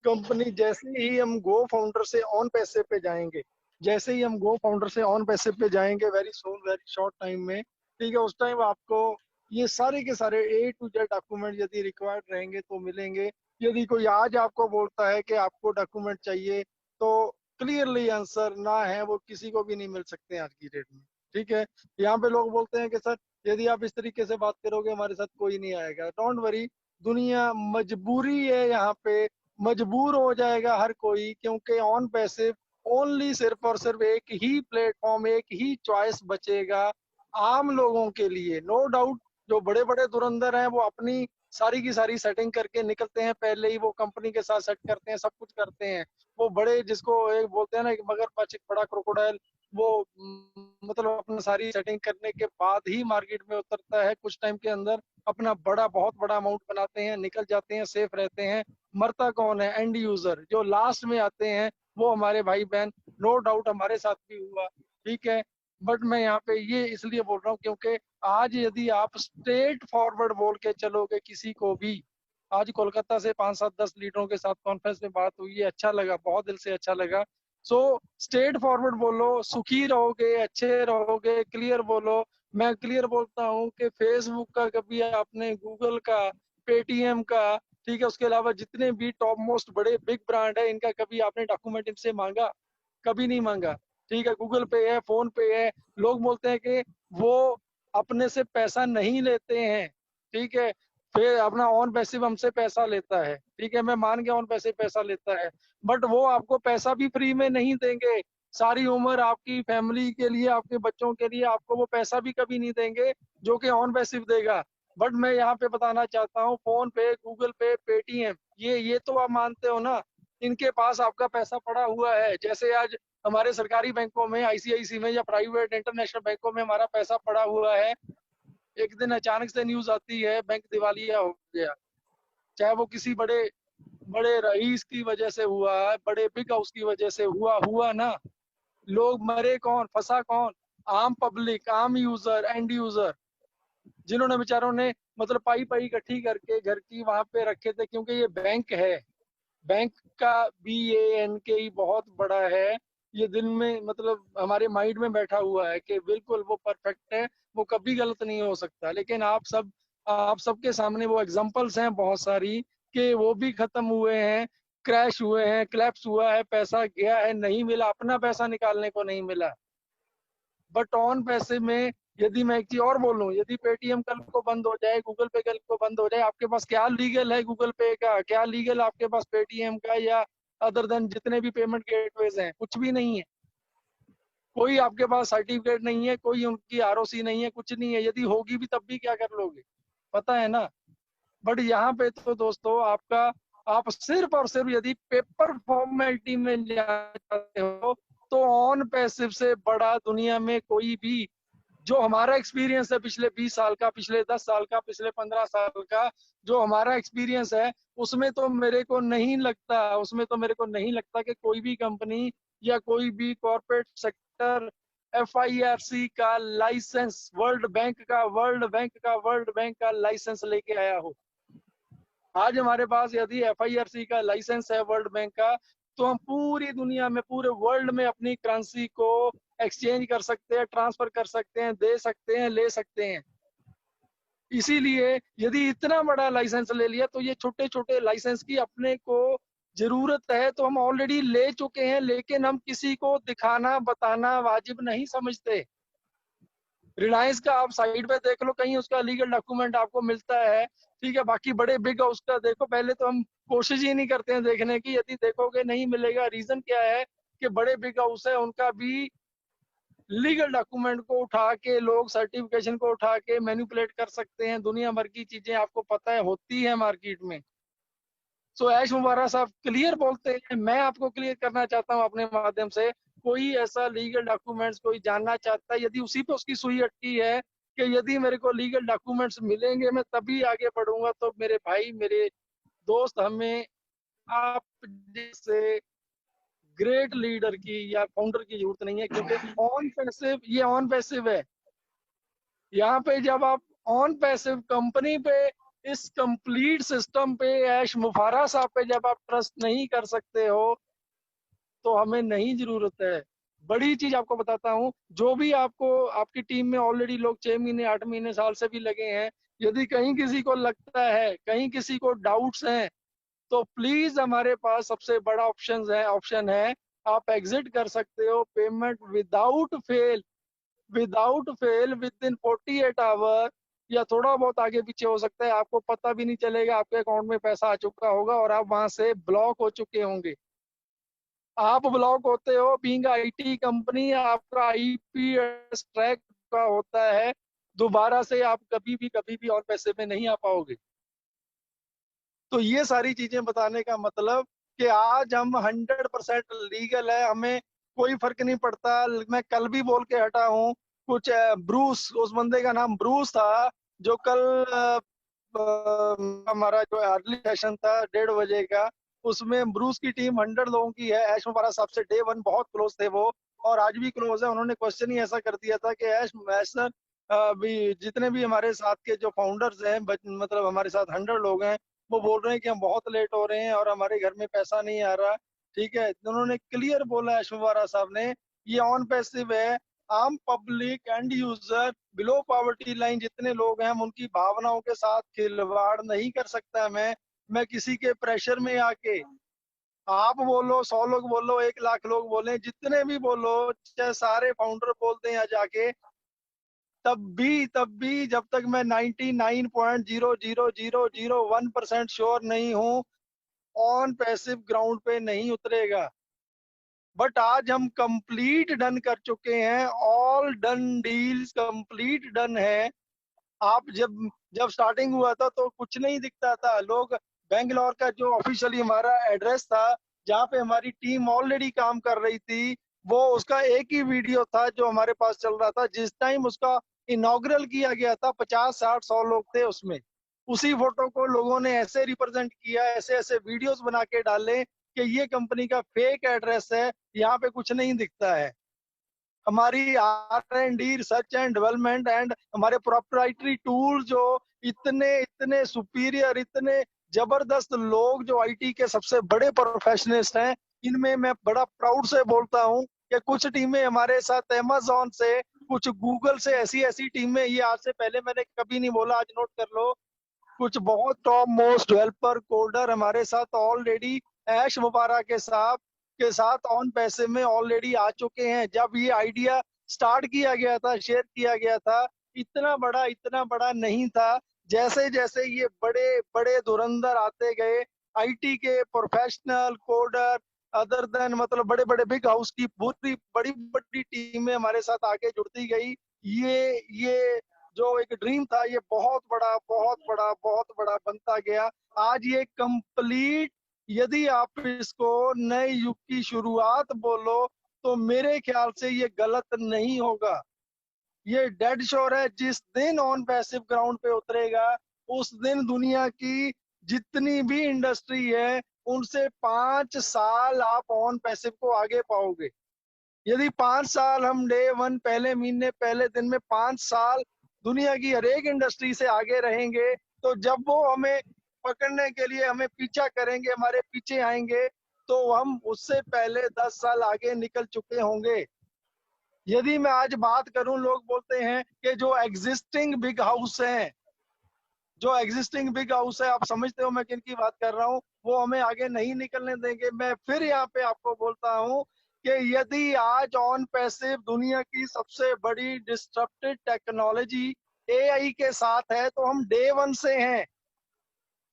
कंपनी जैसे ही हम गो फाउंडर से ऑन पैसे पे जाएंगे, जैसे ही हम गो फाउंडर से ऑन पैसे पे जाएंगे very soon, very short time में, ठीक है, उस टाइम आपको ये सारे के सारे ए टू जेड डॉक्यूमेंट यदि रिक्वायर्ड रहेंगे तो मिलेंगे। यदि कोई आज आपको बोलता है कि आपको डॉक्यूमेंट चाहिए तो क्लियरली आंसर ना है, वो किसी को भी नहीं मिल सकते आज की डेट में। ठीक है, यहाँ पे लोग बोलते हैं कि सर यदि आप इस तरीके से बात करोगे हमारे साथ कोई नहीं आएगा। डोंट वरी, दुनिया मजबूरी है, यहाँ पे मजबूर हो जाएगा हर कोई, क्योंकि ऑन पैसिव ओनली सिर्फ और सिर्फ एक ही प्लेटफॉर्म, एक ही चॉइस बचेगा आम लोगों के लिए। नो डाउट जो बड़े बड़े धुरंधर हैं वो अपनी सारी की सारी सेटिंग करके निकलते हैं, पहले ही वो कंपनी के साथ सेट करते हैं, सब कुछ करते हैं। वो बड़े जिसको एक बोलते हैं ना कि मगरमच्छ, एक बड़ा क्रोकोडाइल, वो मतलब अपनी सारी सेटिंग करने के बाद ही मार्केट में उतरता है। कुछ टाइम के अंदर अपना बहुत बड़ा अमाउंट बनाते हैं, निकल जाते हैं, सेफ रहते हैं। मरता कौन है? And user. जो लास्ट में आते हैं वो हमारे भाई बहन। नो डाउट हमारे साथ भी हुआ, ठीक है, बट मैं यहाँ पे ये इसलिए बोल रहा हूँ क्योंकि आज यदि आप स्ट्रेट फॉरवर्ड बोल के चलोगे किसी को भी, आज कोलकाता से 5-7-10 लीडरों के साथ कॉन्फ्रेंस में बात हुई है, अच्छा लगा, बहुत दिल से अच्छा लगा। सो स्ट्रेट फॉरवर्ड बोलो, सुखी रहोगे, अच्छे रहोगे, क्लियर बोलो। मैं क्लियर बोलता हूँ कि फेसबुक का कभी आपने, गूगल का, पेटीएम का, ठीक है, उसके अलावा जितने भी टॉप मोस्ट बड़े बिग ब्रांड है, इनका कभी आपने डॉक्यूमेंट इनसे मांगा? कभी नहीं मांगा। ठीक है, गूगल पे है, फोन पे है, लोग बोलते हैं कि वो अपने से पैसा नहीं लेते हैं, ठीक है, फिर अपना ऑन पैसिव हमसे पैसा लेता है, ठीक है, मैं मान गया ऑन पैसे पैसा लेता है, बट वो आपको पैसा भी फ्री में नहीं देंगे। सारी उम्र आपकी फैमिली के लिए, आपके बच्चों के लिए आपको वो पैसा भी कभी नहीं देंगे जो कि ऑन पैसिव देगा। बट मैं यहाँ पे बताना चाहता हूँ, फोन पे, गूगल पे, पेटीएम, ये तो आप मानते हो ना, इनके पास आपका पैसा पड़ा हुआ है। जैसे आज हमारे सरकारी बैंकों में, आईसीआईसी में या प्राइवेट इंटरनेशनल बैंकों में हमारा पैसा पड़ा हुआ है, एक दिन अचानक से न्यूज आती है बैंक दिवालिया हो गया, चाहे वो किसी बड़े बड़े रईस की वजह से हुआ है, बड़े बिग हाउस की वजह से हुआ ना, लोग मरे कौन, फंसा कौन? आम पब्लिक, आम यूजर, एंड यूजर, जिन्होंने बेचारों ने मतलब पाई पाई इकट्ठी करके घर की वहां पे रखे थे, क्योंकि ये बैंक है। बैंक का BANK बहुत बड़ा है। ये दिल में मतलब हमारे माइंड में बैठा हुआ है कि बिल्कुल वो परफेक्ट है, वो कभी गलत नहीं हो सकता। लेकिन आप सबके सामने वो एग्जांपल्स हैं बहुत सारी कि वो भी खत्म हुए हैं, क्रैश हुए हैं, क्लैप्स हुआ है, पैसा गया है, नहीं मिला, अपना पैसा निकालने को नहीं मिला। बट ऑन पैसे में, यदि मैं एक चीज और बोलूं, यदि पेटीएम कल को बंद हो जाए, गूगल पे कल को बंद हो जाए, आपके पास क्या लीगल है गूगल पे का, क्या लीगल आपके पास पेटीएम का, या अदर देन जितने भी पेमेंट गेटवेज हैं? कुछ भी नहीं है। कोई आपके पास सर्टिफिकेट नहीं है, कोई उनकी आरओसी नहीं है, कुछ नहीं है। यदि होगी भी तब भी क्या कर लोगे? पता है ना। बट यहाँ पे तो दोस्तों आपका, आप सिर्फ और सिर्फ यदि पेपर फॉर्मेलिटी में जाते हो तो ऑन पैसिव से बड़ा दुनिया में कोई भी, जो हमारा एक्सपीरियंस है पिछले 20 साल का, पिछले 10 साल का, पिछले 15 साल का, जो हमारा एक्सपीरियंस है, उसमें तो मेरे को नहीं लगता कि कोई भी कंपनी या कोई भी कॉर्पोरेट सेक्टर FIRC का लाइसेंस, वर्ल्ड बैंक का लाइसेंस लेके आया हो। आज हमारे पास यदि FIRC का लाइसेंस है वर्ल्ड बैंक का, तो हम पूरी दुनिया में, पूरे वर्ल्ड में अपनी करेंसी को एक्सचेंज कर सकते हैं, ट्रांसफर कर सकते हैं, दे सकते हैं, ले सकते हैं। इसीलिए यदि इतना बड़ा लाइसेंस ले लिया, तो ये छोटे छोटे लाइसेंस की अपने को जरूरत है तो हम ऑलरेडी ले चुके हैं, लेकिन हम किसी को दिखाना बताना वाजिब नहीं समझते। रिलायंस का आप साइड पे देख लो, कहीं उसका लीगल डॉक्यूमेंट आपको मिलता है, ठीक है। बाकी बड़े बिग हाउस का देखो, पहले तो हम कोशिश ही नहीं करते हैं देखने की, यदि देखोगे नहीं मिलेगा। रीजन क्या है कि बड़े बिग हाउस है, उनका भी लीगल डॉक्यूमेंट को उठा के लोग सर्टिफिकेशन को उठा के मैनिपुलेट कर सकते हैं। दुनिया भर की चीजें आपको पता है होती है मार्केट में। सो ऐश मुबारक साहब क्लियर बोलते हैं। मैं आपको क्लियर करना चाहता हूँ अपने माध्यम से, कोई ऐसा लीगल डॉक्यूमेंट्स कोई जानना चाहता है, यदि उसी पे उसकी सुई अटकी है कि यदि मेरे को लीगल डॉक्यूमेंट्स मिलेंगे मैं तभी आगे बढ़ूंगा, तो मेरे भाई, मेरे दोस्त, हमें आप जैसे ग्रेट लीडर की या फाउंडर की जरूरत नहीं है, क्योंकि ऑन पैसिव, ये ऑन पैसिव है। यहाँ पे जब आप ऑन पैसिव कंपनी पे, इस कंप्लीट सिस्टम पे, ऐश मुफारा साहब पे जब आप ट्रस्ट नहीं कर सकते हो, तो हमें नहीं जरूरत है। बड़ी चीज आपको बताता हूँ, जो भी आपको आपकी टीम में ऑलरेडी लोग 6 महीने 8 महीने साल से भी लगे हैं, यदि कहीं किसी को लगता है, कहीं किसी को डाउट्स हैं, तो प्लीज हमारे पास सबसे बड़ा ऑप्शन है आप एग्जिट कर सकते हो। Payment without fail within 48 hour, या थोड़ा बहुत आगे पीछे हो सकता है, आपको पता भी नहीं चलेगा, आपके अकाउंट में पैसा आ चुका होगा और आप वहां से ब्लॉक हो चुके होंगे। आप ब्लॉक होते हो, बीइंग IT कंपनी, आपका IP ट्रैक का होता है, दोबारा से आप कभी भी और पैसे में नहीं आ पाओगे। तो ये सारी चीजें बताने का मतलब कि आज हम 100% लीगल है, हमें कोई फर्क नहीं पड़ता। मैं कल भी बोल के हटा हूँ, कुछ ब्रूस, उस बंदे का नाम ब्रूस था, जो कल हमारा जो अर्ली सेशन था 1:30 बजे का, उसमें ब्रूस की टीम 100 लोगों की है। ऐश मुबारक साहब से डे 1 बहुत क्लोज थे वो, और आज भी क्लोज है। उन्होंने क्वेश्चन ही ऐसा कर दिया था कि ऐश सर, भी जितने भी हमारे साथ के जो फाउंडर्स हैं, मतलब हमारे साथ 100 लोग हैं, वो बोल रहे हैं कि हम बहुत लेट हो रहे हैं और हमारे घर में पैसा नहीं आ रहा। ठीक है, उन्होंने क्लियर बोला है मुबारक साहब ने, ये ऑन पैसिव है। आम public and user, below poverty line जितने लोग हैं, हम उनकी भावनाओं के साथ खिलवाड़ नहीं कर सकता। मैं किसी के प्रेशर में आके, आप बोलो, 100 लोग बोलो, 1 लाख लोग बोले, जितने भी बोलो, चाहे सारे फाउंडर बोलते हैं आज आके, तब भी जब तक मैं 99.00001% श्योर नहीं हूँ, ऑन पैसिव ग्राउंड पे नहीं उतरेगा। बट आज हम कंप्लीट डन कर चुके हैं, all done deals complete done है। आप जब जब स्टार्टिंग हुआ था तो कुछ नहीं दिखता था। लोग, बेंगलोर का जो ऑफिशियली हमारा एड्रेस था, जहाँ पे हमारी टीम ऑलरेडी काम कर रही थी, वो उसका एक ही वीडियो था जो हमारे पास चल रहा था। जिस टाइम उसका इनॉग्रल किया गया था, 50, 60, 100 लोग थे उसमें। उसी फोटो को लोगों ने ऐसे रिप्रेजेंट किया, ऐसे ऐसे वीडियोस बना के डाले कि ये कंपनी का फेक एड्रेस है, यहाँ पे कुछ नहीं दिखता है। हमारी R&D, research and development and हमारे प्रोप्राइटरी टूल जो इतने इतने सुपीरियर, इतने जबरदस्त लोग जो IT के सबसे बड़े प्रोफेशनलिस्ट हैं, इनमें मैं बड़ा प्राउड से बोलता हूँ कि कुछ टीमें हमारे साथ Amazon से, कुछ गूगल से, ऐसी ऐसी टीमें, ये आज से पहले मैंने कभी नहीं बोला, आज नोट कर लो, कुछ बहुत टॉप मोस्ट डेवलपर कोडर हमारे साथ ऑलरेडी ऐश मुबारक के साथ ऑन पैसे में ऑलरेडी आ चुके हैं। जब ये आइडिया स्टार्ट किया गया था, शेयर किया गया था, इतना बड़ा नहीं था। जैसे जैसे ये बड़े बड़े धुरंधर आते गए, IT के प्रोफेशनल कोडर, अदर देन मतलब बड़े बड़े बिग हाउस की पूरी बड़ी बड़ी टीमें हमारे साथ आगे जुड़ती गई। ये जो एक ड्रीम था, ये बहुत बड़ा बनता गया। आज ये कंप्लीट, यदि आप इसको नए युग की शुरुआत बोलो, तो मेरे ख्याल से ये गलत नहीं होगा। ये डेड श्योर है, जिस दिन ऑन पैसिव ग्राउंड पे उतरेगा, उस दिन दुनिया की जितनी भी इंडस्ट्री है, उनसे 5 साल आप ऑन पैसिव को आगे पाओगे। यदि 5 साल हम डे 1 पहले महीने पहले दिन में 5 साल दुनिया की हर एक इंडस्ट्री से आगे रहेंगे, तो जब वो हमें पकड़ने के लिए हमें पीछा करेंगे, हमारे पीछे आएंगे, तो हम उससे पहले 10 साल आगे निकल चुके होंगे। यदि मैं आज बात करूं, लोग बोलते हैं कि जो एग्जिस्टिंग बिग हाउस है, जो एग्जिस्टिंग बिग हाउस है, आप समझते हो मैं किन की बात कर रहा हूँ, वो हमें आगे नहीं निकलने देंगे। मैं फिर यहाँ पे आपको बोलता हूँ कि यदि आज ऑन पैसिव दुनिया की सबसे बड़ी डिस्ट्रप्टेड टेक्नोलॉजी एआई के साथ है, तो हम डे 1 से हैं।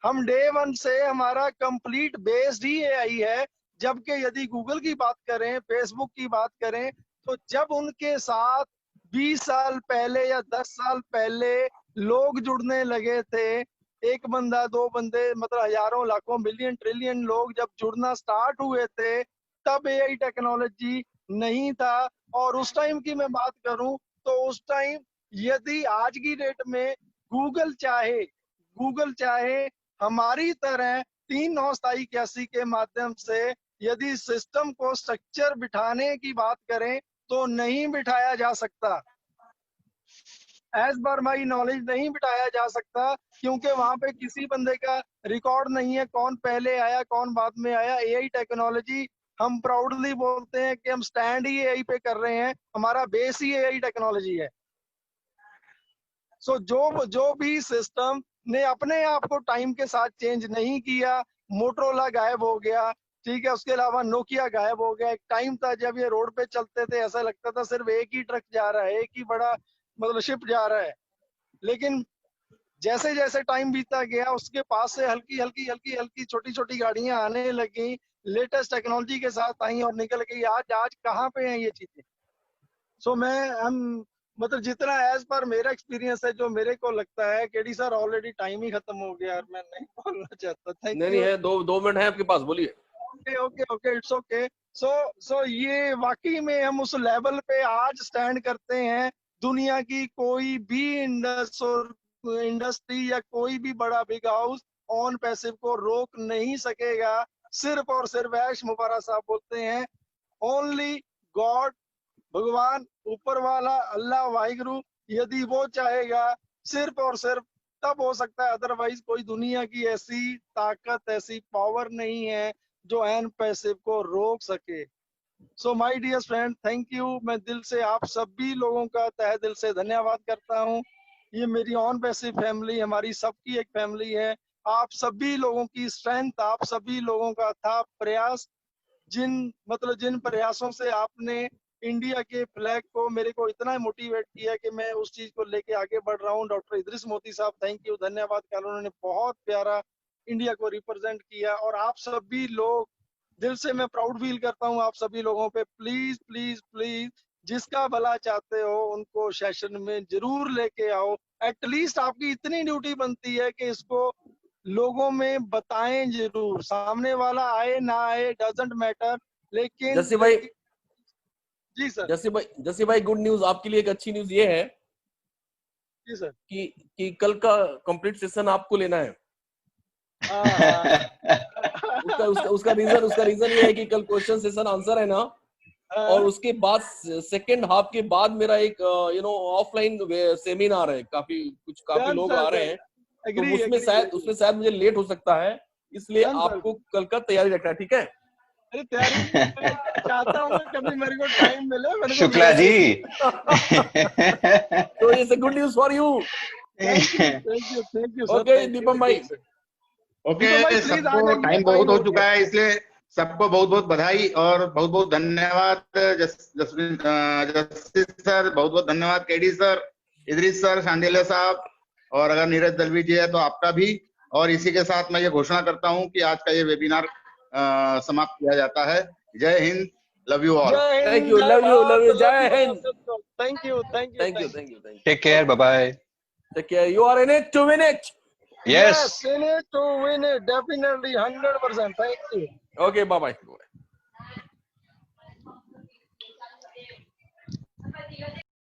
हम डे 1 से हमारा कंप्लीट बेस्ड ही एआई है। जबकि यदि गूगल की बात करें, फेसबुक की बात करें, तो जब उनके साथ 20 साल पहले या 10 साल पहले लोग जुड़ने लगे थे, एक बंदा, दो बंदे, मतलब हजारों लाखों मिलियन ट्रिलियन लोग जब जुड़ना स्टार्ट हुए थे, तब एआई टेक्नोलॉजी नहीं था। और उस टाइम की मैं बात करूं, तो उस टाइम यदि आज की डेट में गूगल चाहे हमारी तरह 3 9 स्थायी के माध्यम से यदि सिस्टम को स्ट्रक्चर बिठाने की बात करें, तो नहीं बिठाया जा सकता। एज पर माई नॉलेज नहीं बिठाया जा सकता, क्योंकि वहां पे किसी बंदे का रिकॉर्ड नहीं है, कौन पहले आया कौन बाद में आया। एआई टेक्नोलॉजी, हम प्राउडली बोलते हैं कि हम स्टैंड ही एआई पे कर रहे हैं, हमारा बेस ही एआई टेक्नोलॉजी है। सो जो भी सिस्टम ने अपने आप को टाइम के साथ चेंज नहीं किया, मोटरोला गायब हो गया, ठीक है, उसके अलावा नोकिया गायब हो गया। एक टाइम था जब ये रोड पे चलते थे, ऐसा लगता था सिर्फ एक ही ट्रक जा रहा है, एक ही बड़ा मतलब शिप जा रहा है। लेकिन जैसे जैसे टाइम बीता गया, उसके पास से हल्की हल्की हल्की हल्की छोटी छोटी गाड़ियां आने लगी, लेटेस्ट टेक्नोलॉजी के साथ आई और निकल गई। आज कहाँ पे हैं ये चीजें। सो हम मतलब जितना एज पर मेरा एक्सपीरियंस है, जो मेरे को लगता है, केडी सर ऑलरेडी टाइम ही खत्म हो गया और मैं नहीं बोलना चाहता। थैंक नहीं यू। है, 2 मिनट है आपके पास, बोलिए। Okay okay okay, it's okay. So ये वाकई में हम उस लेवल पे आज स्टैंड करते हैं, दुनिया की कोई भी इंडस्ट्री या कोई भी बड़ा बिग हाउस ऑन पैसिव को रोक नहीं सकेगा। सिर्फ और सिर्फ ऐश मुबारक साहब बोलते हैं, ओनली गॉड, भगवान ऊपर वाला, अल्लाह वाहिगुरु, यदि वो चाहेगा सिर्फ और सिर्फ तब हो सकता है, अदरवाइज कोई दुनिया की ऐसी ताकत, ऐसी पावर नहीं है जो एन पैसिव को रोक सके। So my dear friend, thank you. मैं दिल से आप सभी लोगों का तहे दिल से धन्यवाद करता हूँ। ये मेरी ऑन पैसिव फैमिली, हमारी सबकी एक फैमिली है। आप सभी लोगों की स्ट्रेंथ, आप सभी लोगों का था प्रयास, जिन प्रयासों से आपने इंडिया के फ्लैग को, मेरे को इतना मोटिवेट किया कि मैं उस चीज को लेके आगे बढ़ रहा हूँ। डॉक्टर इदरीस मोती साहब, थैंक यू, धन्यवाद। उन्होंने बहुत प्यारा इंडिया को रिप्रेजेंट किया। और आप सभी लोग, दिल से मैं प्राउड फील करता हूँ आप सभी लोगों पे। प्लीज प्लीज प्लीज, जिसका भला चाहते हो उनको सेशन में जरूर लेके आओ। एटलीस्ट आपकी इतनी ड्यूटी बनती है कि इसको लोगों में बताएं जरूर, सामने वाला आए ना आए डजंट मैटर, लेकिन जस्सी भाई, जी सर। जस्सी भाई, गुड न्यूज आपके लिए। एक अच्छी न्यूज ये है जी सर। कि कल का कंप्लीट सेशन आपको लेना है। उसका रीजन ये है कि कल क्वेश्चन सेशन आंसर है ना, और उसके बाद सेकेंड हाफ के बाद मेरा एक ऑफलाइन सेमिनार है, काफी लोग आ रहे हैं, तो उसमें शायद मुझे लेट हो सकता है, इसलिए आपको कल का तैयारी रखना है, ठीक है? अरे तैयारी चाहता हूँ, कभी मेरे को टाइम मिले। शुक्ला जी तो it's a good news for you. Thank you sir. Okay Deepam भाई। ओके, सबको टाइम बहुत हो चुका है, इसलिए सबको बहुत बहुत बधाई और बहुत बहुत धन्यवाद। जस्टिस सर बहुत बहुत धन्यवाद, KD sir, Idris sir, Shandilya साहब, और अगर नीरज दलवी जी है तो आपका भी। और इसी के साथ मैं ये घोषणा करता हूं कि आज का ये वेबिनार समाप्त किया जाता है। जय Hind, love you all. Thank you, love you, जय Hind. Thank you. Take care, bye bye. Take care, you are in it to win it. Yes. In it to win it, definitely 100%. Thank you. Okay, bye bye.